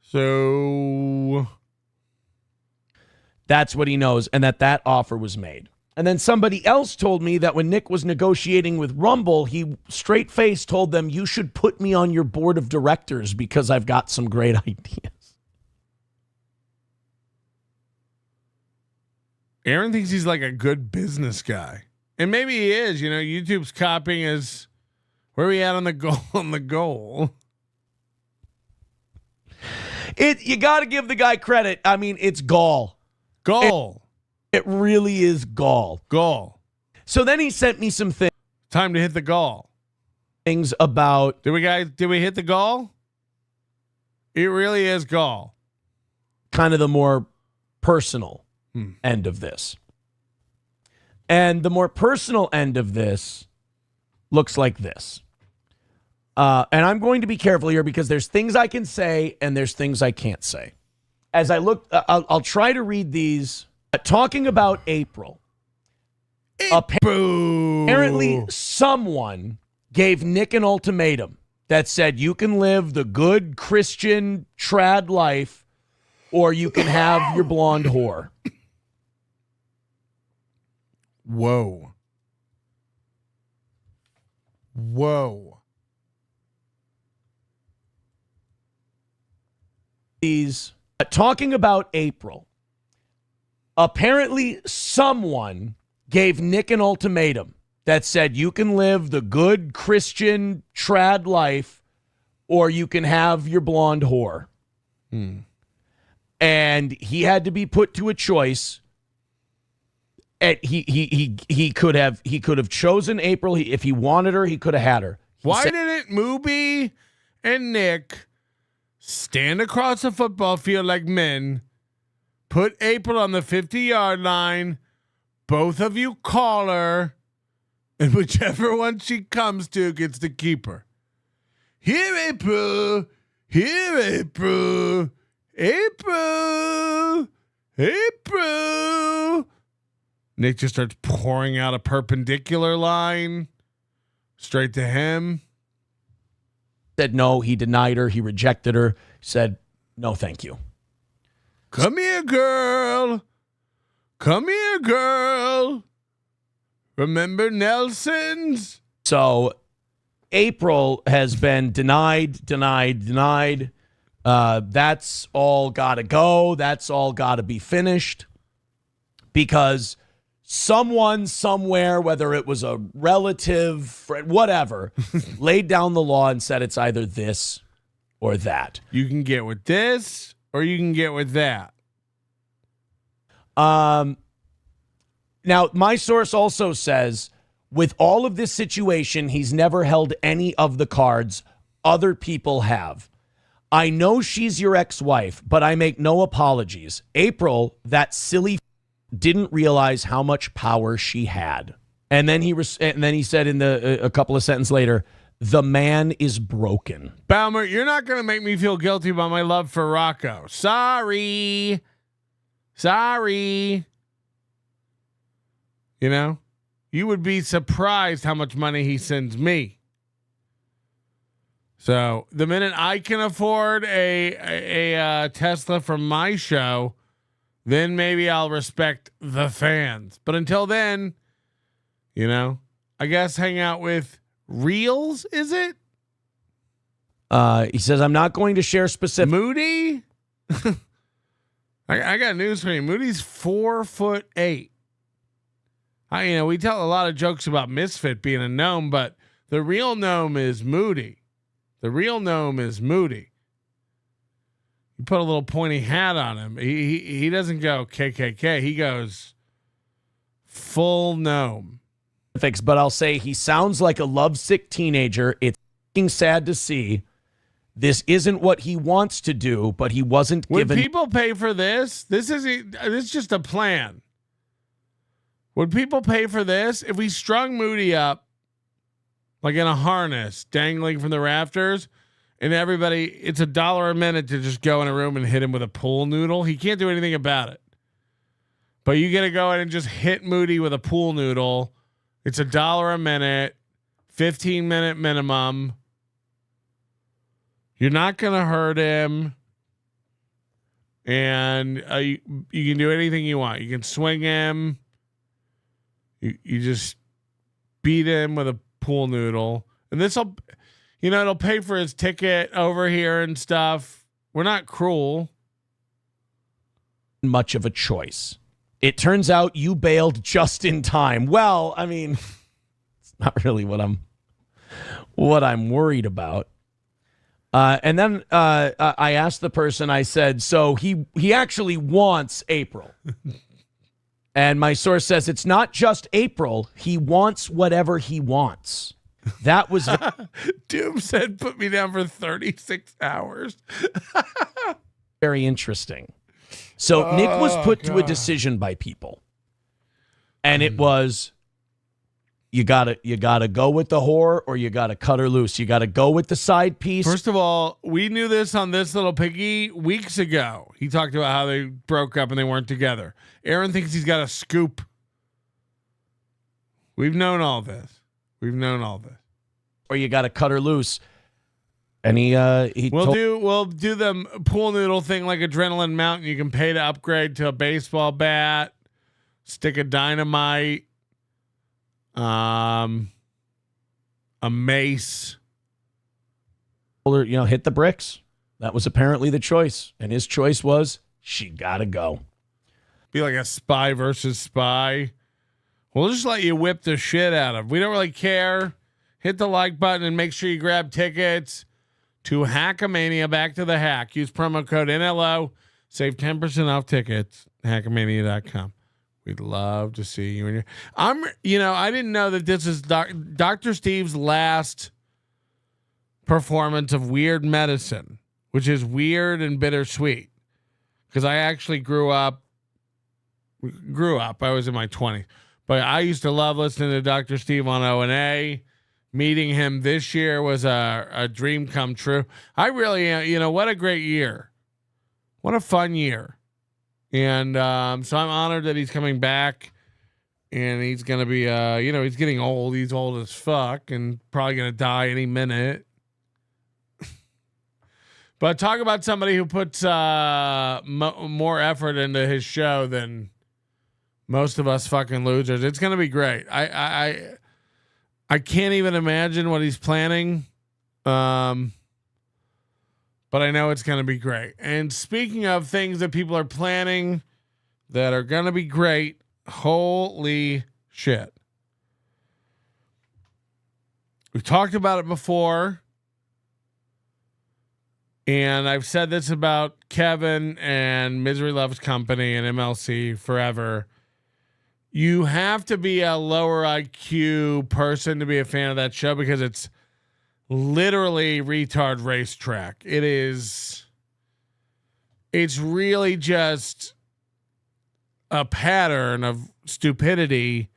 So that's what he knows, and that offer was made. And then somebody else told me that when Nick was negotiating with Rumble, he straight-faced told them, you should put me on your board of directors because I've got some great ideas. Aaron thinks he's like a good business guy. And maybe he is. You know, YouTube's copying his... Where are we at on the goal? You got to give the guy credit. I mean, it's gall. It really is gall. So then he sent me some things. Time to hit the gall. Things about... Did we hit the gall? It really is gall. Kind of the more personal end of this. And the more personal end of this looks like this. And I'm going to be careful here because there's things I can say and there's things I can't say. As I look, I'll try to read these. Talking about April. Apparently someone gave Nick an ultimatum that said you can live the good Christian trad life or you can have your blonde whore. Whoa. These talking about April. Apparently, someone gave Nick an ultimatum that said you can live the good Christian trad life or you can have your blonde whore. And he had to be put to a choice. And he could have chosen April. If he wanted her, he could have had her. Why didn't Mooby and Nick stand across the football field like men, put April on the 50-yard line, both of you call her, and whichever one she comes to gets to keep her? Here, April. Here, April. April. April. Nick just starts pouring out a perpendicular line straight to him. Said no, he denied her. He rejected her. Said, no, thank you. Come here, girl. Come here, girl. Remember Nelson's? So April has been denied. That's all got to go. That's all got to be finished because someone somewhere, whether it was a relative, friend, whatever, laid down the law and said it's either this or that. You can get with this or you can get with that. Now, my source also says, with all of this situation, he's never held any of the cards. Other people have. I know she's your ex-wife, but I make no apologies. April, that silly didn't realize how much power she had. And then he said in a couple of sentences later, the man is broken. Balmer, you're not going to make me feel guilty about my love for Rocco. Sorry. You know, you would be surprised how much money he sends me. So the minute I can afford a Tesla from my show, then maybe I'll respect the fans. But until then, you know, I guess hang out with Reels, is it? He says, I'm not going to share specific. Moody? I got news for you. Moody's 4'8". We tell a lot of jokes about Misfit being a gnome, but the real gnome is Moody. The real gnome is Moody. You put a little pointy hat on him. He doesn't go KKK. He goes full gnome. But I'll say he sounds like a lovesick teenager. It's sad to see. This isn't what he wants to do, but he wasn't given. Would people pay for this? This is just a plan. Would people pay for this if we strung Moody up like in a harness, dangling from the rafters, and everybody? It's $1 a minute to just go in a room and hit him with a pool noodle. He can't do anything about it. But you get to go in and just hit Moody with a pool noodle. It's $1 a minute, 15-minute minimum. You're not going to hurt him. And you can do anything you want. You can swing him. You just beat him with a pool noodle. And this'll, it'll pay for his ticket over here and stuff. We're not cruel. Much of a choice. It turns out you bailed just in time. Well, I mean, it's not really what I'm worried about. And then I asked the person, I said, so he actually wants April. And my source says it's not just April. He wants whatever he wants. That was Doom said, put me down for 36 hours. Very interesting. So Nick was put to a decision by people. And it was, you gotta go with the whore or you gotta cut her loose. You gotta go with the side piece. First of all, we knew this on This Little Piggy weeks ago. He talked about how they broke up and they weren't together. Aaron thinks he's got a scoop. We've known all this. Or you gotta cut her loose. And we'll do the pool noodle thing like Adrenaline Mountain. You can pay to upgrade to a baseball bat, stick a dynamite, a mace. Hit the bricks. That was apparently the choice. And his choice was, she gotta go. Be like a spy versus spy. We'll just let you whip the shit out of. We don't really care. Hit the like button and make sure you grab tickets to Hackamania. Back to the hack. Use promo code NLO. Save 10% off tickets. Hackamania.com. We'd love to see you in here. I didn't know that this is Dr. Steve's last performance of Weird Medicine, which is weird and bittersweet. Because I actually grew up. I was in my 20s. But I used to love listening to Dr. Steve on O&A. Meeting him this year was a dream come true. I really am. What a great year. What a fun year. And so I'm honored that he's coming back. And he's going to be, he's getting old. He's old as fuck and probably going to die any minute. But talk about somebody who puts more effort into his show than most of us fucking losers. It's going to be great. I can't even imagine what he's planning. But I know it's going to be great. And speaking of things that people are planning that are going to be great, holy shit. We've talked about it before. And I've said this about Kevin and Misery Loves Company and MLC forever. You have to be a lower IQ person to be a fan of that show because it's literally retard racetrack. It's really just a pattern of stupidity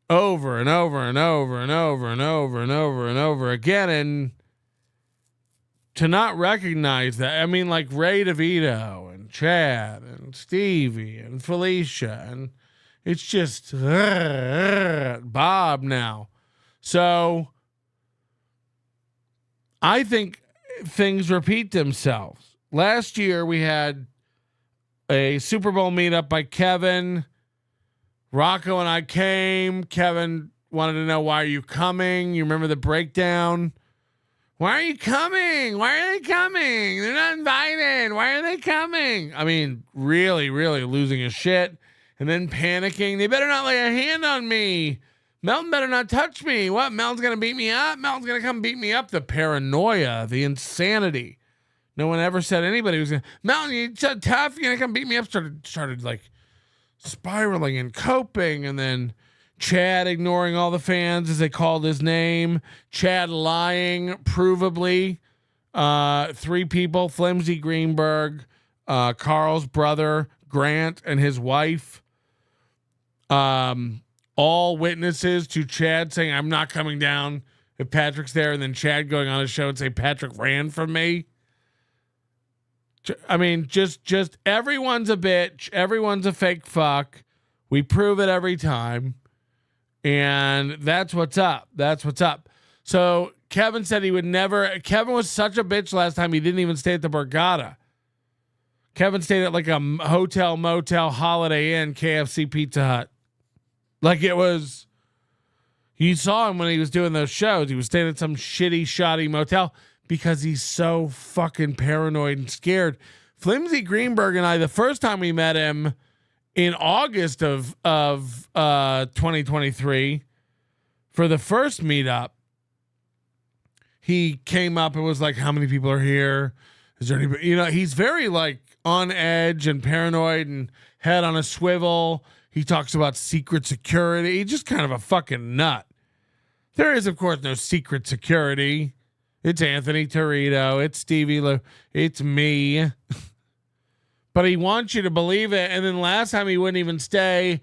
over and over and over and over and over and over and over again. And to not recognize that, I mean, like Ray DeVito and Chad and Stevie and Felicia, and it's just Bob now. So I think things repeat themselves. Last year we had a Super Bowl meetup by Kevin. Rocco and I came. Kevin wanted to know, why are you coming? You remember the breakdown? Why are you coming? Why are they coming? They're not invited. Why are they coming? I mean, really, really losing his shit and then panicking. They better not lay a hand on me. Melton better not touch me. What? Melton's going to beat me up? Melton's going to come beat me up. The paranoia, the insanity. No one ever said anybody was going to, Melton, you're so tough. You're going to come beat me up. Started like spiraling and coping, and then Chad ignoring all the fans as they called his name. Chad lying provably. 3 people, Flimsy Greenberg, Carl's brother, Grant, and his wife. All witnesses to Chad saying, I'm not coming down if Patrick's there. And then Chad going on his show and say, Patrick ran from me. I mean, just everyone's a bitch. Everyone's a fake fuck. We prove it every time. And that's what's up. That's what's up. So Kevin said he would never. Kevin was such a bitch last time. He didn't even stay at the Borgata. Kevin stayed at like a hotel, motel, Holiday Inn, KFC, Pizza Hut. Like it was. You saw him when he was doing those shows. He was staying at some shitty, shoddy motel because he's so fucking paranoid and scared. Flimsy Greenberg and I, the first time we met him, in August of 2023, for the first meetup, he came up and was like, how many people are here? Is there anybody? He's very like on edge and paranoid and head on a swivel. He talks about secret security. He's just kind of a fucking nut. There is, of course, no secret security. It's Anthony Torito. It's Stevie Lou. It's me. But he wants you to believe it. And then last time he wouldn't even stay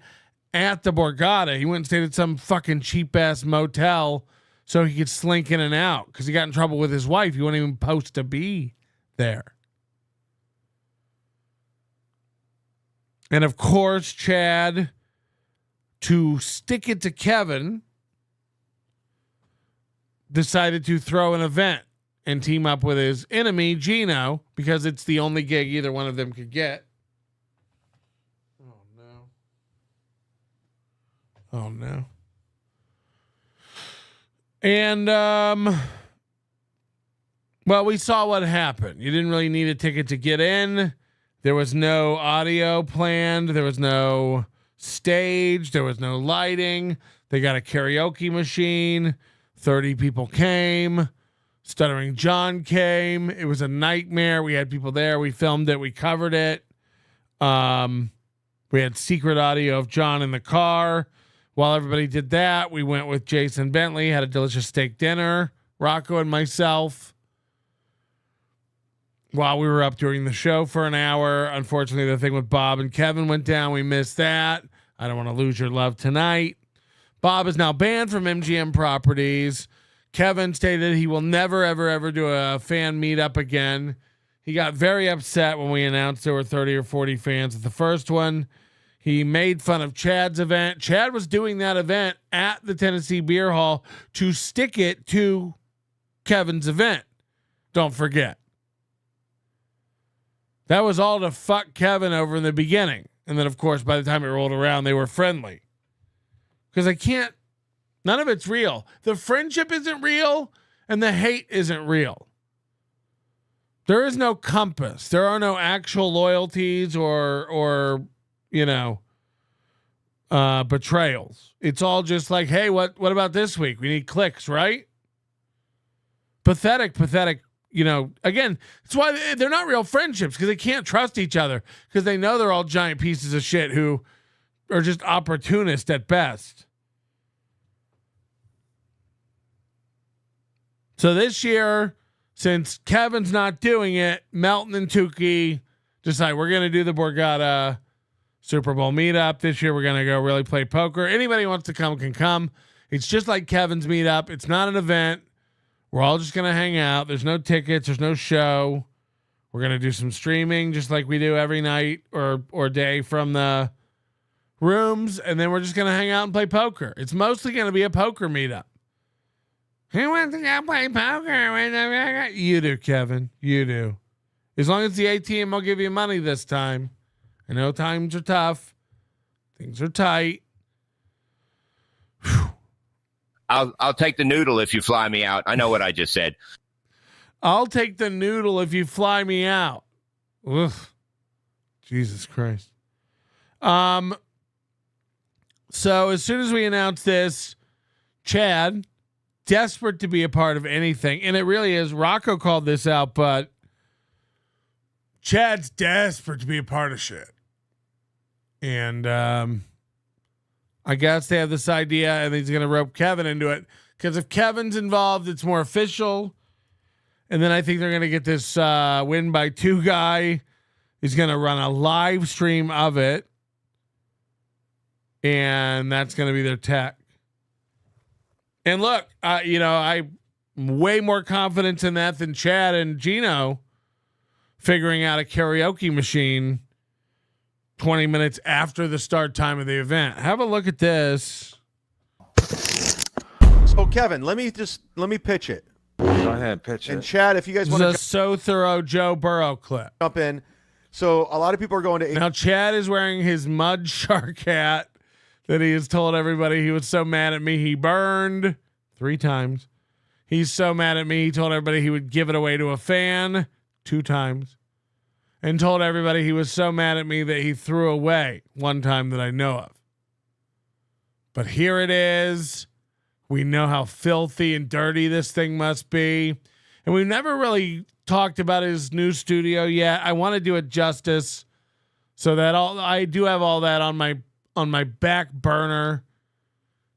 at the Borgata. He went and stayed at some fucking cheap ass motel so he could slink in and out because he got in trouble with his wife. He wasn't even supposed to be there. And of course, Chad, to stick it to Kevin, decided to throw an event and team up with his enemy, Gino, because it's the only gig either one of them could get. Oh, no. Oh, no. And, well, we saw what happened. You didn't really need a ticket to get in. There was no audio planned. There was no stage. There was no lighting. They got a karaoke machine. 30 people came. Stuttering John came. It was a nightmare. We had people there. We filmed it. We covered it. We had secret audio of John in the car. While everybody did that, we went with Jason Bentley, had a delicious steak dinner, Rocco and myself. While we were up during the show for an hour, unfortunately, the thing with Bob and Kevin went down. We missed that. I don't want to lose your love tonight. Bob is now banned from MGM Properties. Kevin stated he will never, ever, ever do a fan meetup again. He got very upset when we announced there were 30 or 40 fans at the first one. He made fun of Chad's event. Chad was doing that event at the Tennessee Beer Hall to stick it to Kevin's event. Don't forget. That was all to fuck Kevin over in the beginning. And then, of course, by the time it rolled around, they were friendly. Because none of it's real. The friendship isn't real, and the hate isn't real. There is no compass. There are no actual loyalties or betrayals. It's all just like, hey, what about this week? We need clicks, right? Pathetic. Again, that's why they're not real friendships, because they can't trust each other, because they know they're all giant pieces of shit who are just opportunists at best. So this year, since Kevin's not doing it, Melton and Tukey decide we're going to do the Borgata Super Bowl meetup. This year we're going to go really play poker. Anybody who wants to come can come. It's just like Kevin's meetup. It's not an event. We're all just going to hang out. There's no tickets. There's no show. We're going to do some streaming just like we do every night or day from the rooms. And then we're just going to hang out and play poker. It's mostly going to be a poker meetup. Who wants to go play poker? You do, Kevin. You do. As long as the ATM will give you money this time. I know times are tough. Things are tight. I'll take the noodle if you fly me out. I know what I just said. I'll take the noodle if you fly me out. Oof. Jesus Christ. So as soon as we announced this, Chad, desperate to be a part of anything, and it really is. Rocco called this out, but Chad's desperate to be a part of shit. And I guess they have this idea, and he's going to rope Kevin into it, because if Kevin's involved, it's more official. And then I think they're going to get this win by two guy. He's going to run a live stream of it, and that's going to be their tech. And look, I'm way more confidence in that than Chad and Gino figuring out a karaoke machine 20 minutes after the start time of the event. Have a look at this. So Kevin, let me pitch it. Go ahead, pitch it. And Chad, if you guys want to so thorough Joe Burrow clip. Jump in. So a lot of people are going to now. Chad is wearing his mud shark hat that he has told everybody he was so mad at me he burned 3 times. He's so mad at me he told everybody he would give it away to a fan 2 times. And told everybody he was so mad at me that he threw away 1 time that I know of. But here it is. We know how filthy and dirty this thing must be. And we've never really talked about his new studio yet. I want to do it justice, so that I do have all that on my back burner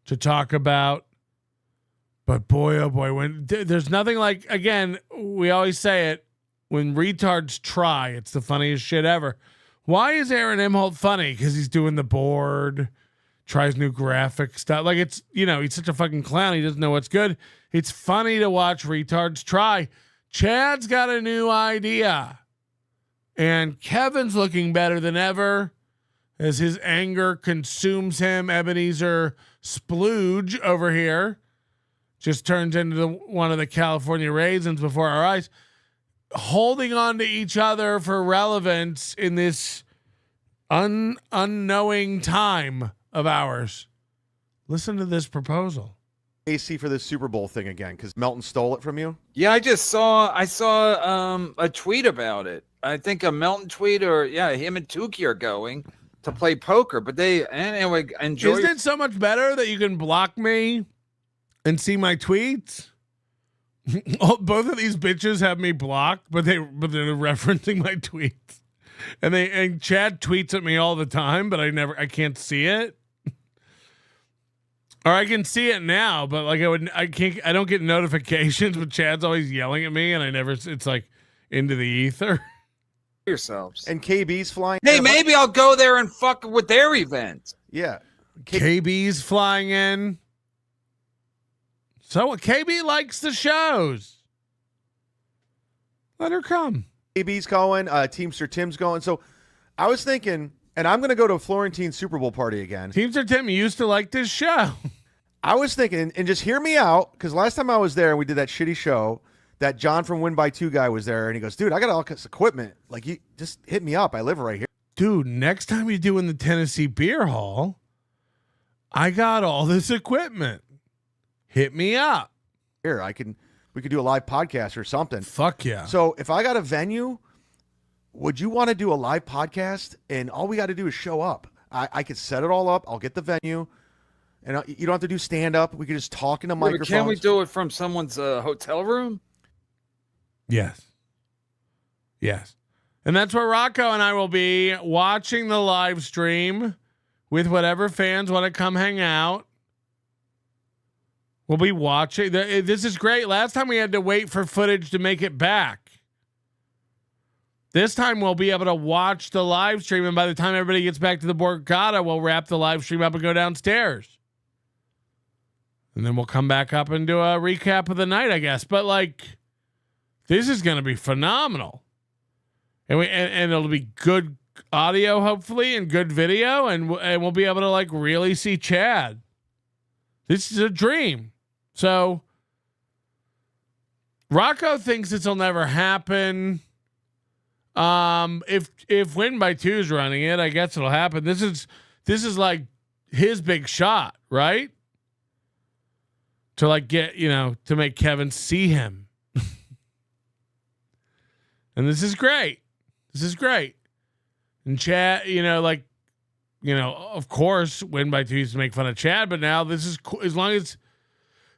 to talk about. But boy, oh boy, when there's nothing like, again, we always say it, when retards try, it's the funniest shit ever. Why is Aaron Imholte funny? Because he's doing the board, tries new graphic stuff. Like, it's, he's such a fucking clown. He doesn't know what's good. It's funny to watch retards try. Chad's got a new idea. And Kevin's looking better than ever as his anger consumes him. Ebenezer Splooge over here just turns into one of the California raisins before our eyes. Holding on to each other for relevance in this unknowing time of ours. Listen to this proposal. AC for this Super Bowl thing again, because Melton stole it from you. Yeah, I saw a tweet about it. I think a Melton tweet or him and Tukey are going to play poker, but they anyway enjoy. Isn't it so much better that you can block me and see my tweets? Both of these bitches have me blocked, but they're referencing my tweets, and Chad tweets at me all the time, but I can't see it, or I can see it now, but like I don't get notifications, but Chad's always yelling at me, and it's like into the ether. Yourselves. And KB's flying. Hey, maybe I'll go there and fuck with their event. Yeah. KB's flying in. So KB likes the shows. Let her come. KB's going. Teamster Tim's going. So I was thinking, and I'm going to go to a Florentine Super Bowl party again. Teamster Tim used to like this show. I was thinking, and just hear me out, because last time I was there and we did that shitty show, that John from Win by 2 guy was there, and he goes, dude, I got all this equipment. Like, you just hit me up. I live right here. Dude, next time you do in the Tennessee Beer Hall, I got all this equipment. Hit me up. Here, we could do a live podcast or something. Fuck yeah. So if I got a venue, would you want to do a live podcast? And all we got to do is show up. I could set it all up. I'll get the venue. And you don't have to do stand-up. We could just talk into microphones. Can't we do it from someone's hotel room? Yes. And that's where Rocco and I will be watching the live stream with whatever fans want to come hang out. We'll be watching. This is great. Last time we had to wait for footage to make it back. This time we'll be able to watch the live stream, and by the time everybody gets back to the Borgata, we'll wrap the live stream up and go downstairs. And then we'll come back up and do a recap of the night, I guess. But like, this is going to be phenomenal. And it'll be good audio, hopefully, and good video, and we'll be able to like really see Chad. This is a dream. So Rocco thinks this will never happen. If Win by 2 is running it, I guess it'll happen. This is like his big shot, right? To like get, to make Kevin see him. And this is great. And Chad, of course, Win by 2 used to make fun of Chad, but now this is cool. As long as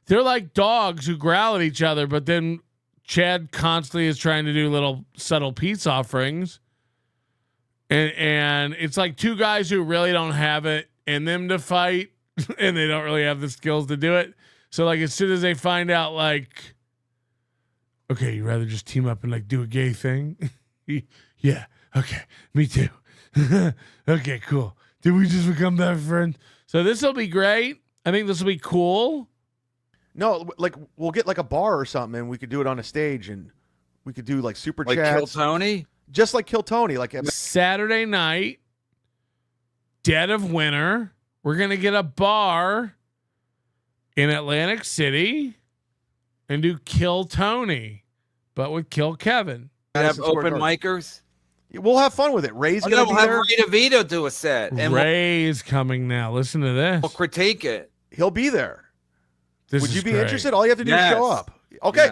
they're like dogs who growl at each other, but then Chad constantly is trying to do little subtle peace offerings. And it's like two guys who really don't have it in them to fight, and they don't really have the skills to do it. So like as soon as they find out, like, okay, you rather just team up and like do a gay thing? Yeah. Okay. Me too. Okay, cool. Did we just become that friend? So this will be great. I think this will be cool. No, like we'll get like a bar or something, and we could do it on a stage, and we could do like super chats. Like Kill Tony? Just like Kill Tony. Like Saturday night, dead of winter, we're going to get a bar in Atlantic City and do Kill Tony, but with Kill Kevin. Have open micers? We'll have fun with it. Ray's going to be there. We'll have Rita Vito do a set. And Ray's coming now. Listen to this. We'll critique it. He'll be there. Would you be great. interested? All you have to do is show up. Okay,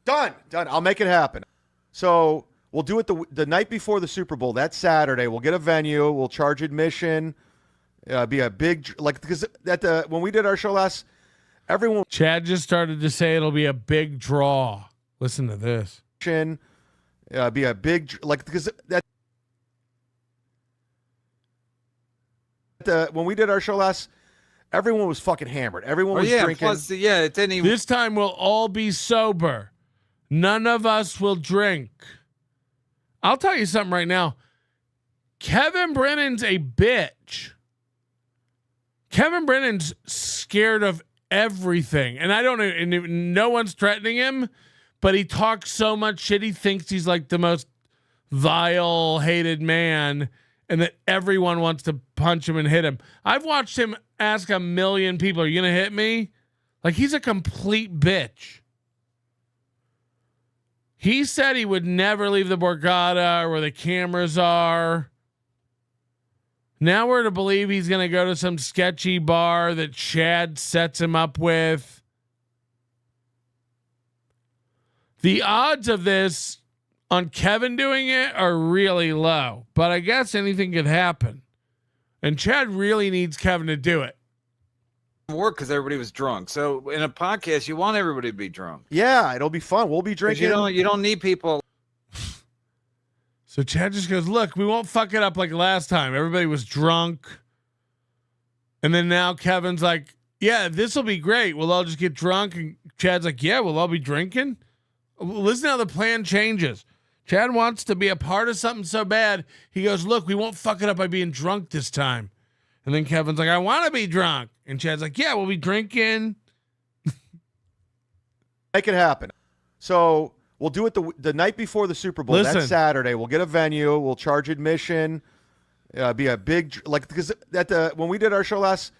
done. I'll make it happen. So we'll do it the night before the Super Bowl. That Saturday, we'll get a venue. We'll charge admission. Be a big because when we did our show last, everyone. Chad just started to say it'll be a big draw. Listen to this. Be a big because when we did our show last. Everyone was fucking hammered. Everyone was drinking. Plus, it didn't even. This time we'll all be sober. None of us will drink. I'll tell you something right now. Kevin Brennan's a bitch. Kevin Brennan's scared of everything. And I don't know, and no one's threatening him, but he talks so much shit. He thinks he's like the most vile, hated man, and that everyone wants to punch him and hit him. I've watched him ask 1 million people, are you going to hit me? Like, he's a complete bitch. He said he would never leave the Borgata or where the cameras are. Now we're to believe he's going to go to some sketchy bar that Chad sets him up with. The odds of this on Kevin doing it are really low, but I guess anything could happen. And Chad really needs Kevin to do it. Work because everybody was drunk. So in a podcast, you want everybody to be drunk. Yeah, it'll be fun. We'll be drinking. You don't need people. So Chad just goes, look, we won't fuck it up like last time. Everybody was drunk. And then now Kevin's like, yeah, this will be great. We'll all just get drunk. And Chad's like, yeah, we'll all be drinking. Listen to how the plan changes. Chad wants to be a part of something so bad. He goes, look, we won't fuck it up by being drunk this time. And then Kevin's like, I want to be drunk. And Chad's like, yeah, we'll be drinking. Make it happen. So we'll do it the night before the Super Bowl. Listen. That's Saturday. We'll get a venue. We'll charge admission. Be a big, like, because when we did our show last,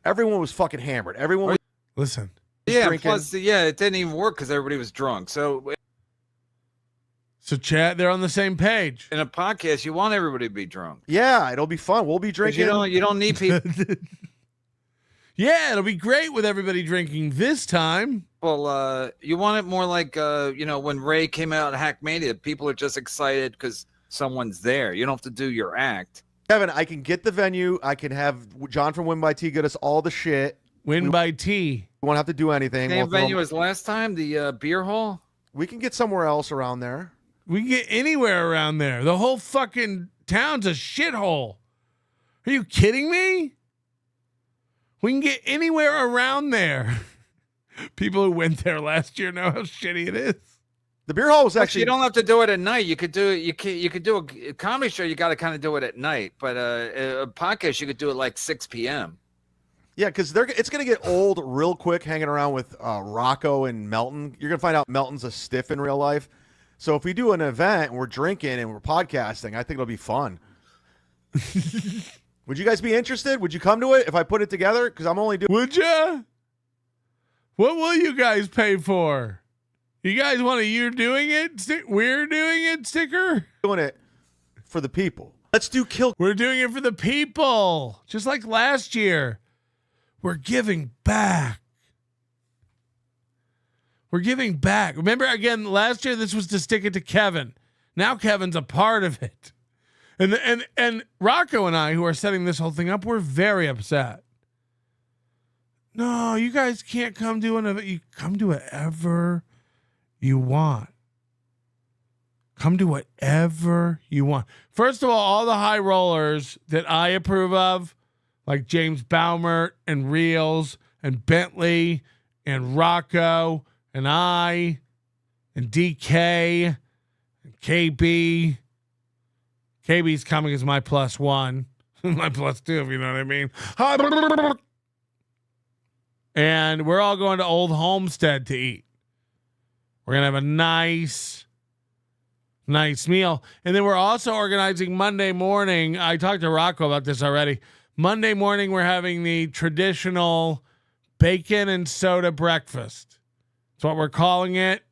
everyone was fucking hammered. Everyone was listen. Yeah, drinking. plus, it didn't even work because everybody was drunk. So Chad, they're on the same page. in a podcast, you want everybody to be drunk. Yeah, it'll be fun. We'll be 'Cause drinking. You don't need people. Yeah, it'll be great with everybody drinking this time. Well, you want it more like when Ray came out at Hackamania, people are just excited because someone's there. You don't have to do your act. Kevin, I can get the venue. I can have John from Win by T get us all the shit. Win by T. We won't have to do anything. Same We'll throw- venue as last time, the beer hall. We can get somewhere else around there. We can get anywhere around there. The whole fucking town's a shithole. Are you kidding me? We can get anywhere around there. People who went there last year know how shitty it is. The beer hall was actually. You don't have to do it at night. You could do it. You could do a comedy show. You got to kind of do it at night. But a podcast, you could do it like 6 p.m. Yeah, because it's going to get old real quick hanging around with Rocco and Melton. You're going to find out Melton's a stiff in real life. So if we do an event and we're drinking and we're podcasting, I think it'll be fun. Would you guys be interested? Would you come to it if I put it together? Because I'm only doing. Would ya? What will you guys pay for? You guys want a "you're doing it"? We're doing it sticker? Doing it for the people. Let's do kill. We're doing it for the people. Just like last year. We're giving back. We're giving back. Remember, again, last year this was to stick it to Kevin. Now Kevin's a part of it. And Rocco and I, who are setting this whole thing up, we're very upset. No, you guys can't come do an event. You come to whatever you want. Come to whatever you want. First of all the high rollers that I approve of, like James Baumert and Reels and Bentley and Rocco and I and DK and KB. KB's coming as my +1, my +2, if you know what I mean. And we're all going to Old Homestead to eat. We're going to have a nice meal. And then we're also organizing Monday morning. I talked to Rocco about this already. Monday morning, we're having the traditional bacon and soda breakfast. That's what we're calling it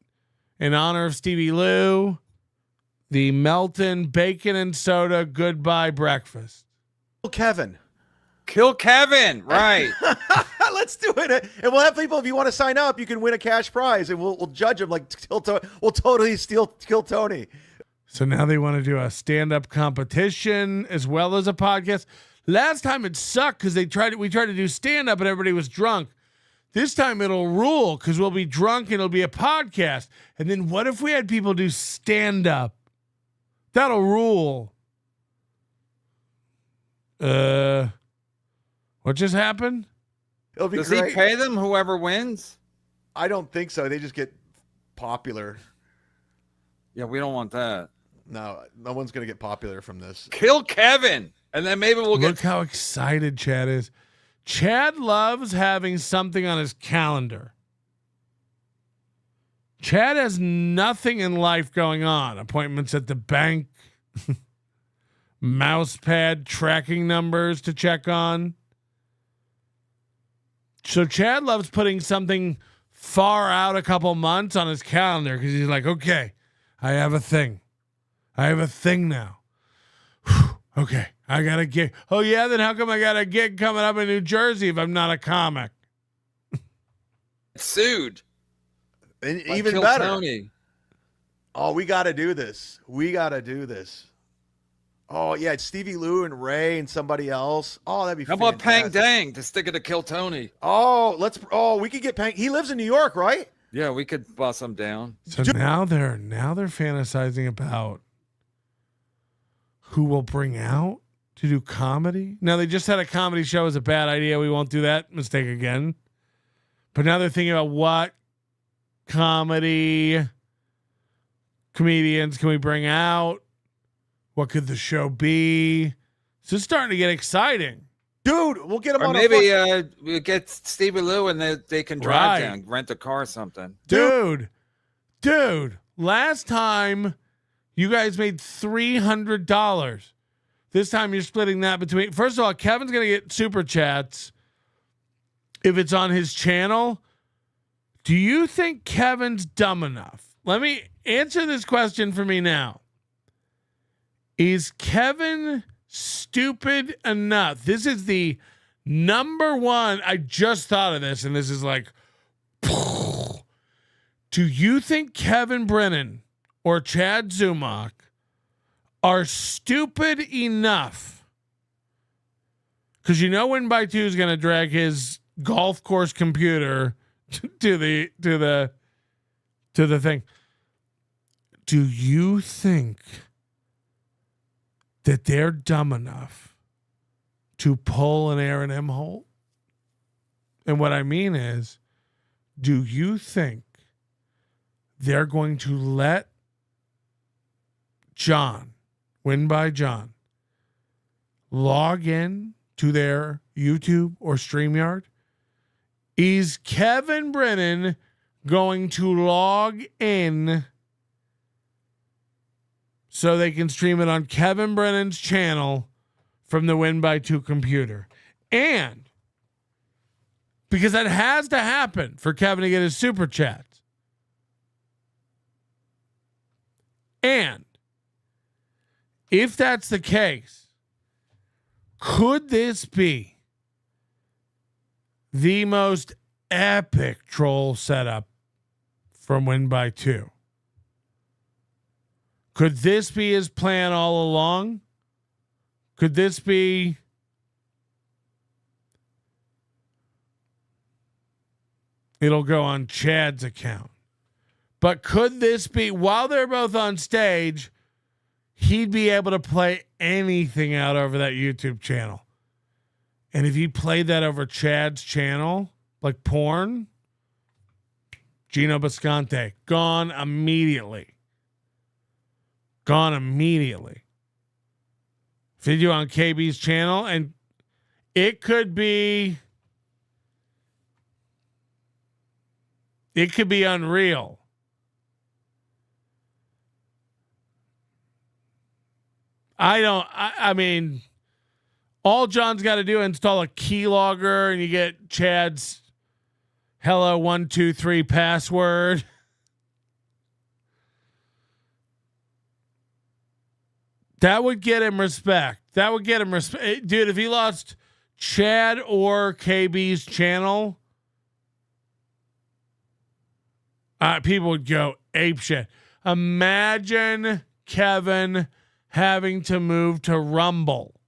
in honor of Stevie Lou. The Melton bacon and soda goodbye breakfast. Kill Kevin. Right. Let's do it. And we'll have people, if you want to sign up, you can win a cash prize and we'll judge them like we'll totally kill Tony. So now they want to do a stand-up competition as well as a podcast. Last time it sucked because we tried to do stand-up and everybody was drunk. This time it'll rule because we'll be drunk and it'll be a podcast. And then what if we had people do stand-up? That'll rule. What just happened? It'll be Does great. he pay them, whoever wins? I don't think so. They just get popular. Yeah, we don't want that. No one's going to get popular from this. Kill Kevin. And then maybe we'll Look how excited Chad is. Chad loves having something on his calendar. Chad has nothing in life going on. Appointments at the bank, mouse pad tracking numbers to check on. So Chad loves putting something far out a couple months on his calendar because he's like, okay, I have a thing. I have a thing now. Okay, I got a gig. Oh, yeah, then how come I got a gig coming up in New Jersey if I'm not a comic? Sued. And Like even Kill better. Tony. Oh, we got to do this. Oh, yeah, it's Stevie Lou and Ray and somebody else. Oh, that'd be How about Pang fantastic. Dang to stick it to Kill Tony? Oh, we could get Pang. He lives in New York, right? Yeah, we could bust him down. So now they're fantasizing about who will bring out to do comedy. Now they just had a comedy show as a bad idea. We won't do that mistake again. But now they're thinking about what comedians can we bring out? What could the show be? So it's starting to get exciting. Dude, we'll get him or on maybe we get Stevie Lou and they can drive Right. down, rent a car or something. Dude, last time you guys made $300. This time you're splitting that between. First of all, Kevin's going to get super chats if it's on his channel. Do you think Kevin's dumb enough? Let me answer this question for me now. Is Kevin stupid enough? This is the number one. I just thought of this, and this is like, do you think Kevin Brennan or Chad Zumock are stupid enough? Because you know when by 2 is going to drag his golf course computer to the thing. Do you think that they're dumb enough to pull an Aaron Imholte? And what I mean is, do you think they're going to let John, Win by John, log in to their YouTube or StreamYard? Is Kevin Brennan going to log in so they can stream it on Kevin Brennan's channel from the Win by 2 computer? And because that has to happen for Kevin to get his super chats. And if that's the case, could this be the most epic troll setup from Win by 2? Could this be his plan all along? Could this be it'll go on Chad's account? But could this be, while they're both on stage, he'd be able to play anything out over that YouTube channel? And if he played that over Chad's channel, like porn, Gino Bisconte, gone immediately. Video on KB's channel, and it could be unreal. I mean, all John's got to do is install a keylogger and you get Chad's hello 123 password. That would get him respect. Dude, if he lost Chad or KB's channel, people would go apeshit. Imagine Kevin having to move to Rumble.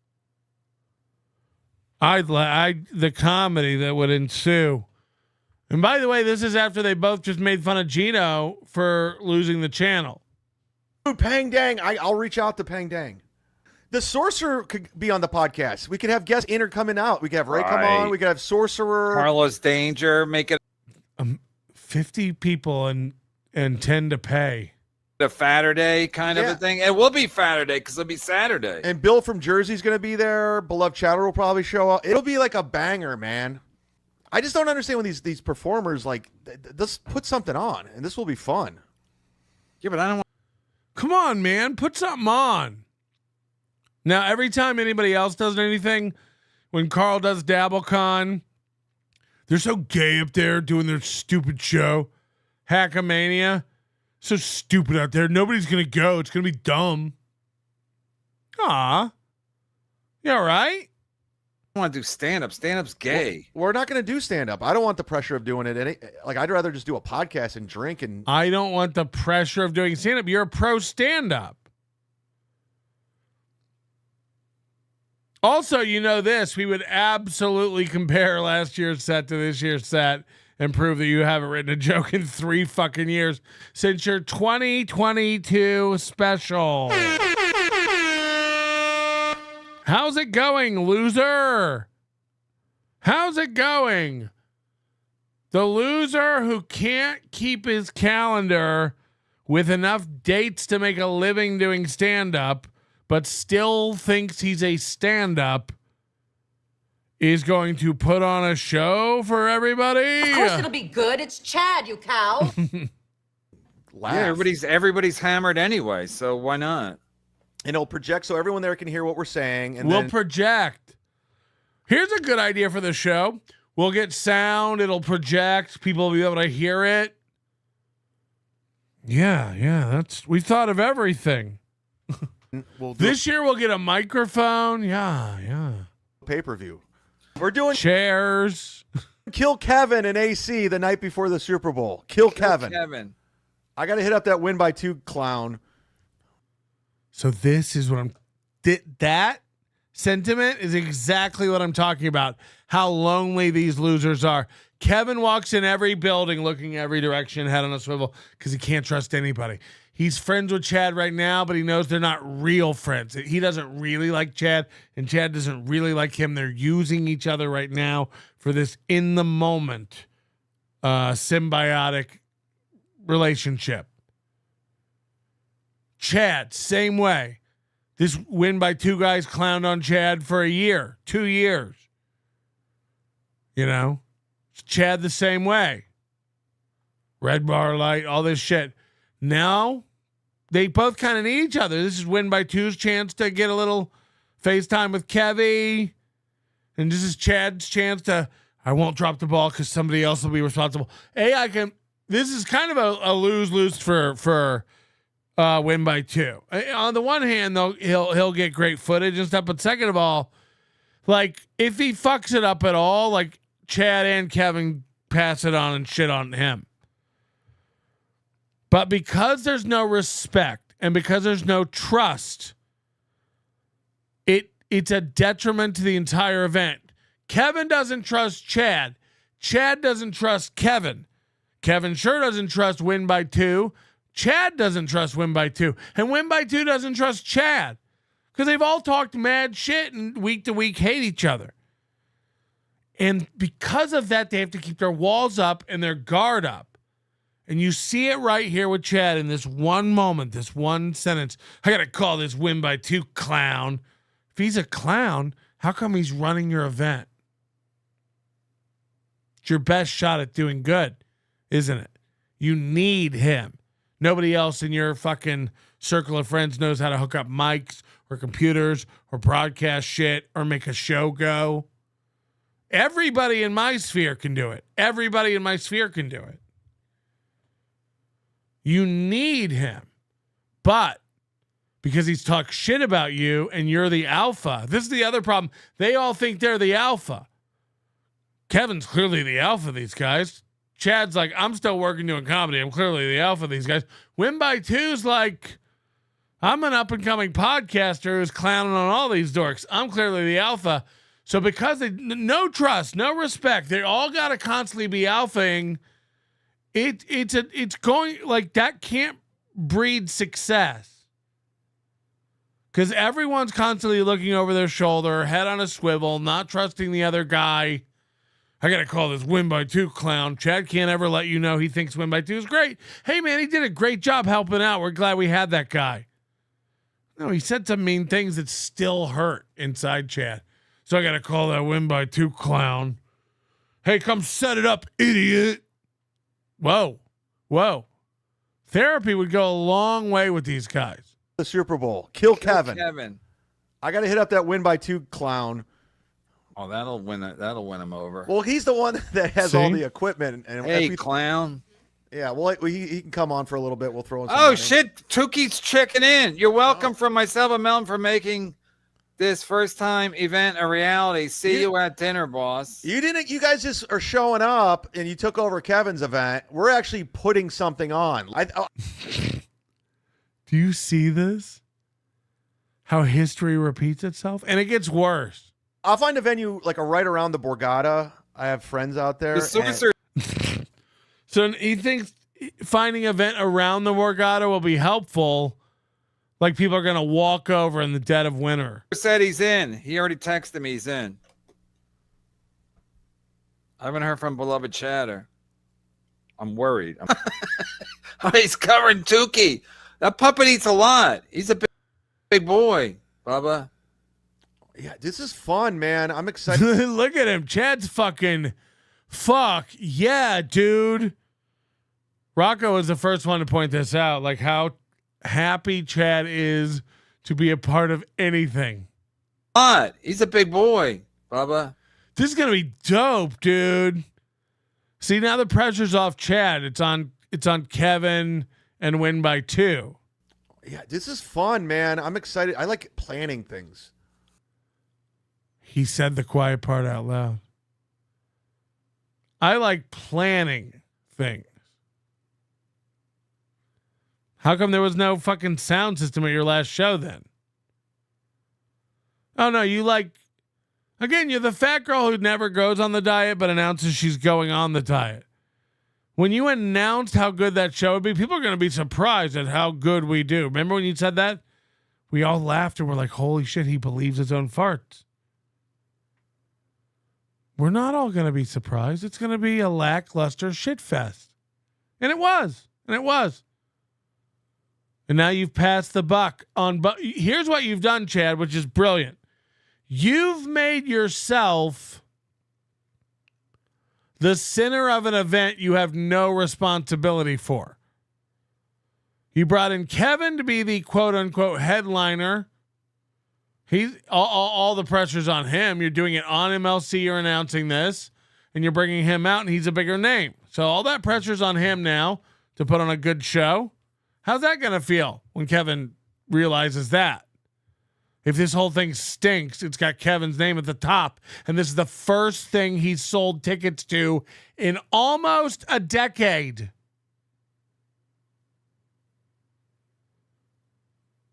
The comedy that would ensue. And by the way, this is after they both just made fun of Gino for losing the channel. Dude, Pang Dang. I'll reach out to Pang Dang. The Sorcerer could be on the podcast. We could have guests in or coming out. We could have Ray come on. We could have Sorcerer. Carlos Danger. Make it 50 people and 10 to pay. A Saturday kind of a thing. It will be Saturday because it'll be Saturday. And Bill from Jersey's going to be there. Beloved Chatter will probably show up. It'll be like a banger, man. I just don't understand when these performers, like, let's put something on, and this will be fun. Yeah, but I don't want. Come on, man. Put something on. Now, every time anybody else does anything, when Carl does DabbleCon, they're so gay up there doing their stupid show. Hackamania. So stupid out there. Nobody's going to go. It's going to be dumb. Aw. You all right? I want to do stand-up. Stand-up's gay. We're not going to do stand-up. I don't want the pressure of doing it. I'd rather just do a podcast and drink. And I don't want the pressure of doing stand-up. You're a pro stand-up. Also, you know this, we would absolutely compare last year's set to this year's set and prove that you haven't written a joke in 3 fucking years since your 2022 special. How's it going, loser? How's it going? The loser who can't keep his calendar with enough dates to make a living doing stand-up, but still thinks he's a stand-up, is going to put on a show for everybody. Of course it'll be good. It's Chad, you cow. Yeah, everybody's hammered anyway, so why not? And it'll project so everyone there can hear what we're saying. And we'll project. Here's a good idea for the show. We'll get sound. It'll project. People will be able to hear it. Yeah. We've thought of everything. This year we'll get a microphone. Yeah. Pay-per-view. We're doing chairs. Kill Kevin and AC the night before the Super Bowl. Kill Kevin. I got to hit up that win by 2 clown. So this is what that sentiment is exactly what I'm talking about. How lonely these losers are. Kevin walks in every building looking every direction, head on a swivel, because he can't trust anybody. He's friends with Chad right now, but he knows they're not real friends. He doesn't really like Chad, and Chad doesn't really like him. They're using each other right now for this in-the-moment symbiotic relationship. Chad, same way. This win by 2 guys clowned on Chad for a year, 2 years. You know? Chad the same way. Red bar light, all this shit. Now, they both kind of need each other. This is win by 2's chance to get a little FaceTime with Kevy. And this is Chad's chance to, I won't drop the ball because somebody else will be responsible. This is kind of a lose-lose for win by 2. On the one hand, though, he'll get great footage and stuff. But second of all, like, if he fucks it up at all, like, Chad and Kevin pass it on and shit on him. But because there's no respect and because there's no trust, it's a detriment to the entire event. Kevin doesn't trust Chad. Chad doesn't trust Kevin. Kevin sure doesn't trust win by 2. Chad doesn't trust win by 2. And win by 2 doesn't trust Chad. Because they've all talked mad shit and week to week hate each other. And because of that, they have to keep their walls up and their guard up. And you see it right here with Chad in this one moment, this one sentence. I got to call this win by 2 clown. If he's a clown, how come he's running your event? It's your best shot at doing good, isn't it? You need him. Nobody else in your fucking circle of friends knows how to hook up mics or computers or broadcast shit or make a show go. Everybody in my sphere can do it. Everybody in my sphere can do it. You need him. But because he's talked shit about you and you're the alpha. This is the other problem. They all think they're the alpha. Kevin's clearly the alpha of these guys. Chad's like, I'm still working doing comedy. I'm clearly the alpha of these guys. Win by 2's like, I'm an up-and-coming podcaster who's clowning on all these dorks. I'm clearly the alpha. So because they no trust, no respect, they all got to constantly be alphaing. It's going like that can't breed success. Because everyone's constantly looking over their shoulder, head on a swivel, not trusting the other guy. I got to call this win by 2 clown. Chad can't ever let you know he thinks win by 2 is great. Hey, man, he did a great job helping out. We're glad we had that guy. No, he said some mean things that still hurt inside Chad. So I got to call that win by 2 clown. Hey, come set it up, idiot. Whoa. Therapy would go a long way with these guys. The Super Bowl. Kill Kevin. I got to hit up that win by 2 clown. Oh, that'll win him over. Well, he's the one that has all the equipment. And hey, clown. Yeah, well, he can come on for a little bit. We'll throw in some money. money. Shit, Tuki's checking in. You're welcome from myself and Melton for making this first time event a reality. See you at dinner, boss. You didn't. You guys just are showing up, and you took over Kevin's event. We're actually putting something on. Do you see this? How history repeats itself, and it gets worse. I'll find a venue like right around the Borgata. I have friends out there. So he thinks finding an event around the Borgata will be helpful. Like people are going to walk over in the dead of winter. Said he's in. He already texted me he's in. I haven't heard from beloved Chatter. I'm worried. Oh, he's covering Tukey. That puppet eats a lot. He's a big boy, Bubba. Yeah, this is fun, man. I'm excited. Look at him. Chad's fucking fuck. Yeah, dude. Rocco was the first one to point this out. Like how happy Chad is to be a part of anything. He's a big boy, Bubba. This is gonna be dope, dude. See, now the pressure's off Chad. It's on Kevin and win by 2. Yeah, this is fun, man. I'm excited. I like planning things. He said the quiet part out loud. I like planning things. How come there was no fucking sound system at your last show then? Oh no, you like, again, you're the fat girl who never goes on the diet but announces she's going on the diet. When you announced how good that show would be, people are going to be surprised at how good we do. Remember when you said that? We all laughed and we're like, holy shit, he believes his own farts. We're not all going to be surprised. It's going to be a lackluster shit fest. And it was. And it was. And now you've passed the buck on. But here's what you've done, Chad, which is brilliant. You've made yourself the center of an event you have no responsibility for. You brought in Kevin to be the quote unquote headliner. He's all the pressure's on him. You're doing it on MLC. You're announcing this, and you're bringing him out, and he's a bigger name. So all that pressure's on him now to put on a good show. How's that going to feel when Kevin realizes that? If this whole thing stinks, it's got Kevin's name at the top, and this is the first thing he's sold tickets to in almost a decade.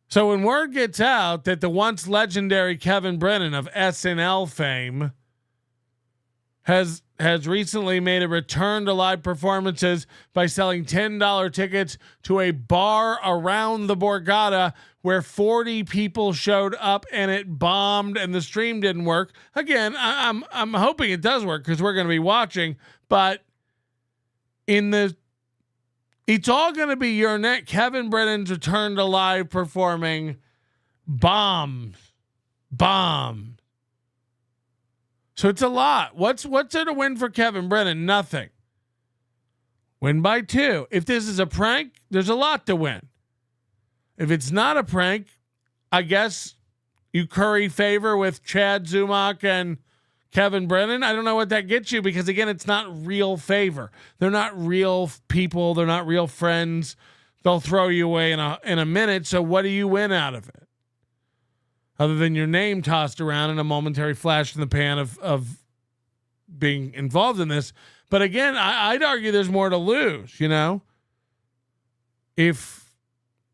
So when word gets out that the once legendary Kevin Brennan of SNL fame has recently made a return to live performances by selling $10 tickets to a bar around the Borgata where 40 people showed up and it bombed and the stream didn't work. Again, I'm hoping it does work because we're going to be watching, but it's all going to be your net. Kevin Brennan's return to live performing bombs. So it's a lot. What's there to win for Kevin Brennan? Nothing. Win by 2. If this is a prank, there's a lot to win. If it's not a prank, I guess you curry favor with Chad Zumock and Kevin Brennan. I don't know what that gets you because, again, it's not real favor. They're not real people. They're not real friends. They'll throw you away in a minute. So what do you win out of it? Other than your name tossed around in a momentary flash in the pan of being involved in this. But again, I'd argue there's more to lose, you know? If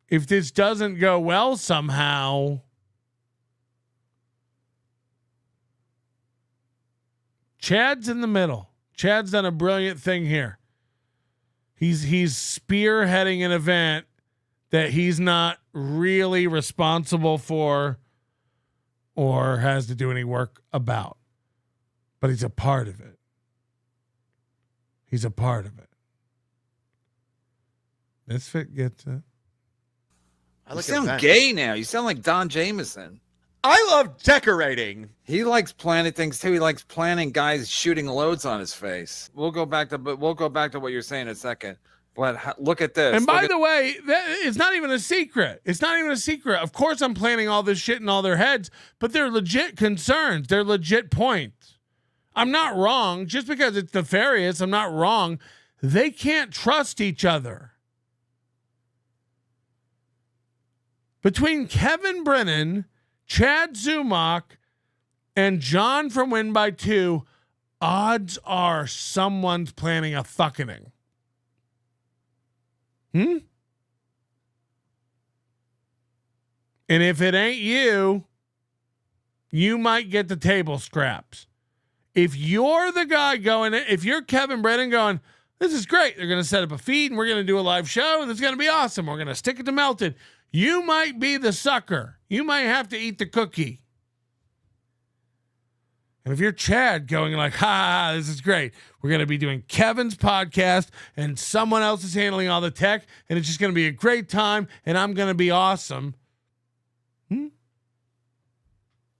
this doesn't go well somehow, Chad's in the middle. Chad's done a brilliant thing here. He's spearheading an event that he's not really responsible for or has to do any work about. But he's a part of it. He's a part of it. Misfit gets it. You sound gay now. You sound like Don Jameson. I love decorating. He likes planning things too. He likes planning guys shooting loads on his face. We'll go back to what you're saying in a second. But look at this. And by the way, it's not even a secret. It's not even a secret. Of course, I'm planning all this shit in all their heads, but they're legit concerns. They're legit points. I'm not wrong. Just because it's nefarious, I'm not wrong. They can't trust each other. Between Kevin Brennan, Chad Zumock and John from Win by Two, odds are someone's planning a fucking. And if it ain't you, you might get the table scraps. If you're the guy going, if you're Kevin Brennan going, this is great. They're going to set up a feed and we're going to do a live show and it's going to be awesome. We're going to stick it to Melton. You might be the sucker. You might have to eat the cookie. And if you're Chad going like, ha, this is great. We're going to be doing Kevin's podcast and someone else is handling all the tech and it's just going to be a great time and I'm going to be awesome.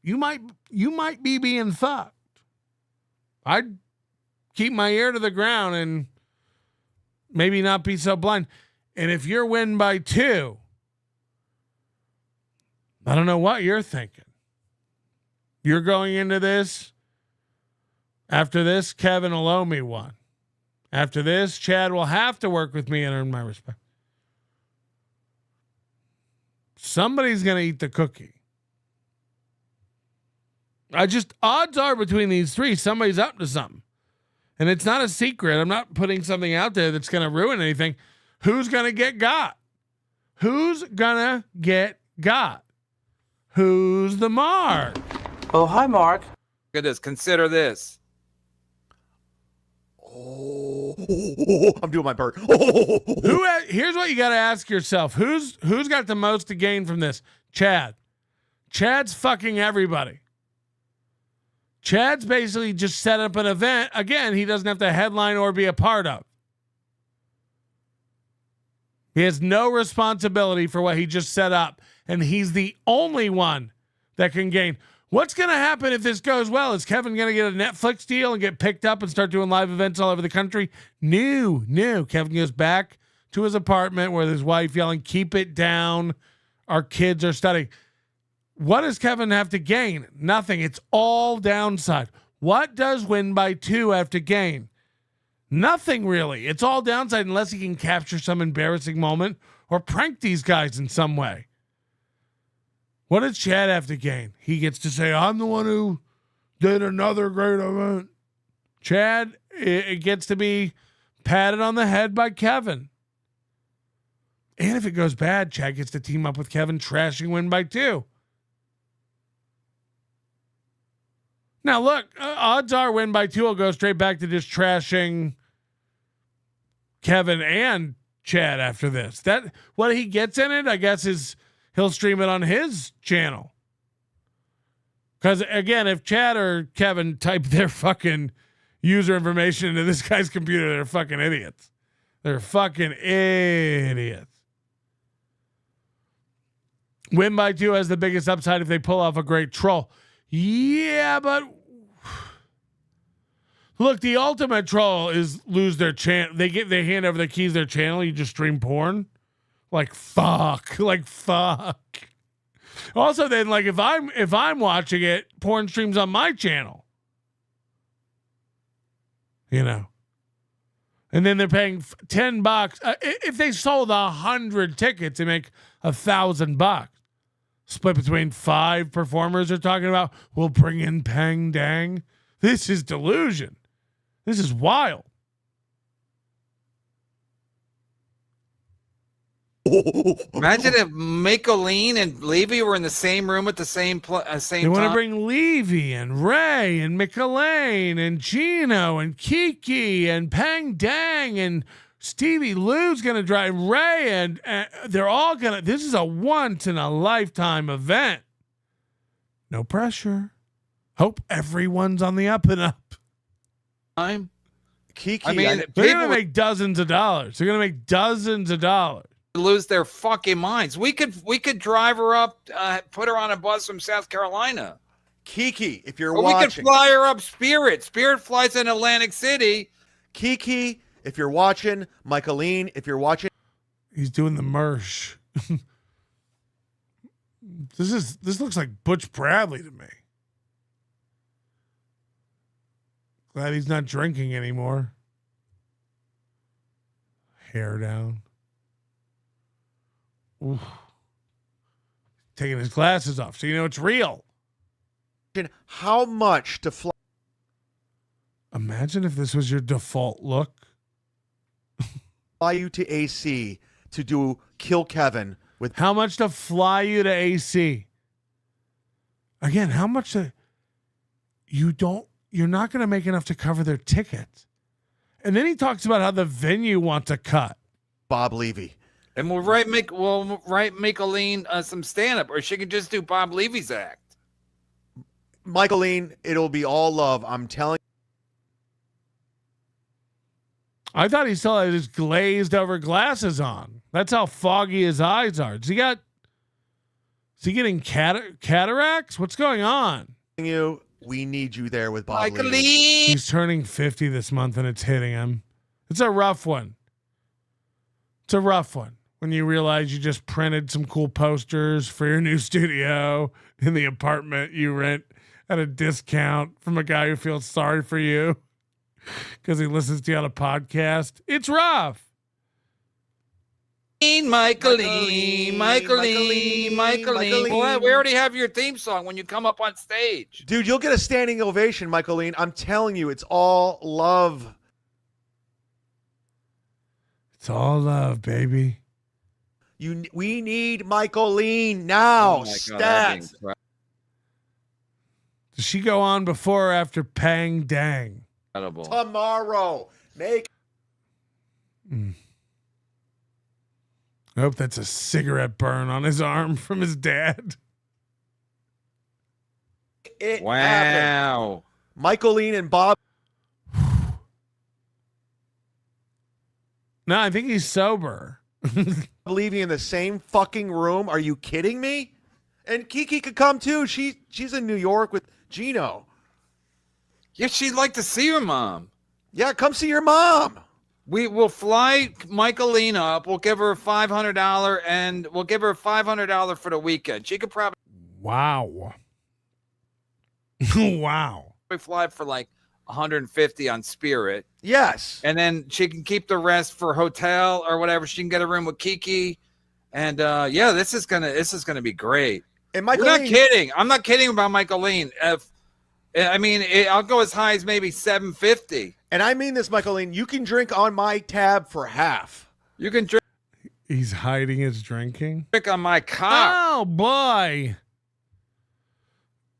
You might be being fucked. I'd keep my ear to the ground and maybe not be so blind. And if you're Win by Two, I don't know what you're thinking. You're going into this. After this, Kevin will owe me one. After this, Chad will have to work with me and earn my respect. Somebody's going to eat the cookie. Odds are between these three, somebody's up to something. And it's not a secret. I'm not putting something out there that's going to ruin anything. Who's going to get got? Who's going to get got? Who's the Mark? Oh, hi, Mark. Look at this. Consider this. I'm doing my bird. Here's what you got to ask yourself. Who's got the most to gain from this? Chad. Chad's fucking everybody. Chad's basically just set up an event. Again, he doesn't have to headline or be a part of. He has no responsibility for what he just set up. And he's the only one that can gain. What's going to happen if this goes well? Is Kevin going to get a Netflix deal and get picked up and start doing live events all over the country? No. Kevin goes back to his apartment with his wife yelling, keep it down. Our kids are studying. What does Kevin have to gain? Nothing. It's all downside. What does Win by Two have to gain? Nothing really. It's all downside unless he can capture some embarrassing moment or prank these guys in some way. What does Chad have to gain? He gets to say, I'm the one who did another great event. Chad, it gets to be patted on the head by Kevin. And if it goes bad, Chad gets to team up with Kevin, trashing Win by Two. Now, look, odds are Win by Two will go straight back to just trashing Kevin and Chad after this. That what he gets in it, I guess, is he'll stream it on his channel. Because, again, if Chad or Kevin type their fucking user information into this guy's computer, they're fucking idiots. They're fucking idiots. Win by Two has the biggest upside if they pull off a great troll. Yeah, but look, the ultimate troll is lose their channel. They hand over their keys, their channel. You just stream porn. Like fuck. Also, then, like if I'm watching it, porn streams on my channel. You know, and then they're paying $10. If they sold 100 tickets, they make $1,000. Split between 5 performers they're talking about. We'll bring in Pang Dang. This is delusion. This is wild. Imagine if Micheline and Levy were in the same room at the same time. They want to bring Levy and Ray and Micheline and Gino and Kiki and Pang Dang and Stevie Lou's going to drive Ray and they're all going to. This is a once in a lifetime event. No pressure. Hope everyone's on the up and up. Kiki, I mean, they're going to make dozens of dollars. They're going to make dozens of dollars. Lose their fucking minds. We could drive her up, put her on a bus from South Carolina. Kiki, if you're or watching, we could fly her up Spirit. Spirit flies in Atlantic City. Kiki, if you're watching, Micheline, if you're watching, he's doing the Mersh. This looks like Butch Bradley to me. Glad he's not drinking anymore. Hair down. Oof. taking his glasses off, so you know it's real. How much to fly? Imagine if this was your default look. Fly you to AC to do Kill Kevin with how much to fly you to AC? Again, how much you're not going to make enough to cover their ticket. And then he talks about how the venue wants a cut. Bob Levy. And we'll write Michaeline some stand-up, or she can just do Bob Levy's act. Michaeline, it'll be all love. I'm telling you. I thought he still had his glazed over glasses on. That's how foggy his eyes are. Is he getting cataracts? What's going on? We need you there with Bob Michaeline. Levy. He's turning 50 this month and it's hitting him. It's a rough one. It's a rough one when you realize you just printed some cool posters for your new studio in the apartment you rent at a discount from a guy who feels sorry for you because he listens to you on a podcast. It's rough. Michaeline. Well, we already have your theme song when you come up on stage. Dude, you'll get a standing ovation, Michaeline. I'm telling you, it's all love. It's all love, baby. We need Michaeline now. Stats. Does she go on before or after Pang Dang? Incredible. Tomorrow. Make. I hope that's a cigarette burn on his arm from his dad. Wow. Michaeline and Bob. No, I think he's sober. Leaving in the same fucking room. Are you kidding me? And Kiki could come too. She's in New York with Gino. Yeah, she'd like to see her mom. Yeah, come see your mom. We will fly Michaeline up. We'll give her $500 and we'll give her $500 for the weekend. She could probably wow. Wow. Fly for like 150 on Spirit. Yes. And then she can keep the rest for hotel or whatever. She can get a room with Kiki. And yeah, this is gonna be great. And I'm not kidding. I'm not kidding about Michaeline. I'll go as high as maybe $750. And I mean this, Michaeline. You can drink on my tab for half. You can drink. He's hiding his drinking. Drink on my cock. Oh boy.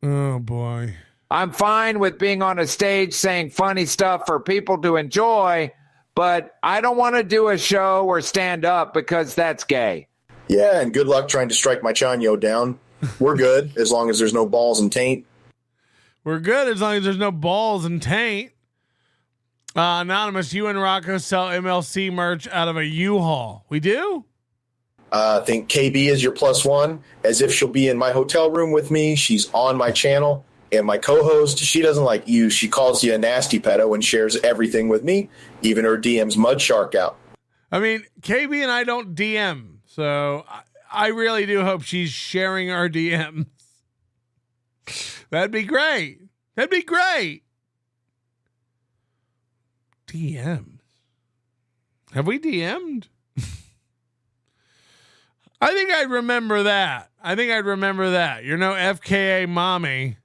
Oh boy. I'm fine with being on a stage saying funny stuff for people to enjoy, but I don't want to do a show or stand up because that's gay. Yeah, and good luck trying to strike my Chanyo down. We're good as long as there's no balls and taint. We're good as long as there's no balls and taint. Anonymous, you and Rocco sell MLC merch out of a U-Haul. We do? I think KB is your +1, as if she'll be in my hotel room with me. She's on my channel. And my co-host, she doesn't like you. She calls you a nasty pedo and shares everything with me, even her DM's mud shark out. I mean, KB and I don't DM, so I really do hope she's sharing our DMs. That'd be great. That'd be great. DMs. Have we DM'd? I think I'd remember that. You're no FKA mommy.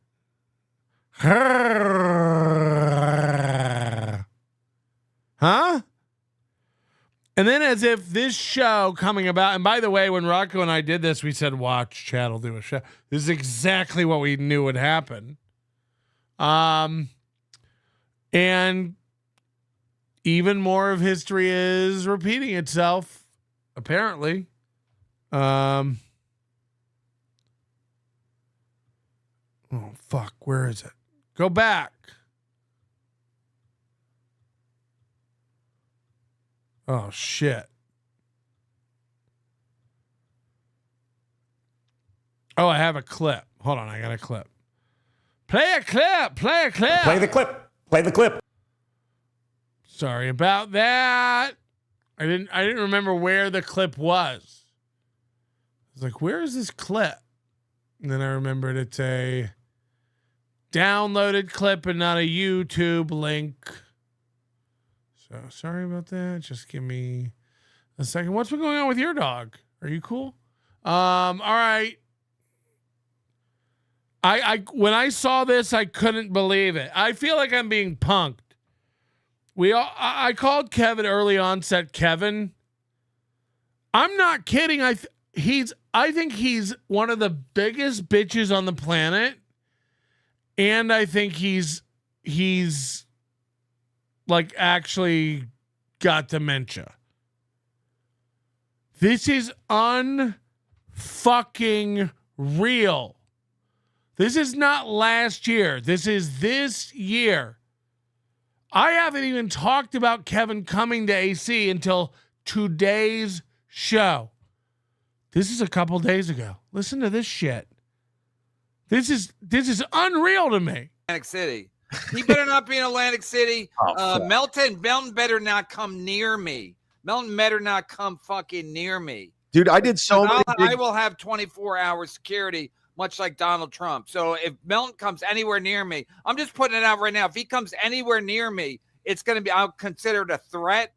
Huh? And then as if this show coming about, and by the way, when Rocco and I did this, we said, watch, Chad will do a show. This is exactly what we knew would happen. And even more of history is repeating itself, apparently. Oh, fuck. Where is it? Go back. Oh, shit. Oh, I have a clip. Hold on. I got a clip. Play a clip. Play a clip. Play the clip. Play the clip. Sorry about that. I didn't remember where the clip was. I was like, where is this clip? And then I remembered it's a downloaded clip and not a YouTube link. So sorry about that. Just give me a second. What's been going on with your dog? Are you cool? All right. When I saw this, I couldn't believe it. I feel like I'm being punked. I called Kevin early on, said Kevin. I'm not kidding. I think he's one of the biggest bitches on the planet, and I think he's like actually got dementia. This is unfucking real. This is not last year. This is this year. I haven't even talked about Kevin coming to AC until today's show. This is a couple days ago. Listen to this shit. This is unreal to me. Atlantic City. He better not be in Atlantic City. Melton better not come near me. Melton better not come fucking near me. Dude, I did so many. I will have 24-hour security, much like Donald Trump. So if Melton comes anywhere near me, I'm just putting it out right now. If he comes anywhere near me, it's going to be, I'll consider it a threat.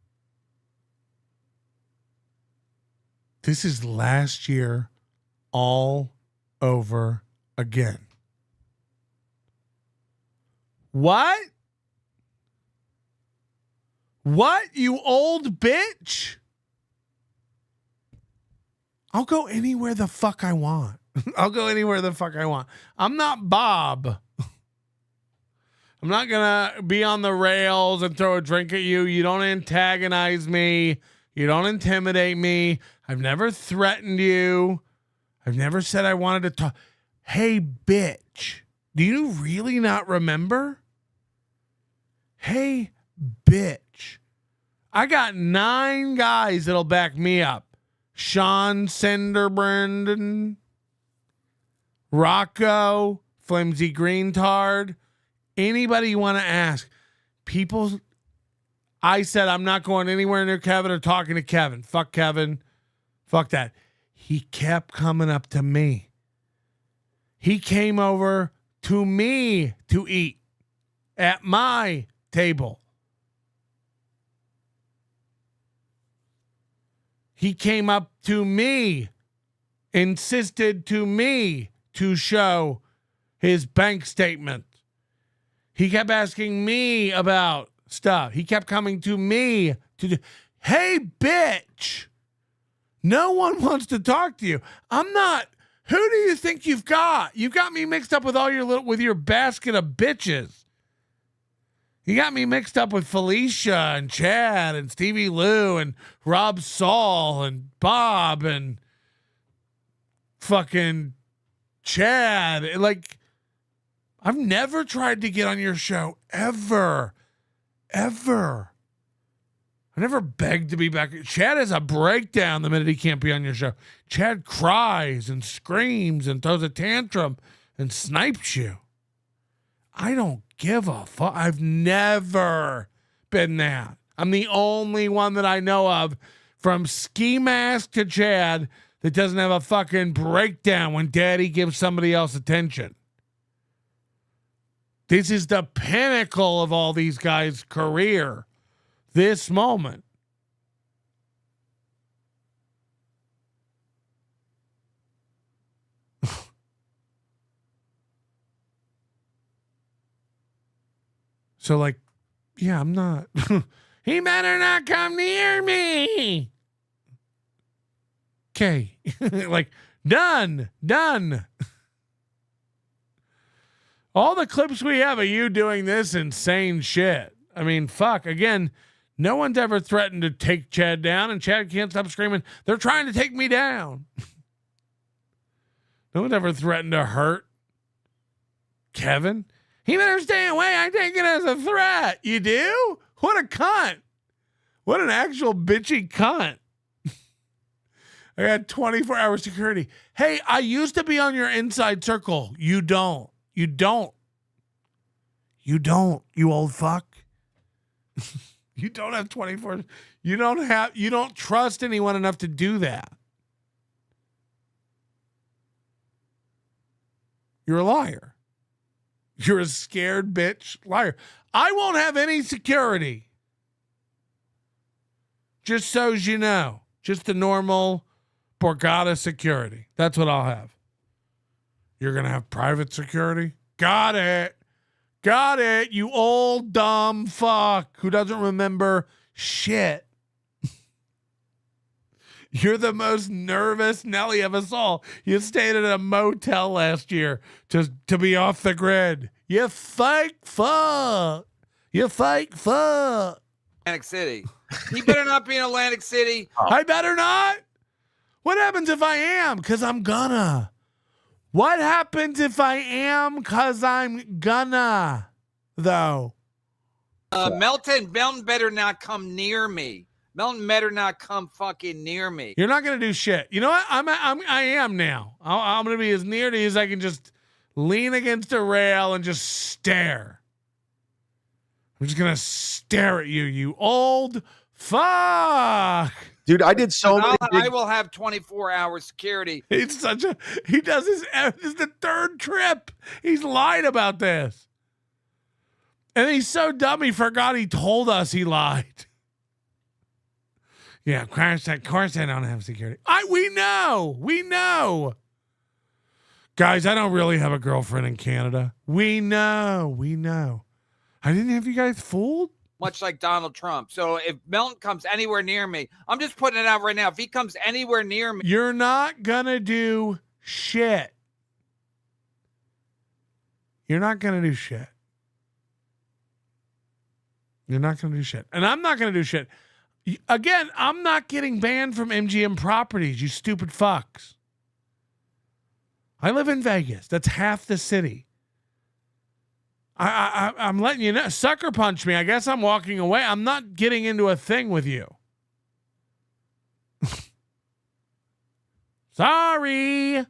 This is last year all over again. What? What, you old bitch? I'll go anywhere the fuck I want. I'll go anywhere the fuck I want. I'm not Bob. I'm not going to be on the rails and throw a drink at you. You don't antagonize me. You don't intimidate me. I've never threatened you. I've never said I wanted to talk. Hey, bitch. Do you really not remember? Hey, bitch. I got 9 guys that'll back me up. Sean Senderbranden, Rocco, Flimsy Greentard, anybody you want to ask. People, I said I'm not going anywhere near Kevin or talking to Kevin. Fuck Kevin. Fuck that. He kept coming up to me. He came over to me to eat at my table. He came up to me, insisted to me to show his bank statement. He kept asking me about stuff. He kept coming to me to do, hey, bitch, no one wants to talk to you. I'm not. Who do you think you've got? You've got me mixed up with all your with your basket of bitches. You got me mixed up with Felicia and Chad and Stevie Lou and Rob Saul and Bob and fucking Chad. Like, I've never tried to get on your show ever. Ever. I never begged to be back. Chad has a breakdown the minute he can't be on your show. Chad cries and screams and throws a tantrum and snipes you. I don't give a fuck. I've never been that. I'm the only one that I know of from Ski Mask to Chad that doesn't have a fucking breakdown when daddy gives somebody else attention. This is the pinnacle of all these guys' career. This moment. So, like, yeah, I'm not. He better not come near me. Okay. Like, done. All the clips we have of you doing this insane shit. I mean, fuck. Again, no one's ever threatened to take Chad down, and Chad can't stop screaming, they're trying to take me down. No one's ever threatened to hurt Kevin. He better stay away. I take it as a threat. You do? What a cunt. What an actual bitchy cunt. I got 24-hour security. Hey, I used to be on your inside circle. You don't. You don't, you old fuck. You don't have 24. You don't trust anyone enough to do that. You're a liar. You're a scared bitch liar. I won't have any security. Just so as you know. Just the normal Borgata security. That's what I'll have. You're going to have private security? Got it. Got it, you old dumb fuck who doesn't remember shit. You're the most nervous Nelly of us all. You stayed at a motel last year to be off the grid. You fake fuck. You fake fuck. Atlantic City. He better not be in Atlantic City. I better not. What happens if I am? Because I'm gonna. What happens if I am? Because I'm gonna, though. Melton better not come near me. Melton better not come fucking near me. You're not gonna do shit. You know what? I am now. I'm gonna be as near to you as I can. Just lean against a rail and just stare. I'm just gonna stare at you, you old fuck. Dude, I did so many. I will have 24-hour security. He does this is the third trip. He's lied about this. And he's so dumb he forgot he told us he lied. Yeah, of course I don't have security. We know. Guys, I don't really have a girlfriend in Canada. We know. I didn't have you guys fooled. Much like Donald Trump. So if Melton comes anywhere near me, I'm just putting it out right now. If he comes anywhere near me, you're not gonna do shit. You're not gonna do shit. You're not gonna do shit. And I'm not gonna do shit. Again, I'm not getting banned from MGM Properties, you stupid fucks. I live in Vegas. That's half the city. I'm letting you know. Sucker punch me. I guess I'm walking away. I'm not getting into a thing with you. Sorry.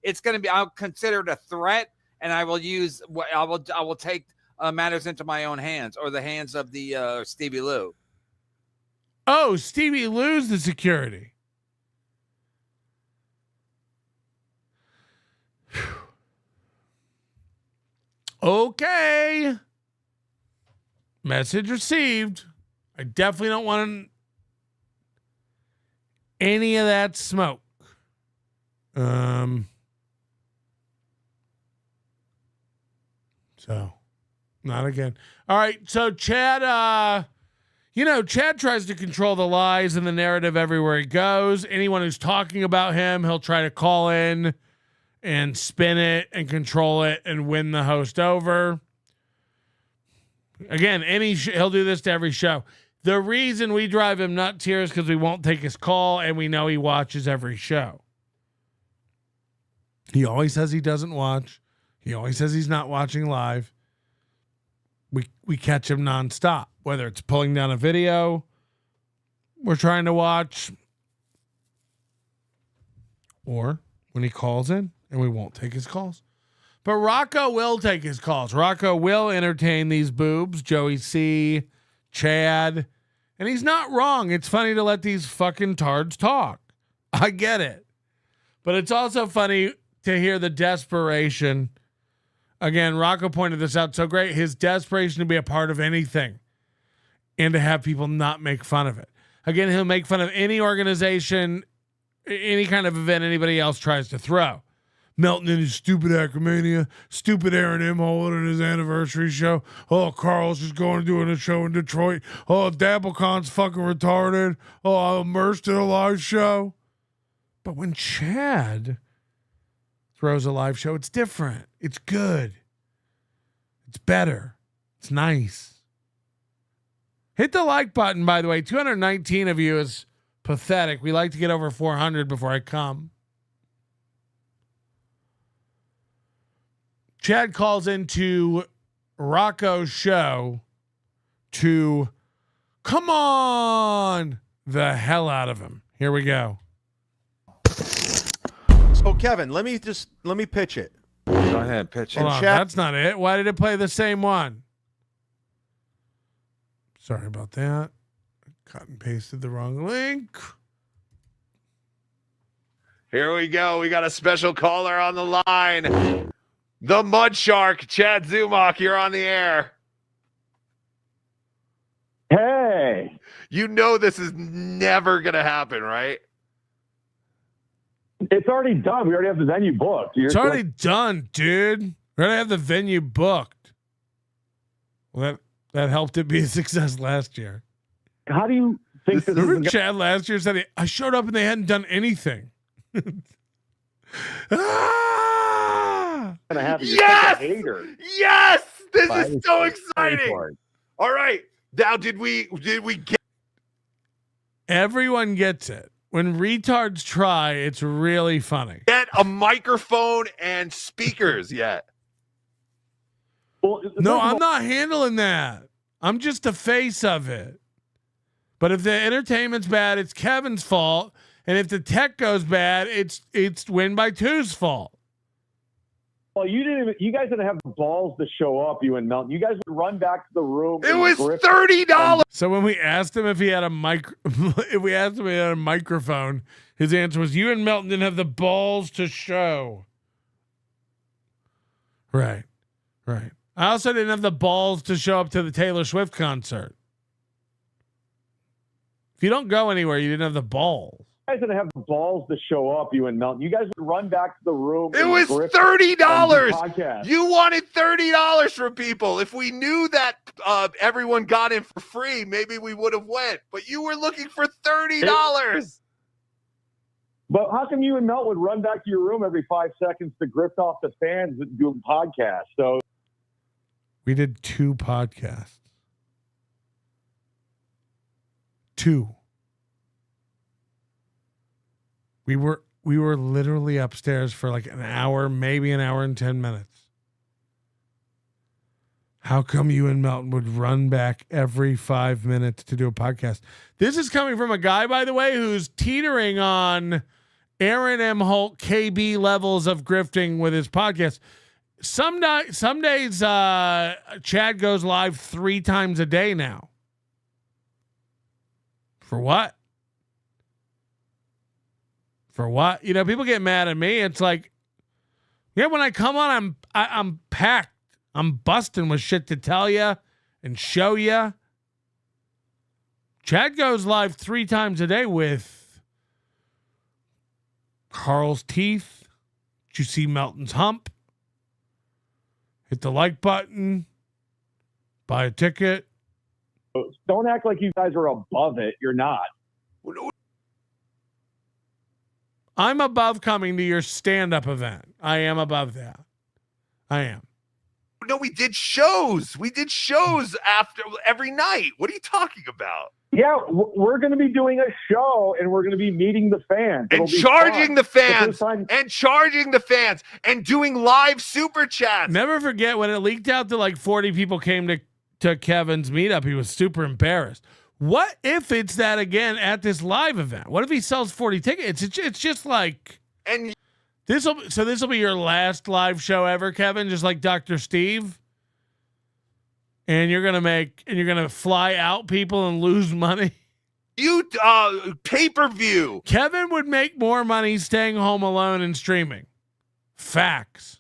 It's going to be. I'll consider it a threat, and I will use. I will take matters into my own hands or the hands of the Stevie Lou. Oh, Stevie Lou's the security. Okay. Message received. I definitely don't want any of that smoke. So, not again. All right. So, Chad, Chad tries to control the lies and the narrative everywhere he goes. Anyone who's talking about him, he'll try to call in and spin it and control it and win the host over. Again, he'll do this to every show. The reason we drive him nuts here is because we won't take his call and we know he watches every show. He always says he doesn't watch. He always says he's not watching live. We catch him nonstop, whether it's pulling down a video we're trying to watch or when he calls in. And we won't take his calls. But Rocco will take his calls. Rocco will entertain these boobs, Joey C., Chad. And he's not wrong. It's funny to let these fucking tards talk. I get it. But it's also funny to hear the desperation. Again, Rocco pointed this out so great. His desperation to be a part of anything and to have people not make fun of it. Again, he'll make fun of any organization, any kind of event anybody else tries to throw. Melton and his stupid Hackamania, stupid Aaron Imholte and his anniversary show. Oh, Carl's just going to do a show in Detroit. Oh, Dabblecon's fucking retarded. Oh, I'm immersed in a live show. But when Chad throws a live show, it's different. It's good. It's better. It's nice. Hit the like button, by the way. 219 of you is pathetic. We like to get over 400 before I come. Chad calls into Rocco's show to come on the hell out of him. Here we go. So Kevin, let me pitch it. Go ahead, pitch it. Hold on, that's not it. Why did it play the same one? Sorry about that. Cut and pasted the wrong link. Here we go. We got a special caller on the line. The Mud Shark, Chad Zumock, you're on the air. Hey. You know this is never going to happen, right? It's already done. We already have the venue booked. It's already done, dude. We're gonna have the venue booked. Well, that helped it be a success last year. How do you think this Remember is Chad last year said, I showed up and they hadn't done anything. gonna happen? You're Yes! such a hater. Yes! This Why is is so it? exciting. All right. Now, did we get Everyone gets it. When retards try, it's really funny. a microphone and speakers yet? Well, No, I'm not handling that. I'm just the face of it. But if the entertainment's bad, it's Kevin's fault. And if the tech goes bad, it's Win by Two's fault. Well, you guys didn't have the balls to show up, you and Melton. You guys would run back to the room. It was $30. So when we asked him if he had a microphone, his answer was, "You and Melton didn't have the balls to show." Right. I also didn't have the balls to show up to the Taylor Swift concert. If you don't go anywhere, you didn't have the balls. You guys didn't have the balls to show up, you and Melton. You guys would run back to the room. It was $30. You wanted $30 from people. If we knew that everyone got in for free, maybe we would have went. But you were looking for $30. But how come you and Melt would run back to your room every 5 seconds to grift off the fans that do podcasts? So we did 2 podcasts. 2. We were literally upstairs for like an hour, maybe an hour and 10 minutes. How come you and Melton would run back every 5 minutes to do a podcast? This is coming from a guy, by the way, who's teetering on Aaron Imholte KB levels of grifting with his podcast. Some days Chad goes live 3 times a day now. For what? For what? You know, people get mad at me. It's like, yeah, when I come on, I'm packed. I'm busting with shit to tell you and show you. Chad goes live 3 times a day with Carl's teeth. Did you see Melton's hump? Hit the like button. Buy a ticket. don't act like you guys are above it. You're not. I'm above coming to your stand-up event. I am above that. I am. No, we did shows. We did shows after every night. What are you talking about? Yeah, we're going to be doing a show, and we're going to be meeting the fans. And charging the fans. And charging the fans. And doing live super chats. Never forget when it leaked out that like 40 people came to Kevin's meetup. He was super embarrassed. What if it's that again at this live event? What if he sells 40 tickets? It's just like... And this will be your last live show ever, Kevin, just like Dr. Steve. And you're gonna fly out people and lose money. You pay-per-view. Kevin would make more money staying home alone and streaming. Facts.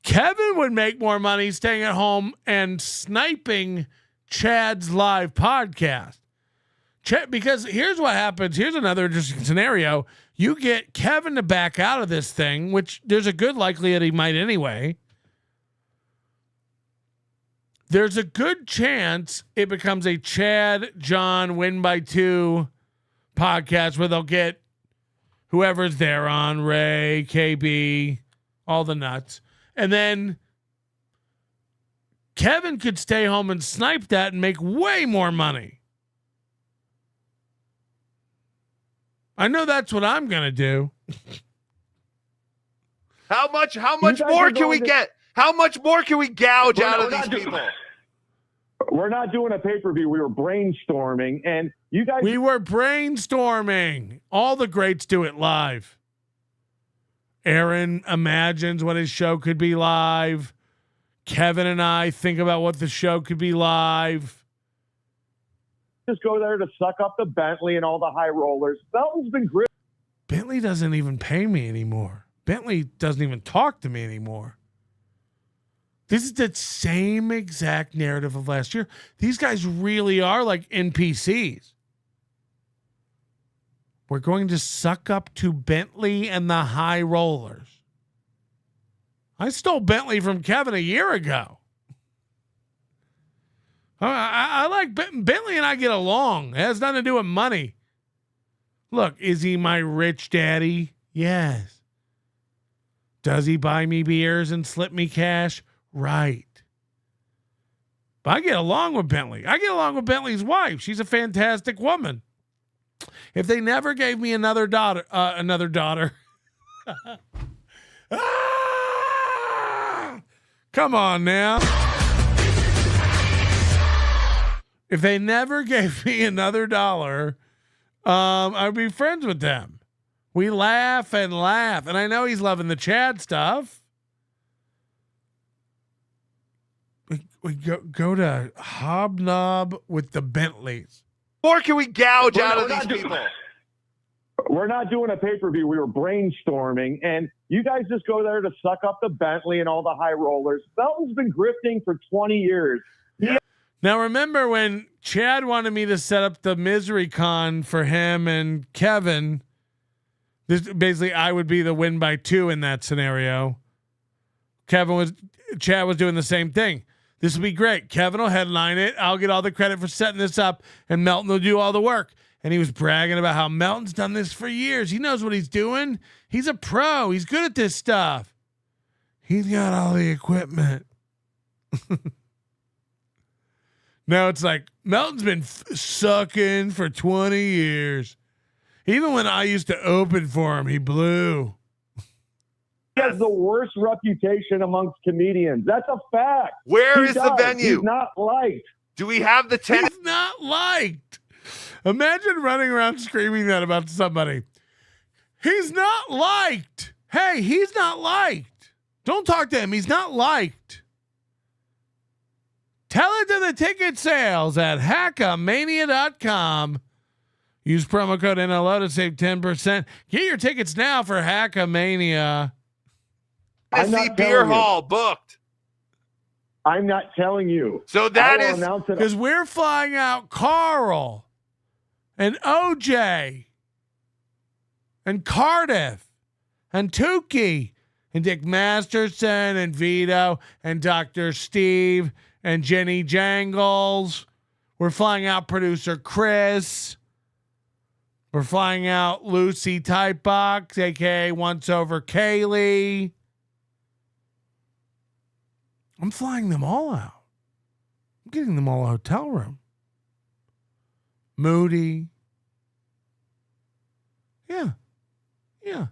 Kevin would make more money staying at home and sniping Chad's live podcast. Because here's what happens. Here's another interesting scenario. You get Kevin to back out of this thing, which there's a good likelihood he might anyway. There's a good chance it becomes a Chad, John, Win by Two podcast where they'll get whoever's there on, Ray, KB, all the nuts. And then Kevin could stay home and snipe that and make way more money. I know that's what I'm going to do. How much more can we get? How much more can we gouge out of these people? We're not doing a pay-per-view. We were brainstorming, and you guys... We were brainstorming. All the greats do it live. Aaron imagines what his show could be live. Kevin and I think about what the show could be live. Just go there to suck up the Bentley and all the high rollers. Melton's been great. Bentley doesn't even pay me anymore. Bentley doesn't even talk to me anymore. This is the same exact narrative of last year. These guys really are like NPCs. We're going to suck up to Bentley and the high rollers. I stole Bentley from Kevin a year ago. I like Bentley and I get along. It has nothing to do with money. Look, is he my rich daddy? Yes. Does he buy me beers and slip me cash? Right. But I get along with Bentley. I get along with Bentley's wife. She's a fantastic woman. If they never gave me another daughter. Come on now. If they never gave me another dollar, I'd be friends with them. We laugh and laugh. And I know he's loving the Chad stuff. We go to hobnob with the Bentleys. Or can we gouge out of these people? We're not doing a pay-per-view. We were brainstorming, and you guys just go there to suck up the Bentley and all the high rollers. Belton's been grifting for 20 years. Now, remember when Chad wanted me to set up the Misery Con for him and Kevin? This basically, I would be the win by 2 in that scenario. Chad was doing the same thing. This will be great. Kevin will headline it. I'll get all the credit for setting this up, and Melton will do all the work. And he was bragging about how Melton's done this for years. He knows what he's doing. He's a pro. He's good at this stuff. He's got all the equipment. Now it's like Melton's been sucking for 20 years. Even when I used to open for him, he blew. He has the worst reputation amongst comedians. That's a fact. Where is the venue? He's not liked. Do we have the 10? He's not liked. Imagine running around screaming that about somebody. He's not liked. Hey, he's not liked. Don't talk to him. He's not liked. Tell it to the ticket sales at hackamania.com. Use promo code NLO to save 10%. Get your tickets now for Hackamania. Tennessee Beer Hall booked. I'm not telling you. So that is because we're flying out Carl and OJ and Cardiff and Tukey and Dick Masterson and Vito and Dr. Steve and Jenny Jangles. We're flying out producer Chris. We're flying out Lucy Typebox, aka Once Over Kaylee. I'm flying them all out. I'm getting them all a hotel room. Moody. Yeah. Yeah.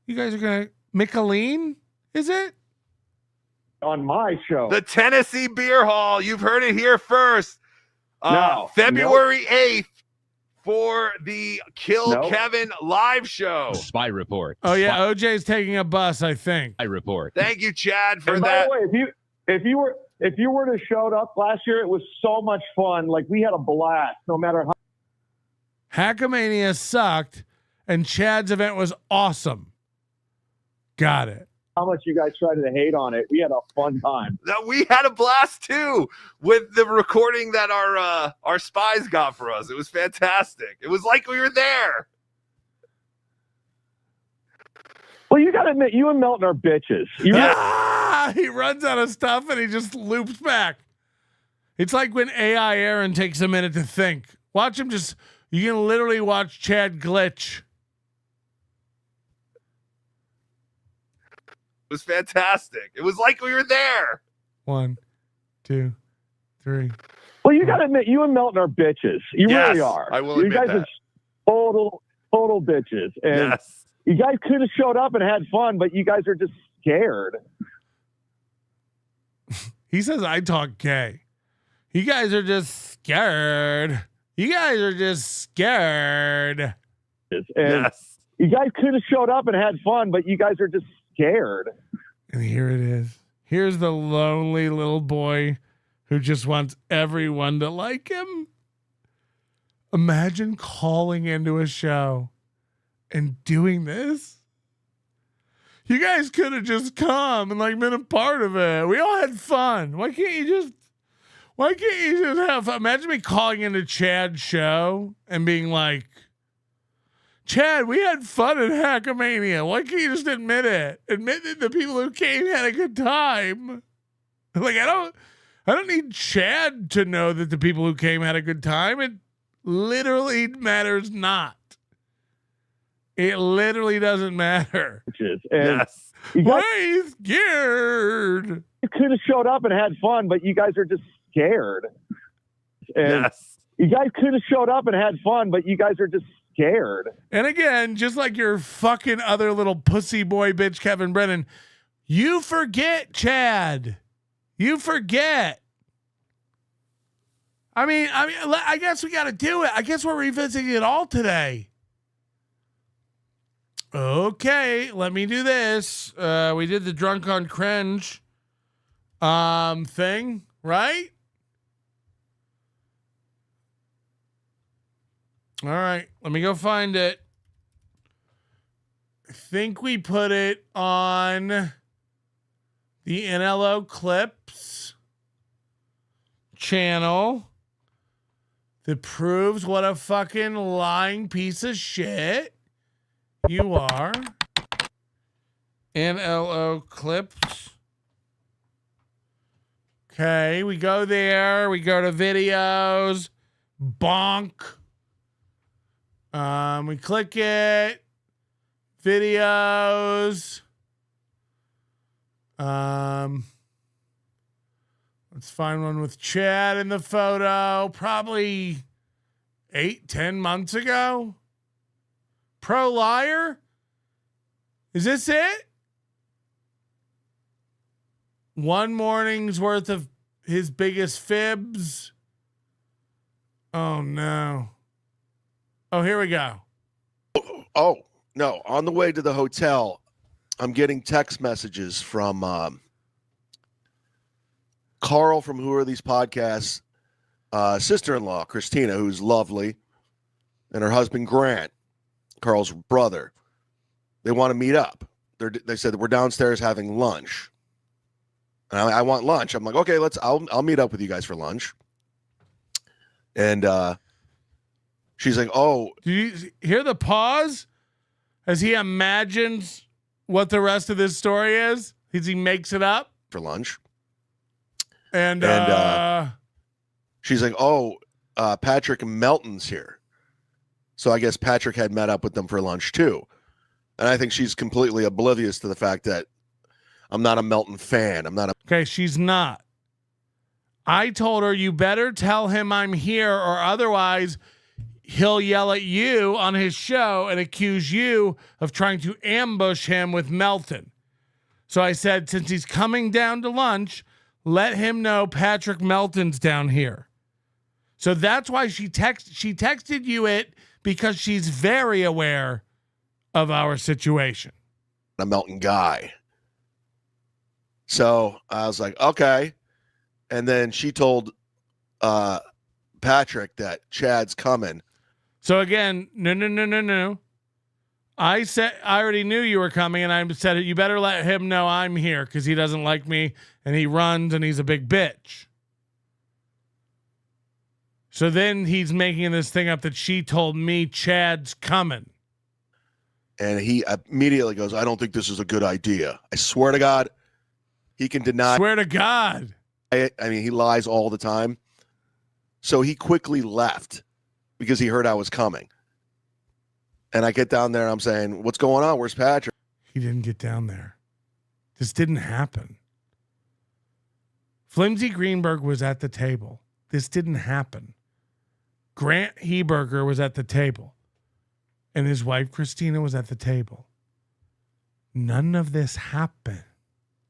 You guys are going to... Micheline, is it? On my show. The Tennessee Beer Hall. You've heard it here first. February 8th for the Kill Kevin live show. Spy report. Oh yeah, OJ's taking a bus, I think. I report. Thank you, Chad, for and that. By the way, if you were to show up last year, it was so much fun. Like we had a blast, no matter how. Hackamania sucked, and Chad's event was awesome. Got it. How much you guys tried to hate on it. We had a fun time. We had a blast too with the recording that our spies got for us. It was fantastic. It was like we were there. Well, you got to admit, you and Melton are bitches. He runs out of stuff and he just loops back. It's like when AI Aaron takes a minute to think. Watch him just, you can literally watch Chad glitch. It was fantastic. It was like we were there. 1, 2, 3. Well, you got to admit, you and Melton are bitches. You really are. I will you admit guys that. are total bitches. And you guys could have showed up and had fun, but you guys are just scared. He says I talk gay. You guys are just scared. You guys are just scared. And you guys could have showed up and had fun, but you guys are just scared. And here it is. Here's the lonely little boy who just wants everyone to like him. Imagine calling into a show and doing this. You guys could have just come and like been a part of it. We all had fun. Why can't you just Why can't you just have fun? Imagine me calling into Chad's show and being like, Chad, we had fun at Hackamania. Why can't you just admit it? Admit that the people who came had a good time. Like, I don't need Chad to know that the people who came had a good time. It literally matters not. It literally doesn't matter. Yes. Why are you scared? You could have showed up and had fun, but you guys are just scared. And Yes. You guys could have showed up and had fun, but you guys are just scared. And again, just like your fucking other little pussy boy bitch, Kevin Brennan, you forget, Chad. You forget. I guess we got to do it. I guess we're revisiting it all today. Okay, let me do this. We did the drunk on cringe thing, right? All right, let me go find it. I think we put it on the NLO Clips channel that proves what a fucking lying piece of shit you are. NLO Clips. Okay, we go there. We go to videos. Bonk. We click it. Videos. Let's find one with Chad in the photo. Probably 8-10 months ago. Pro liar? Is this it? One morning's worth of his biggest fibs. Oh, no. Oh, here we go. Oh, no. On the way to the hotel, I'm getting text messages from Carl from Who Are These Podcasts, sister-in-law, Christina, who's lovely, and her husband, Grant, Carl's brother. They want to meet up. They said that we're downstairs having lunch. And I want lunch. I'm like, okay, I'll meet up with you guys for lunch. And she's like, oh. Do you hear the pause as he imagines what the rest of this story is? As he makes it up for lunch. And she's like, oh, Patrick Melton's here. So I guess Patrick had met up with them for lunch too. And I think she's completely oblivious to the fact that I'm not a Melton fan. Okay, she's not. I told her, you better tell him I'm here or otherwise he'll yell at you on his show and accuse you of trying to ambush him with Melton. So I said, since he's coming down to lunch, let him know Patrick Melton's down here. So that's why she texted you it, because she's very aware of our situation. A Melton guy. So I was like, okay. And then she told Patrick that Chad's coming. So again, no. I already knew you were coming, and I said, you better let him know I'm here because he doesn't like me and he runs and he's a big bitch. So then he's making this thing up that she told me Chad's coming. And he immediately goes, I don't think this is a good idea. I swear to God, he can deny. Swear to God. I mean, he lies all the time. So he quickly left because he heard I was coming. And I get down there and I'm saying, what's going on? Where's Patrick? He didn't get down there. This didn't happen. Flimsy Greenberg was at the table. This didn't happen. Grant Heberger was at the table. And his wife, Christina, was at the table. None of this happened.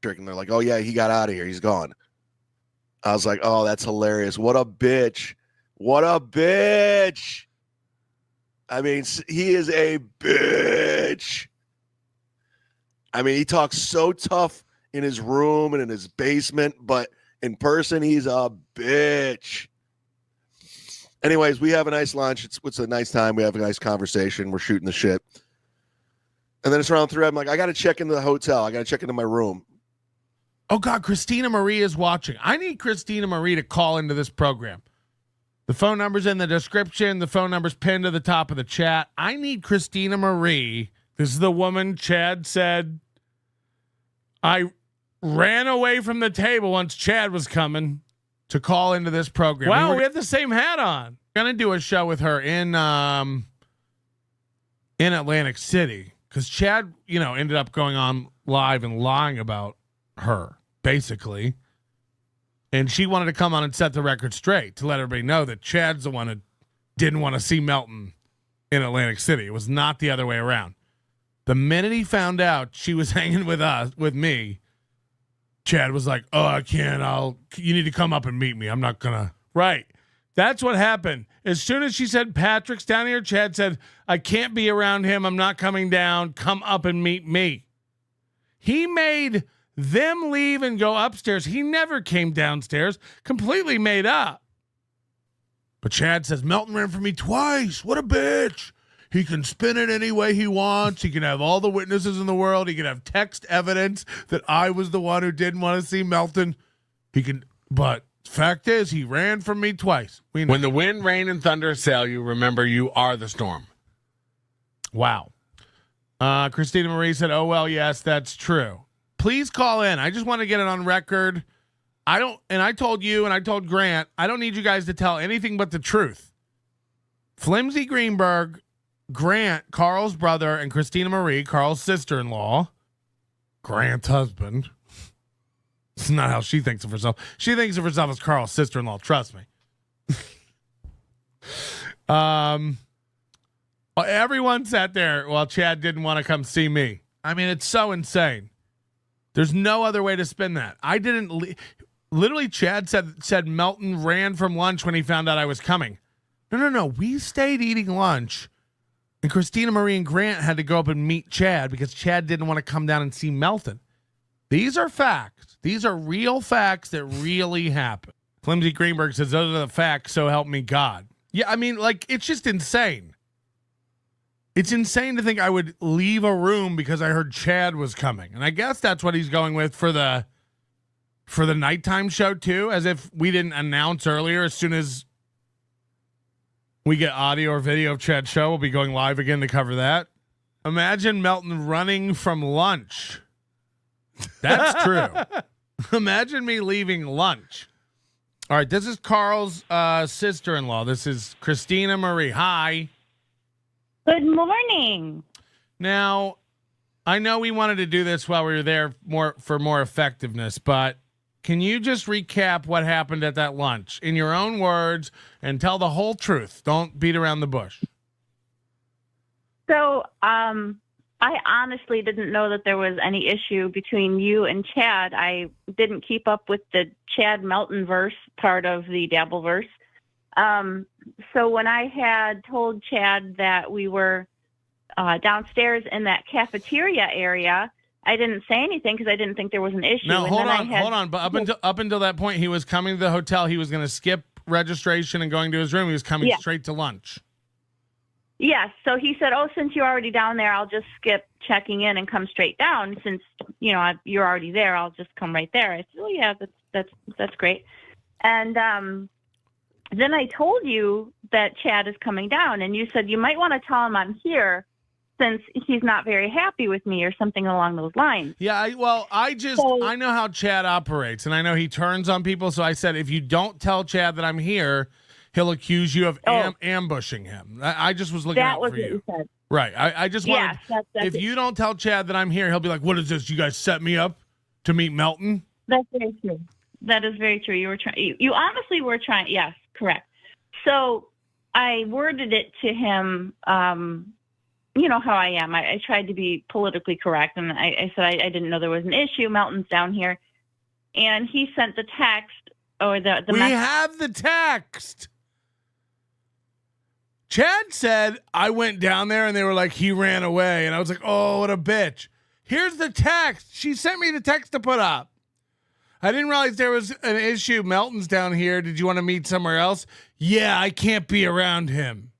And they're like, oh, yeah, he got out of here. He's gone. I was like, oh, that's hilarious. What a bitch. What a bitch. I mean, he is a bitch. I mean, he talks so tough in his room and in his basement, but in person, he's a bitch. Anyways, we have a nice lunch. It's a nice time. We have a nice conversation. We're shooting the shit. And then it's around 3. I'm like, I got to check into the hotel. I got to check into my room. Oh, God, Christina Marie is watching. I need Christina Marie to call into this program. The phone number's in the description. The phone number's pinned to the top of the chat. I need Christina Marie. This is the woman Chad said, I ran away from the table once Chad was coming, to call into this program. Wow, we have the same hat on. Going to do a show with her in Atlantic City because Chad, ended up going on live and lying about her, basically. And she wanted to come on and set the record straight to let everybody know that Chad's the one who didn't want to see Melton in Atlantic City. It was not the other way around. The minute he found out she was hanging with me, Chad was like, "Oh, I can't. You need to come up and meet me. I'm not gonna." Right. That's what happened. As soon as she said Patrick's down here, Chad said, "I can't be around him. I'm not coming down. Come up and meet me." He made them leave and go upstairs. He never came downstairs. Completely made up. But Chad says, Melton ran for me twice. What a bitch. He can spin it any way he wants. He can have all the witnesses in the world. He can have text evidence that I was the one who didn't want to see Melton. But fact is, he ran from me twice. When the wind, rain, and thunder assail you, remember you are the storm. Wow. Christina Marie said, "Oh, well, yes, that's true." Please call in. I just want to get it on record. I told you and I told Grant, I don't need you guys to tell anything but the truth. Flimsy Greenberg, Grant, Carl's brother, and Christina Marie, Carl's sister-in-law, Grant's husband. It's not how she thinks of herself. She thinks of herself as Carl's sister-in-law. Trust me. Everyone sat there while Chad didn't want to come see me. I mean, it's so insane. There's no other way to spin that. I didn't. Literally, Chad said Melton ran from lunch when he found out I was coming. No. We stayed eating lunch, and Christina Marie and Grant had to go up and meet Chad because Chad didn't want to come down and see Melton. These are facts. These are real facts that really happened. Flimsy Greenberg says those are the facts, so help me God. Yeah, I mean, it's just insane. It's insane to think I would leave a room because I heard Chad was coming. And I guess that's what he's going with for the nighttime show too, as if we didn't announce earlier. As soon as we get audio or video of Chad's show, we'll be going live again to cover that. Imagine Melton running from lunch. That's true. Imagine me leaving lunch. All right, this is Carl's sister-in-law. This is Christina Marie. Hi. Good morning. Now, I know we wanted to do this while we were there for more effectiveness, but can you just recap what happened at that lunch in your own words and tell the whole truth? Don't beat around the bush. So, I honestly didn't know that there was any issue between you and Chad. I didn't keep up with the Chad Melton verse part of the Dabbleverse. So when I had told Chad that we were downstairs in that cafeteria area, I didn't say anything because I didn't think there was an issue. Now, hold on. But up until that point, he was coming to the hotel. He was going to skip registration and going to his room. He was coming straight to lunch. Yes. So he said, "Oh, since you're already down there, I'll just skip checking in and come straight down. Since you're already there, I'll just come right there." I said, "Oh yeah, that's great." And then I told you that Chad is coming down, and you said you might want to tell him I'm here since he's not very happy with me or something along those lines. Yeah, I know how Chad operates, and I know he turns on people. So I said, if you don't tell Chad that I'm here, he'll accuse you of ambushing him. I just was looking out for you. What you said. Right. I just wanted, if you don't tell Chad that I'm here, he'll be like, what is this? You guys set me up to meet Melton? That's very true. That is very true. You were trying. You honestly were trying. Yes, correct. So I worded it to him. You know how I am. I tried to be politically correct, and I said I didn't know there was an issue. Melton's down here, and he sent the text or the. We have the text. Chad said I went down there, and they were like, he ran away, and I was like, oh, what a bitch. Here's the text. She sent me the text to put up. I didn't realize there was an issue. Melton's down here. Did you want to meet somewhere else? Yeah, I can't be around him.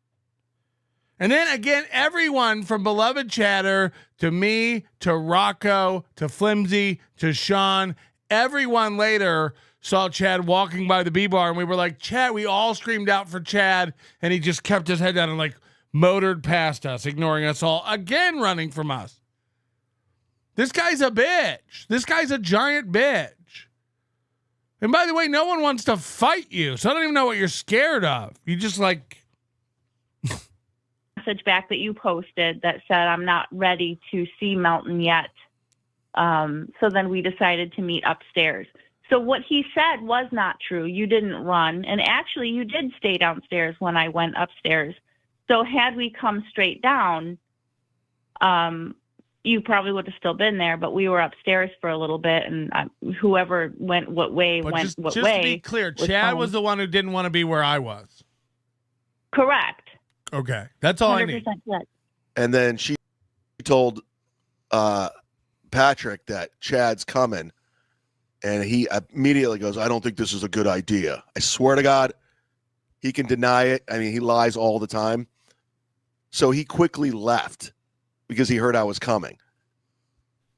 And then again, everyone from Beloved Chatter to me, to Rocco, to Flimsy, to Sean, everyone later saw Chad walking by the B-bar, and we were like, Chad, we all screamed out for Chad, and he just kept his head down and like motored past us, ignoring us all, again running from us. This guy's a bitch. This guy's a giant bitch. And by the way, no one wants to fight you, so I don't even know what you're scared of. You just like... Message back that you posted that said, I'm not ready to see Melton yet. So then we decided to meet upstairs. So what he said was not true. You didn't run. And actually, you did stay downstairs when I went upstairs. So had we come straight down, you probably would have still been there, but we were upstairs for a little bit, and whoever went what way But went what just way. to be clear, Chad was the one who didn't want to be where I was. Correct. Okay. That's all I 100% need. correct. And then she told Patrick that Chad's coming, and he immediately goes, I don't think this is a good idea. I swear to God, he can deny it. I mean, he lies all the time. So he quickly left because he heard I was coming.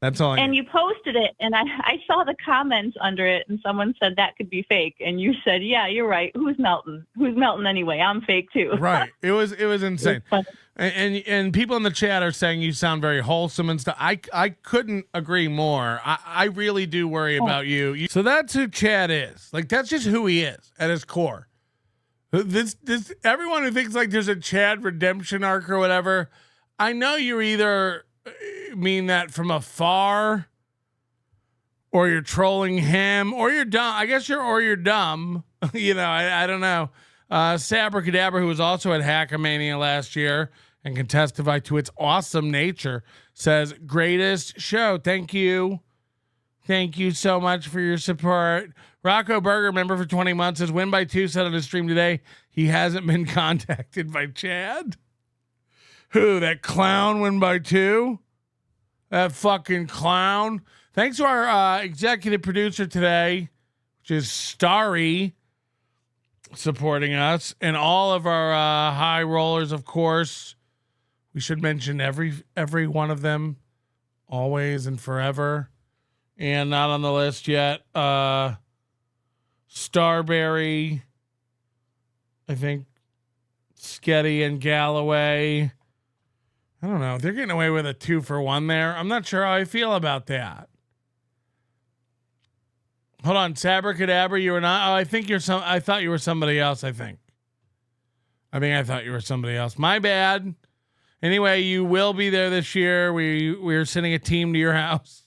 That's all I And you posted it, and I saw the comments under it, and someone said that could be fake. And you said, yeah, you're right. Who's Melton? Who's Melton anyway? I'm fake too. Right. It was insane. And people in the chat are saying you sound very wholesome and stuff. I couldn't agree more. I really do worry about you. So that's who Chad is. Like, that's just who he is at his core. This everyone who thinks like there's a Chad redemption arc or whatever, I know you either mean that from afar, or you're trolling him, or you're dumb. I guess you're dumb. You know, I don't know. Sabracadabra, who was also at Hackamania last year and can testify to its awesome nature, says, greatest show. Thank you. Thank you so much for your support. Rocco Berger, member for 20 months, says, win by 2, said on his stream today, he hasn't been contacted by Chad. Who, that clown win by 2? That fucking clown. Thanks to our executive producer today, which is Starry, supporting us, and all of our high rollers, of course. We should mention every one of them, always and forever. And not on the list yet. Starberry, I think, Sketty and Galloway. I don't know. They're getting away with a 2-for-1 there. I'm not sure how I feel about that. Hold on, Sabracadabra, you were not. Oh, I thought you were somebody else. I thought you were somebody else. My bad. Anyway, you will be there this year. We're sending a team to your house.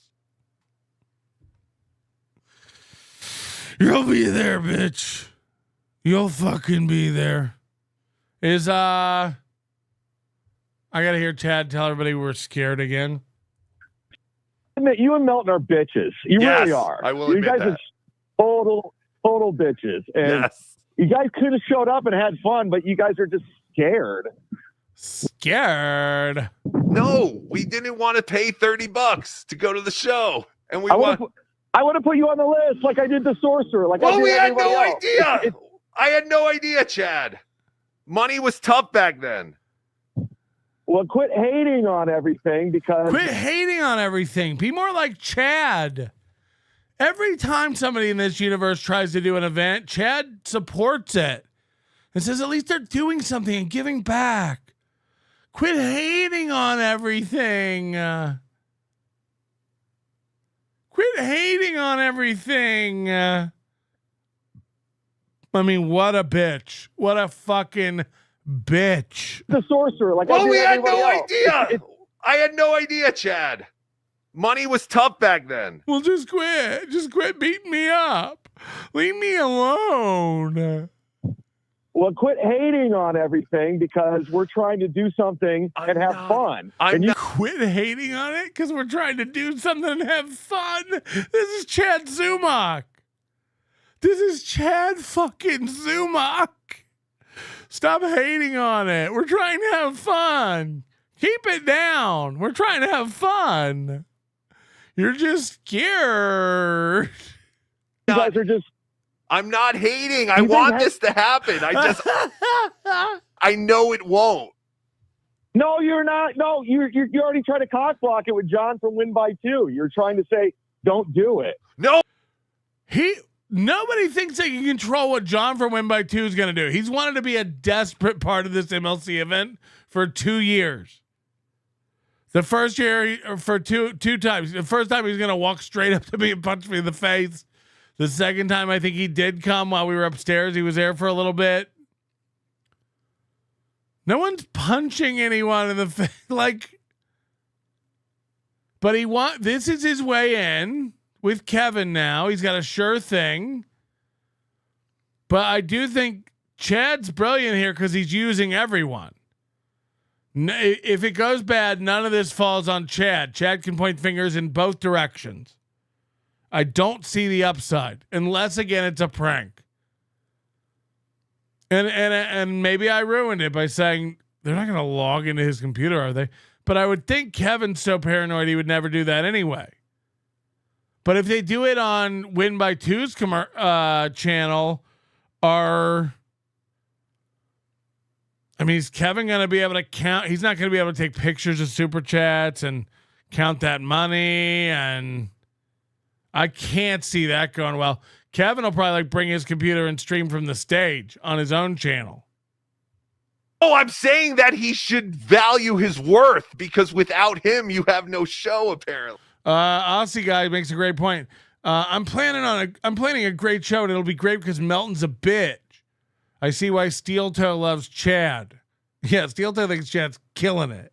You'll be there, bitch. You'll fucking be there. I gotta hear Chad tell everybody we're scared again. Admit, you and Melton are bitches. You really are. I will you admit guys that. are total bitches. And you guys could have showed up and had fun, but you guys are just scared. Scared? No, we didn't want to pay $30 to go to the show, and I would have put you on the list like I did the sorcerer. We had no idea. I had no idea, Chad. Money was tough back then. Well, quit hating on everything because... Quit hating on everything. Be more like Chad. Every time somebody in this universe tries to do an event, Chad supports it and says at least they're doing something and giving back. Quit hating on everything. Quit hating on everything. I mean, what a bitch. What a fucking bitch. The sorcerer. We had no idea. I had no idea, Chad. Money was tough back then. Well, just quit. Just quit beating me up. Leave me alone. Well, quit hating on everything because we're trying to do something and have fun. Quit hating on it because we're trying to do something and have fun. This is Chad Zumock. This is Chad fucking Zumock. Stop hating on it. We're trying to have fun. Keep it down. We're trying to have fun. You're just scared. You guys are just... I'm not hating. I want this to happen. I know it won't. No, you're not. No, you're already trying to cock block it with John from Win by 2. You're trying to say, don't do it. No. Nobody thinks they can control what John from Win by Two is going to do. He's wanted to be a desperate part of this MLC event for 2 years. The first year for two times. The first time he was going to walk straight up to me and punch me in the face. The second time I think he did come while we were upstairs. He was there for a little bit. No one's punching anyone in the face. But this is his way in with Kevin now. He's got a sure thing. But I do think Chad's brilliant here because he's using everyone. If it goes bad, none of this falls on Chad. Chad can point fingers in both directions. I don't see the upside unless, again, it's a prank. And maybe I ruined it by saying they're not going to log into his computer, are they? But I would think Kevin's so paranoid he would never do that anyway. But if they do it on Win by Two's channel, is Kevin going to be able to count? He's not going to be able to take pictures of super chats and count that money. And I can't see that going well. Kevin will probably bring his computer and stream from the stage on his own channel. Oh, I'm saying that he should value his worth because without him, you have no show, apparently. Aussie guy makes a great point. I'm planning a great show, and it'll be great because Melton's a bitch. I see why Steel Toe loves Chad. Yeah, Steel Toe thinks Chad's killing it.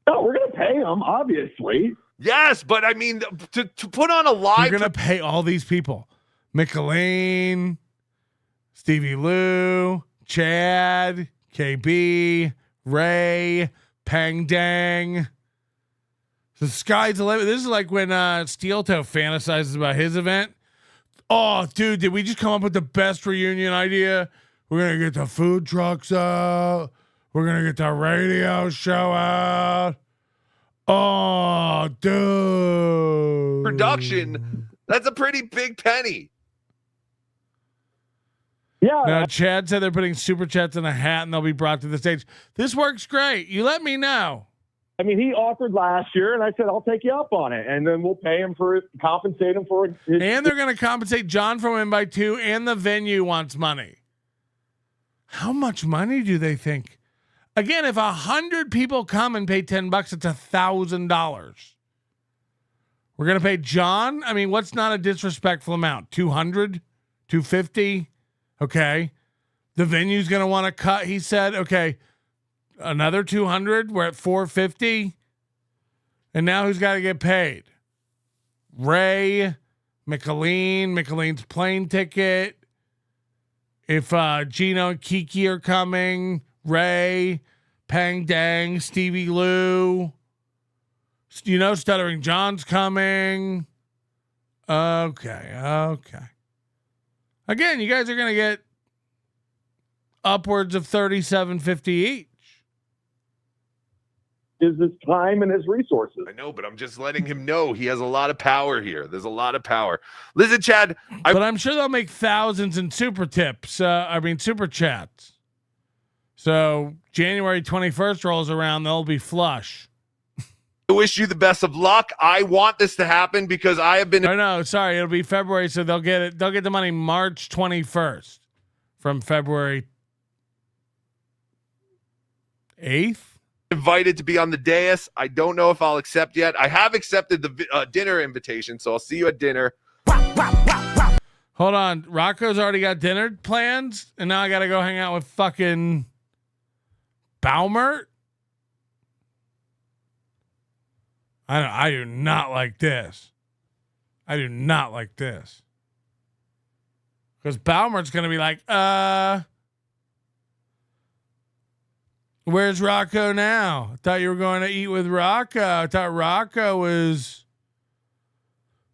No, we're gonna pay him, obviously. Yes, but I mean, to put on a live... You're going to pay all these people. McElwain, Stevie Lou, Chad, KB, Ray, Pang Dang. The sky's the limit. This is like when Steel Toe fantasizes about his event. Oh, dude, did we just come up with the best reunion idea? We're going to get the food trucks out. We're going to get the radio show out. Oh, dude. Production. That's a pretty big penny. Yeah. Now, Chad said they're putting super chats in a hat and they'll be brought to the stage. This works great. You let me know. I mean, he offered last year, and I said, I'll take you up on it. And then we'll pay him for it, compensate him for it. And they're going to compensate John from Win by Two, and the venue wants money. How much money do they think? Again, if 100 people come and pay $10, it's $1,000. We're going to pay John. I mean, what's not a disrespectful amount? 200, 250. Okay. The venue's going to want to cut. He said, okay, another 200. We're at 450. And now who's got to get paid? Ray, McElwain's plane ticket. If Gino and Kiki are coming, Ray, Pang Dang, Stevie Lou, Stuttering John's coming. Okay. Again, you guys are going to get upwards of $37.50 each. Is his time and his resources. I know, but I'm just letting him know he has a lot of power here. There's a lot of power. Listen, Chad. But I'm sure they'll make thousands in super chats. So January 21st rolls around, they'll be flush. I wish you the best of luck. I want this to happen because I have been... Oh, no, sorry. It'll be February, so they'll get it. They'll get the money March 21st from February 8th. Invited to be on the dais. I don't know if I'll accept yet. I have accepted the dinner invitation, so I'll see you at dinner. Hold on. Rocco's already got dinner plans, and now I got to go hang out with fucking Baumert? I do not like this. Because Baumert's going to be like, where's Rocco now? I thought you were going to eat with Rocco. I thought Rocco was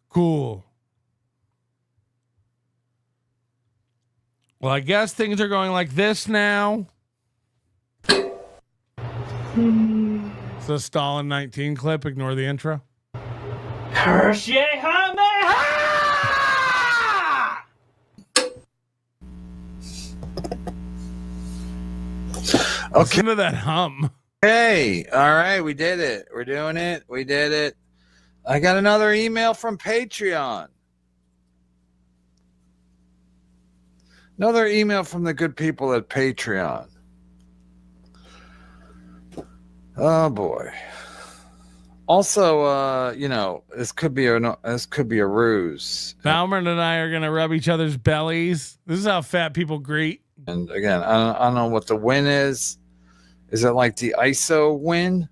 cool. Well, I guess things are going like this now. It's a Stalin 19 clip. Ignore the intro. Listen to that hum. Hey, all right, we did it. We're doing it. We did it. I got another email from Patreon. Another email from the good people at Patreon. Oh boy. Also, this could be a ruse. Bauman and I are gonna rub each other's bellies. This is how fat people greet. And again, I don't know what the win is. Is it like the ISO win?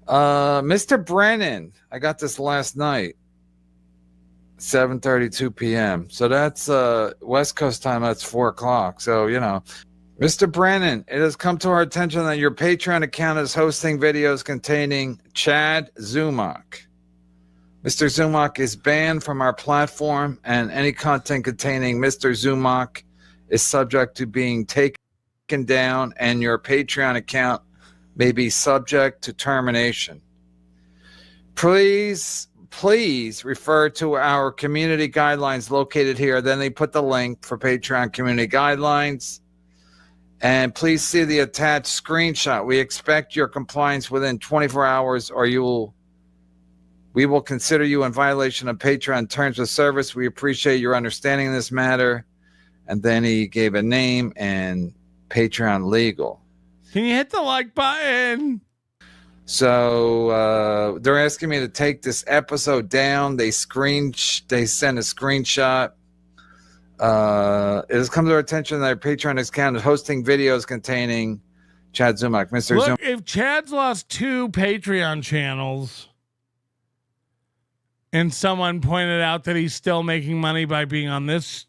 Mr. Brennan, I got this last night, 7:32 p.m. So that's West Coast time. That's 4 o'clock. So Mr. Brennan, it has come to our attention that your Patreon account is hosting videos containing Chad Zumock. Mr. Zumock is banned from our platform, and any content containing Mr. Zumock is subject to being taken down, and your Patreon account may be subject to termination. Please refer to our community guidelines located here. Then they put the link for Patreon community guidelines. And please see the attached screenshot. We expect your compliance within 24 hours or we will consider you in violation of Patreon terms of service. We appreciate your understanding in this matter. And then he gave a name and Patreon legal. Can you hit the like button? So they're asking me to take this episode down. They sent a screenshot. It has come to our attention that our Patreon account is hosting videos containing Chad Zumock. Mr. Look, if Chad's lost 2 Patreon channels and someone pointed out that he's still making money by being on this,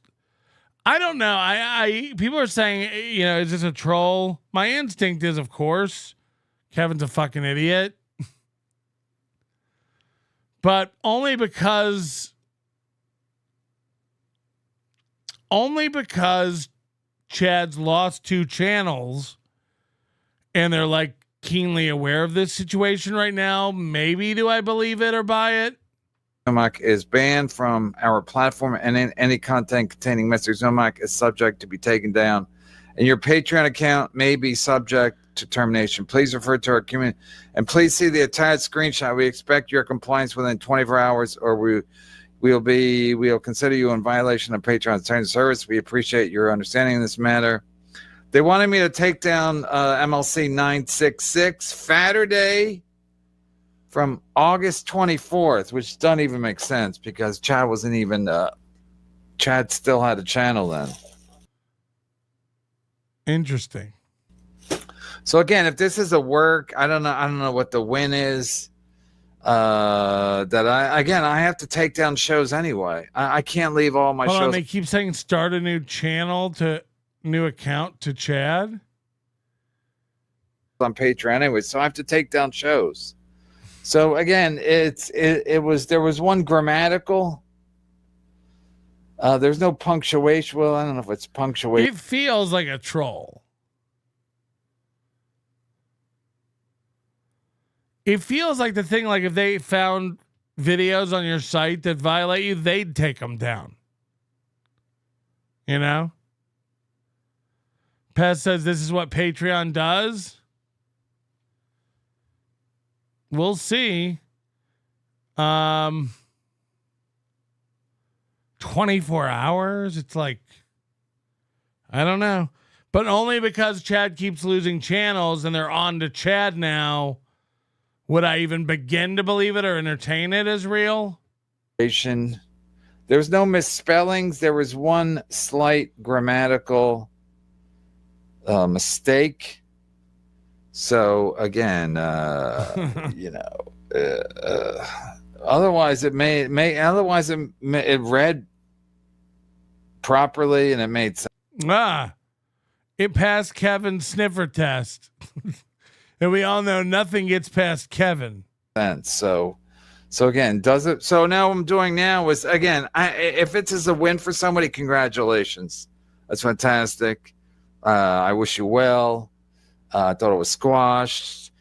I don't know. I people are saying, is this a troll? My instinct is, of course, Kevin's a fucking idiot. But only because Chad's lost 2 channels and they're like keenly aware of this situation right now. Maybe do I believe it or buy it? Zumock is banned from our platform, and any content containing Mr. Zumock is subject to be taken down, and your Patreon account may be subject to termination. Please refer to our community, and please see the attached screenshot. We expect your compliance within 24 hours, or we'll consider you in violation of Patreon's terms of service. We appreciate your understanding in this matter. They wanted me to take down MLC 966 Saturday from August 24th, which doesn't even make sense because Chad wasn't even Chad still had a channel then. Interesting. So again, if this is a work, I don't know what the win is. I have to take down shows anyway. I can't leave all my shows. They keep saying start a new account to Chad on Patreon anyway, so I have to take down shows. So again, there was one grammatical. There's no punctuation. Well, I don't know if it's punctuation. It feels like a troll. It feels like the thing, like if they found videos on your site that violate you, they'd take them down. Pez says this is what Patreon does. We'll see. 24 hours. It's like, I don't know. But only because Chad keeps losing channels and they're on to Chad now. Would I even begin to believe it or entertain it as real? There's no misspellings. There was one slight grammatical mistake. So again, otherwise it it read properly and it made sense. It passed Kevin's sniffer test. And we all know nothing gets past Kevin. So again, does it? So now what I'm doing now is, again, if it's as a win for somebody, congratulations. That's fantastic. I wish you well. I thought it was squashed.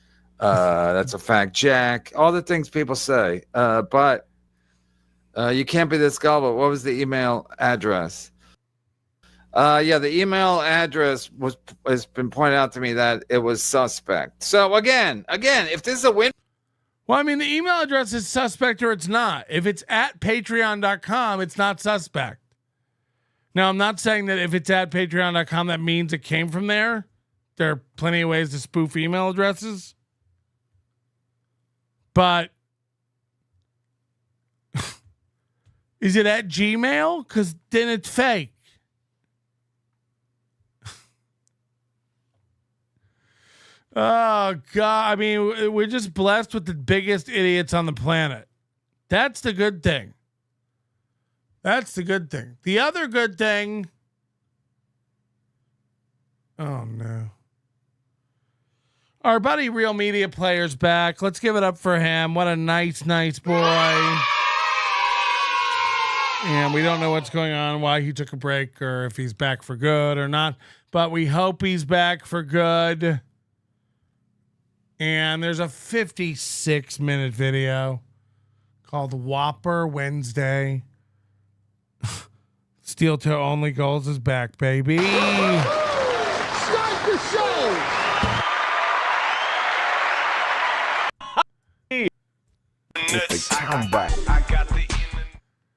That's a fact, Jack. All the things people say. But you can't be this gullible. What was the email address? The email address has been pointed out to me that it was suspect. So again, if this is a win, Well, I mean, the email address is suspect or it's not. If it's at patreon.com, it's not suspect. Now, I'm not saying that if it's at patreon.com, that means it came from there. There are plenty of ways to spoof email addresses. But is it at Gmail? Because then it's fake. Oh, God. I mean, we're just blessed with the biggest idiots on the planet. That's the good thing. That's the good thing. The other good thing. Oh, no. Our buddy Real Media Player's back. Let's give it up for him. What a nice boy. And we don't know what's going on, why he took a break, or if he's back for good or not. But we hope he's back for good. And there's a 56-minute video called Whopper Wednesday. Steel Toe Only Goals is back, baby. Start the show.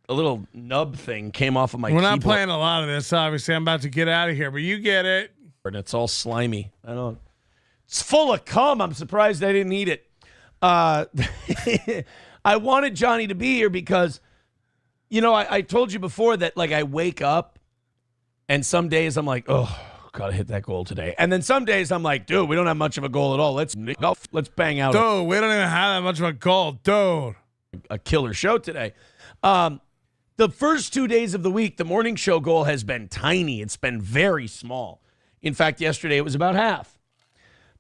A little nub thing came off of my We're keyboard. not playing a lot of this, obviously. I'm about to get out of here, but you get it. And it's all slimy. I don't. It's full of cum. I'm surprised I didn't eat it. I wanted Johnny to be here because, you know, I told you before that, like, I wake up and some days I'm like, oh, gotta hit that goal today. And then some days I'm like, dude, we don't have much of a goal at all. Let's bang out. Dude, we don't even have that much of a goal, dude. A killer show today. The first 2 days of the week, the morning show goal has been tiny. It's been very small. In fact, yesterday it was about half.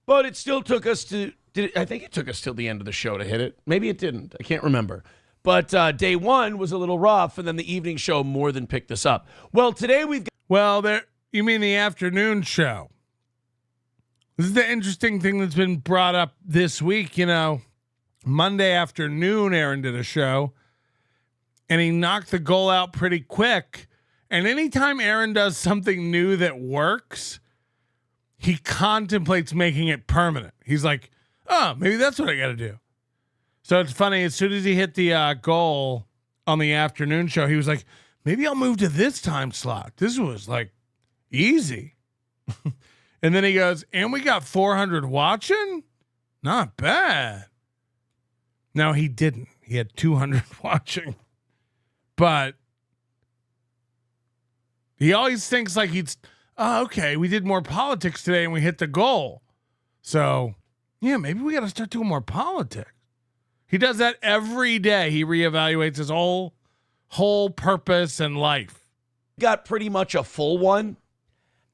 But it still took us I think it took us till the end of the show to hit it. Maybe it didn't. I can't remember. But day one was a little rough, and then the evening show more than picked us up. Well, today we've got... Well, you mean the afternoon show. This is the interesting thing that's been brought up this week. You know, Monday afternoon, Aaron did a show, and he knocked the goal out pretty quick. And anytime Aaron does something new that works, he contemplates making it permanent. He's like, oh, maybe that's what I got to do. So it's funny. As soon as he hit the goal on the afternoon show, he was like, maybe I'll move to this time slot. This was like easy. And then he goes, and we got 400 watching? Not bad. No, he didn't. He had 200 watching. But he always thinks like oh, okay, we did more politics today and we hit the goal. So, yeah, maybe we got to start doing more politics. He does that every day. He reevaluates his whole purpose and life. Got pretty much a full one.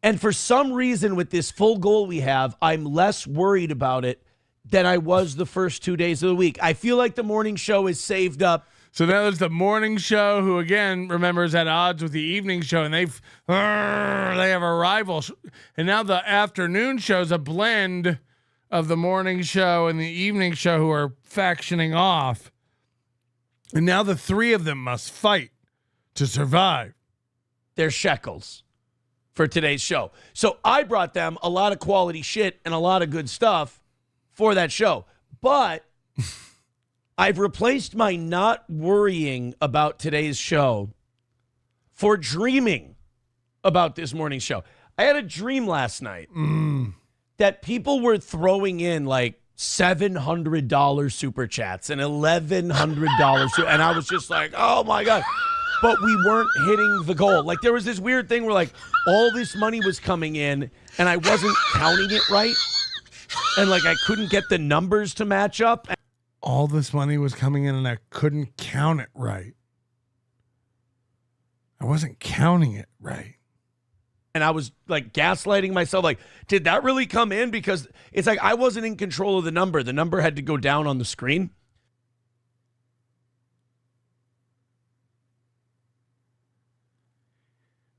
And for some reason with this full goal we have, I'm less worried about it than I was the first 2 days of the week. I feel like the morning show is saved up. So now there's the morning show, who again, remember, is at odds with the evening show, and they have a rival. And now the afternoon show is a blend of the morning show and the evening show, who are factioning off. And now the three of them must fight to survive. They're shekels for today's show. So I brought them a lot of quality shit and a lot of good stuff for that show. But I've replaced my not worrying about today's show for dreaming about this morning's show. I had a dream last night that people were throwing in like $700 super chats and $1,100 and I was just like, oh my God. But we weren't hitting the goal. Like there was this weird thing where like all this money was coming in and I wasn't counting it right. And like I couldn't get the numbers to match up. All this money was coming in and I couldn't count it right. I wasn't counting it right. And I was like gaslighting myself. Like, did that really come in? Because it's like I wasn't in control of the number. The number had to go down on the screen.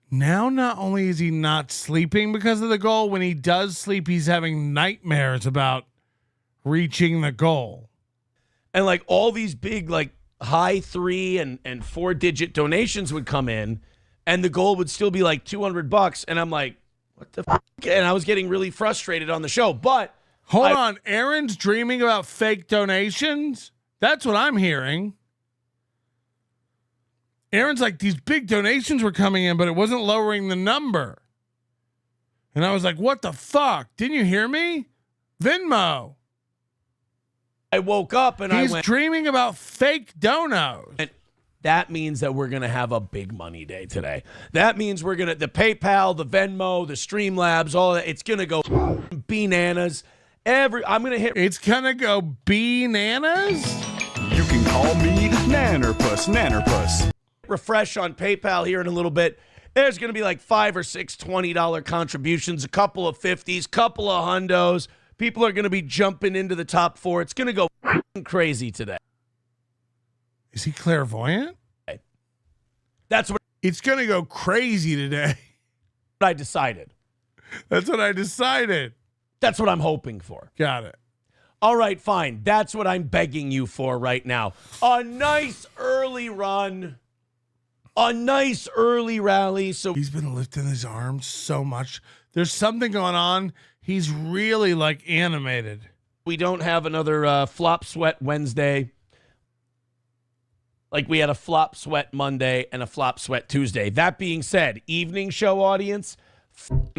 Now, not only is he not sleeping because of the goal, when he does sleep, he's having nightmares about reaching the goal. And like all these big, like high 3 and 4-digit donations would come in and the goal would still be like $200. And I'm like, what the fuck? And I was getting really frustrated on the show, but Hold on. Aaron's dreaming about fake donations? That's what I'm hearing. Aaron's like, these big donations were coming in, but it wasn't lowering the number. And I was like, what the fuck? Didn't you hear me? Venmo. I woke up and He's I went dreaming about fake donos. And that means that we're going to have a big money day today. That means we're going to, the PayPal, the Venmo, the Streamlabs, all that, it's going to go bananas. I'm going to hit. It's going to go bananas? You can call me Nannerpuss. Refresh on PayPal here in a little bit. There's going to be like 5 or 6 $20 contributions, a couple of 50s, couple of hundos. People are going to be jumping into the top 4. It's going to go crazy today. Is he clairvoyant? That's what it's going to go crazy today. I decided. That's what I decided. That's what I'm hoping for. Got it. All right, fine. That's what I'm begging you for right now. A nice early run. A nice early rally. So he's been lifting his arms so much. There's something going on. He's really like animated. We don't have another flop sweat Wednesday. Like we had a flop sweat Monday and a flop sweat Tuesday. That being said, evening show audience,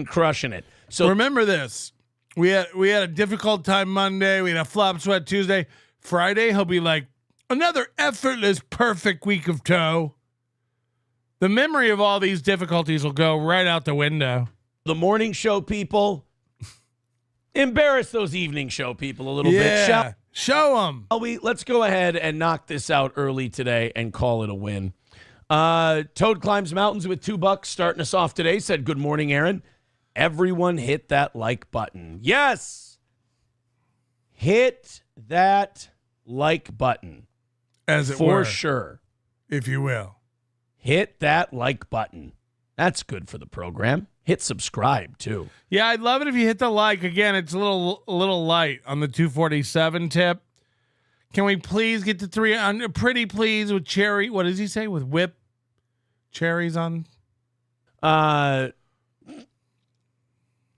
crushing it. So remember this. We had a difficult time Monday. We had a flop sweat Tuesday. Friday, he'll be like, another effortless, perfect week of toe. The memory of all these difficulties will go right out the window. The morning show people, embarrass those evening show people a little bit. Show them. Let's go ahead and knock this out early today and call it a win. Toad Climbs Mountains with $2 starting us off today. Said, good morning, Aaron. Everyone hit that like button. Yes. Hit that like button. As it for were. sure. If you will. Hit that like button. That's good for the program. Hit subscribe, too. Yeah, I'd love it if you hit the like. Again, it's a little light on the 247 tip. Can we please get to 300? Pretty please with cherry. What does he say? With whip cherries on?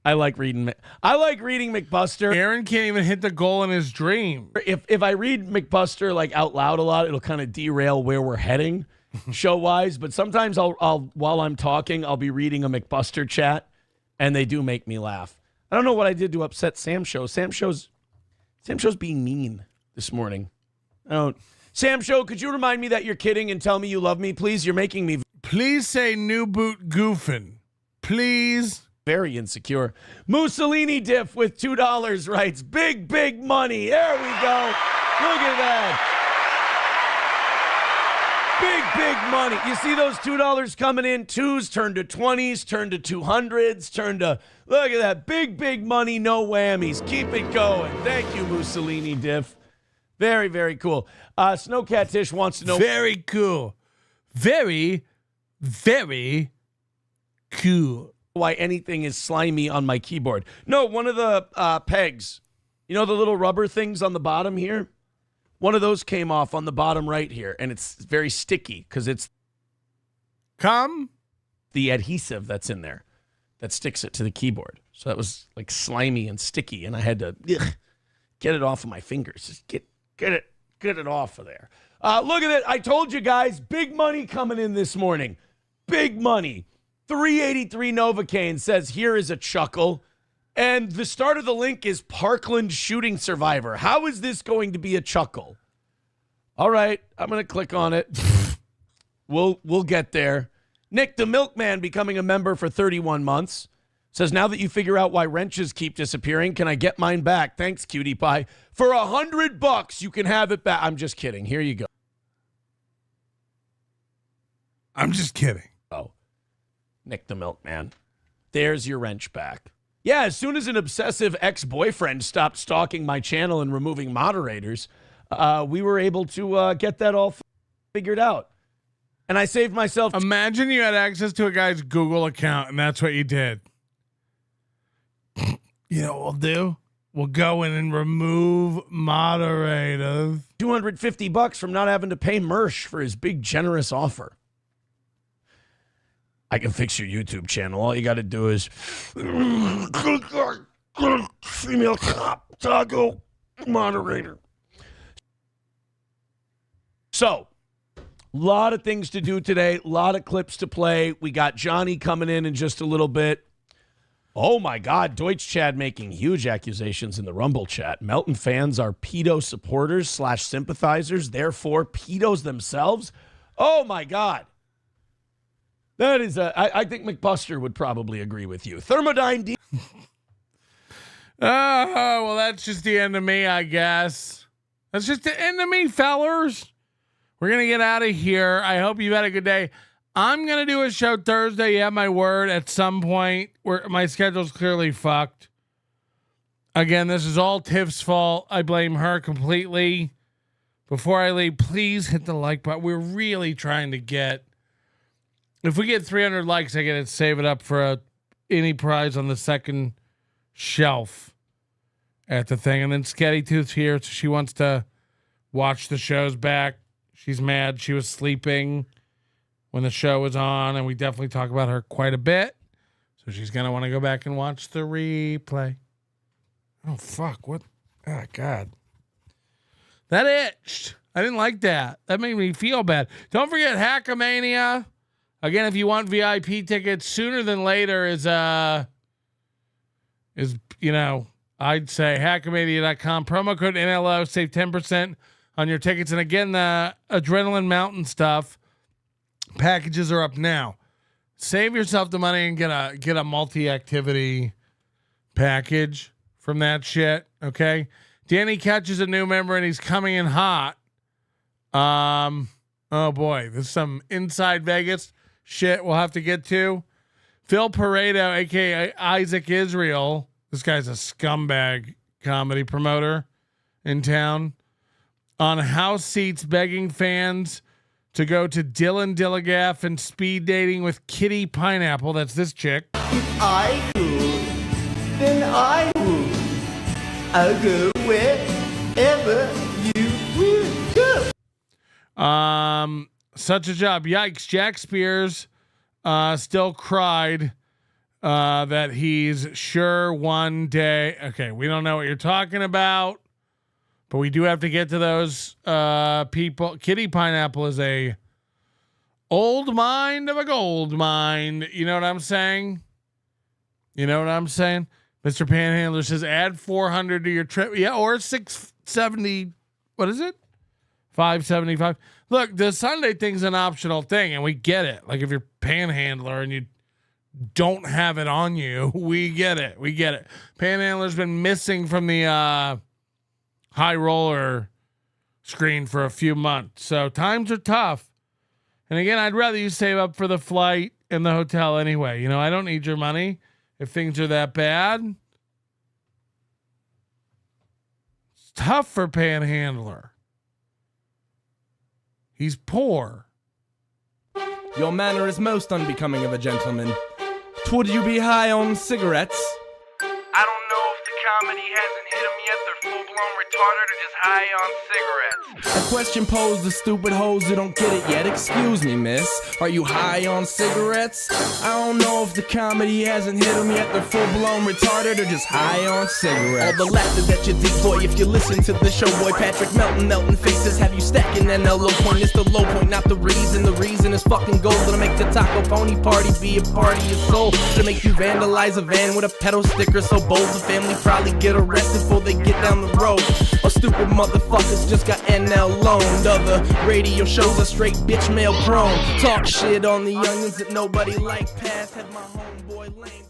I like reading McBuster. Aaron can't even hit the goal in his dream. If I read McBuster like out loud a lot, it'll kind of derail where we're heading show wise. But sometimes I'll while I'm talking, I'll be reading a McBuster chat, and they do make me laugh. I don't know what I did to upset Sam Show. Sam Show's being mean this morning. Sam Show, could you remind me that you're kidding and tell me you love me, please? You're making me. Please say new boot goofing. Please. Very insecure. Mussolini Diff with $2 writes, big money. There we go. Look at that. Big money. You see those $2 coming in? 2s turn to 20s, turn to 200s, turn to, look at that. Big money, no whammies. Keep it going. Thank you, Mussolini Diff. Very, very cool. Snowcat Tish wants to know. Very cool. Very cool. Why anything is slimy on my keyboard. No, one of the pegs, you know the little rubber things on the bottom here? One of those came off on the bottom right here, and it's very sticky because it's the adhesive that's in there that sticks it to the keyboard. So that was like slimy and sticky, and I had to get it off of my fingers. Just get it off of there. Look at it. I told you guys, big money coming in this morning. Big money. 383 Novocaine says, here is a chuckle. And the start of the link is Parkland shooting survivor. How is this going to be a chuckle? All right, I'm going to click on it. We'll get there. Nick the Milkman becoming a member for 31 months. Says, now that you figure out why wrenches keep disappearing, can I get mine back? Thanks, cutie pie. For $100, you can have it back. I'm just kidding. Here you go. I'm just kidding. Oh, Nick the Milkman. There's your wrench back. Yeah, as soon as an obsessive ex-boyfriend stopped stalking my channel and removing moderators, we were able to get that all figured out. And I saved myself. Imagine you had access to a guy's Google account, and that's what you did. You know what we'll do? We'll go in and remove moderators. $250 from not having to pay Mersh for his big generous offer. I can fix your YouTube channel. All you got to do is female cop. Taco moderator. So, a lot of things to do today, a lot of clips to play. We got Johnny coming in just a little bit. Oh my God, Deutsch Chad making huge accusations in the Rumble chat. Melton fans are pedo supporters / sympathizers, therefore pedos themselves. Oh my God. That is I think McBuster would probably agree with you. Thermodyne D. Oh, well, that's just the end of me, I guess. That's just the end of me, fellers. We're going to get out of here. I hope you've had a good day. I'm going to do a show Thursday. You have my word at some point where my schedule's clearly fucked. Again, this is all Tiff's fault. I blame her completely. Before I leave, please hit the like button. We're really trying to get, if we get 300 likes, I get to save it up for any prize on the second shelf at the thing. And then Scatty Tooth's here, so she wants to watch the shows back. She's mad. She was sleeping when the show was on, and we definitely talk about her quite a bit. So she's going to want to go back and watch the replay. Oh, fuck. What? Oh, God. That itched. I didn't like that. That made me feel bad. Don't forget Hackamania. Again, if you want VIP tickets sooner than later is you know, I'd say hackamania.com. Promo code NLO. Save 10% on your tickets. And again, the Adrenaline Mountain stuff packages are up now. Save yourself the money and get a multi-activity package from that shit. Okay. Danny catches a new member and he's coming in hot. Oh boy, there's some inside Vegas shit we'll have to get to. Phil Pareto, aka Isaac Israel. This guy's a scumbag comedy promoter in town. On house seats, begging fans to go to Dylan Dillegaff and speed dating with Kitty Pineapple. That's this chick. If I could, then I would. I'll go wherever you would go. Such a job. Yikes. Jack Spears still cried that he's sure one day. Okay, we don't know what you're talking about, but we do have to get to those people. Kitty Pineapple is a old mind of a gold mine. You know what I'm saying? You know what I'm saying? Mr. Panhandler says add 400 to your trip. Yeah, or 670. What is it? 575. Look, the Sunday thing's an optional thing, and we get it. Like if you're Panhandler and you don't have it on you, we get it. We get it. Panhandler's been missing from the high roller screen for a few months, so times are tough. And again, I'd rather you save up for the flight and the hotel anyway. You know, I don't need your money if things are that bad. It's tough for Panhandler. He's poor. Your manner is most unbecoming of a gentleman. Would you be high on cigarettes? I don't know if the comedy hasn't hit them yet. They're full-blown retarded or just high on cigarettes. A question posed to stupid hoes who don't get it yet. Excuse me, miss. Are you high on cigarettes? I don't know if the comedy hasn't hit them yet. They're full-blown retarded or just high on cigarettes. All the laughter that you dig, boy, if you listen to the show, boy. Patrick Melton faces have you stacking NLO point. It's the low point, not the reason. The reason is fucking gold. Gonna make the taco pony party be a party of soul. To make you vandalize a van with a pedo sticker so bold the family probably get arrested before they get down the road. Or stupid motherfuckers just got NL loaned. Other radio shows are straight bitch mail prone. Talk shit on the youngins that nobody like past. Had my homeboy lame.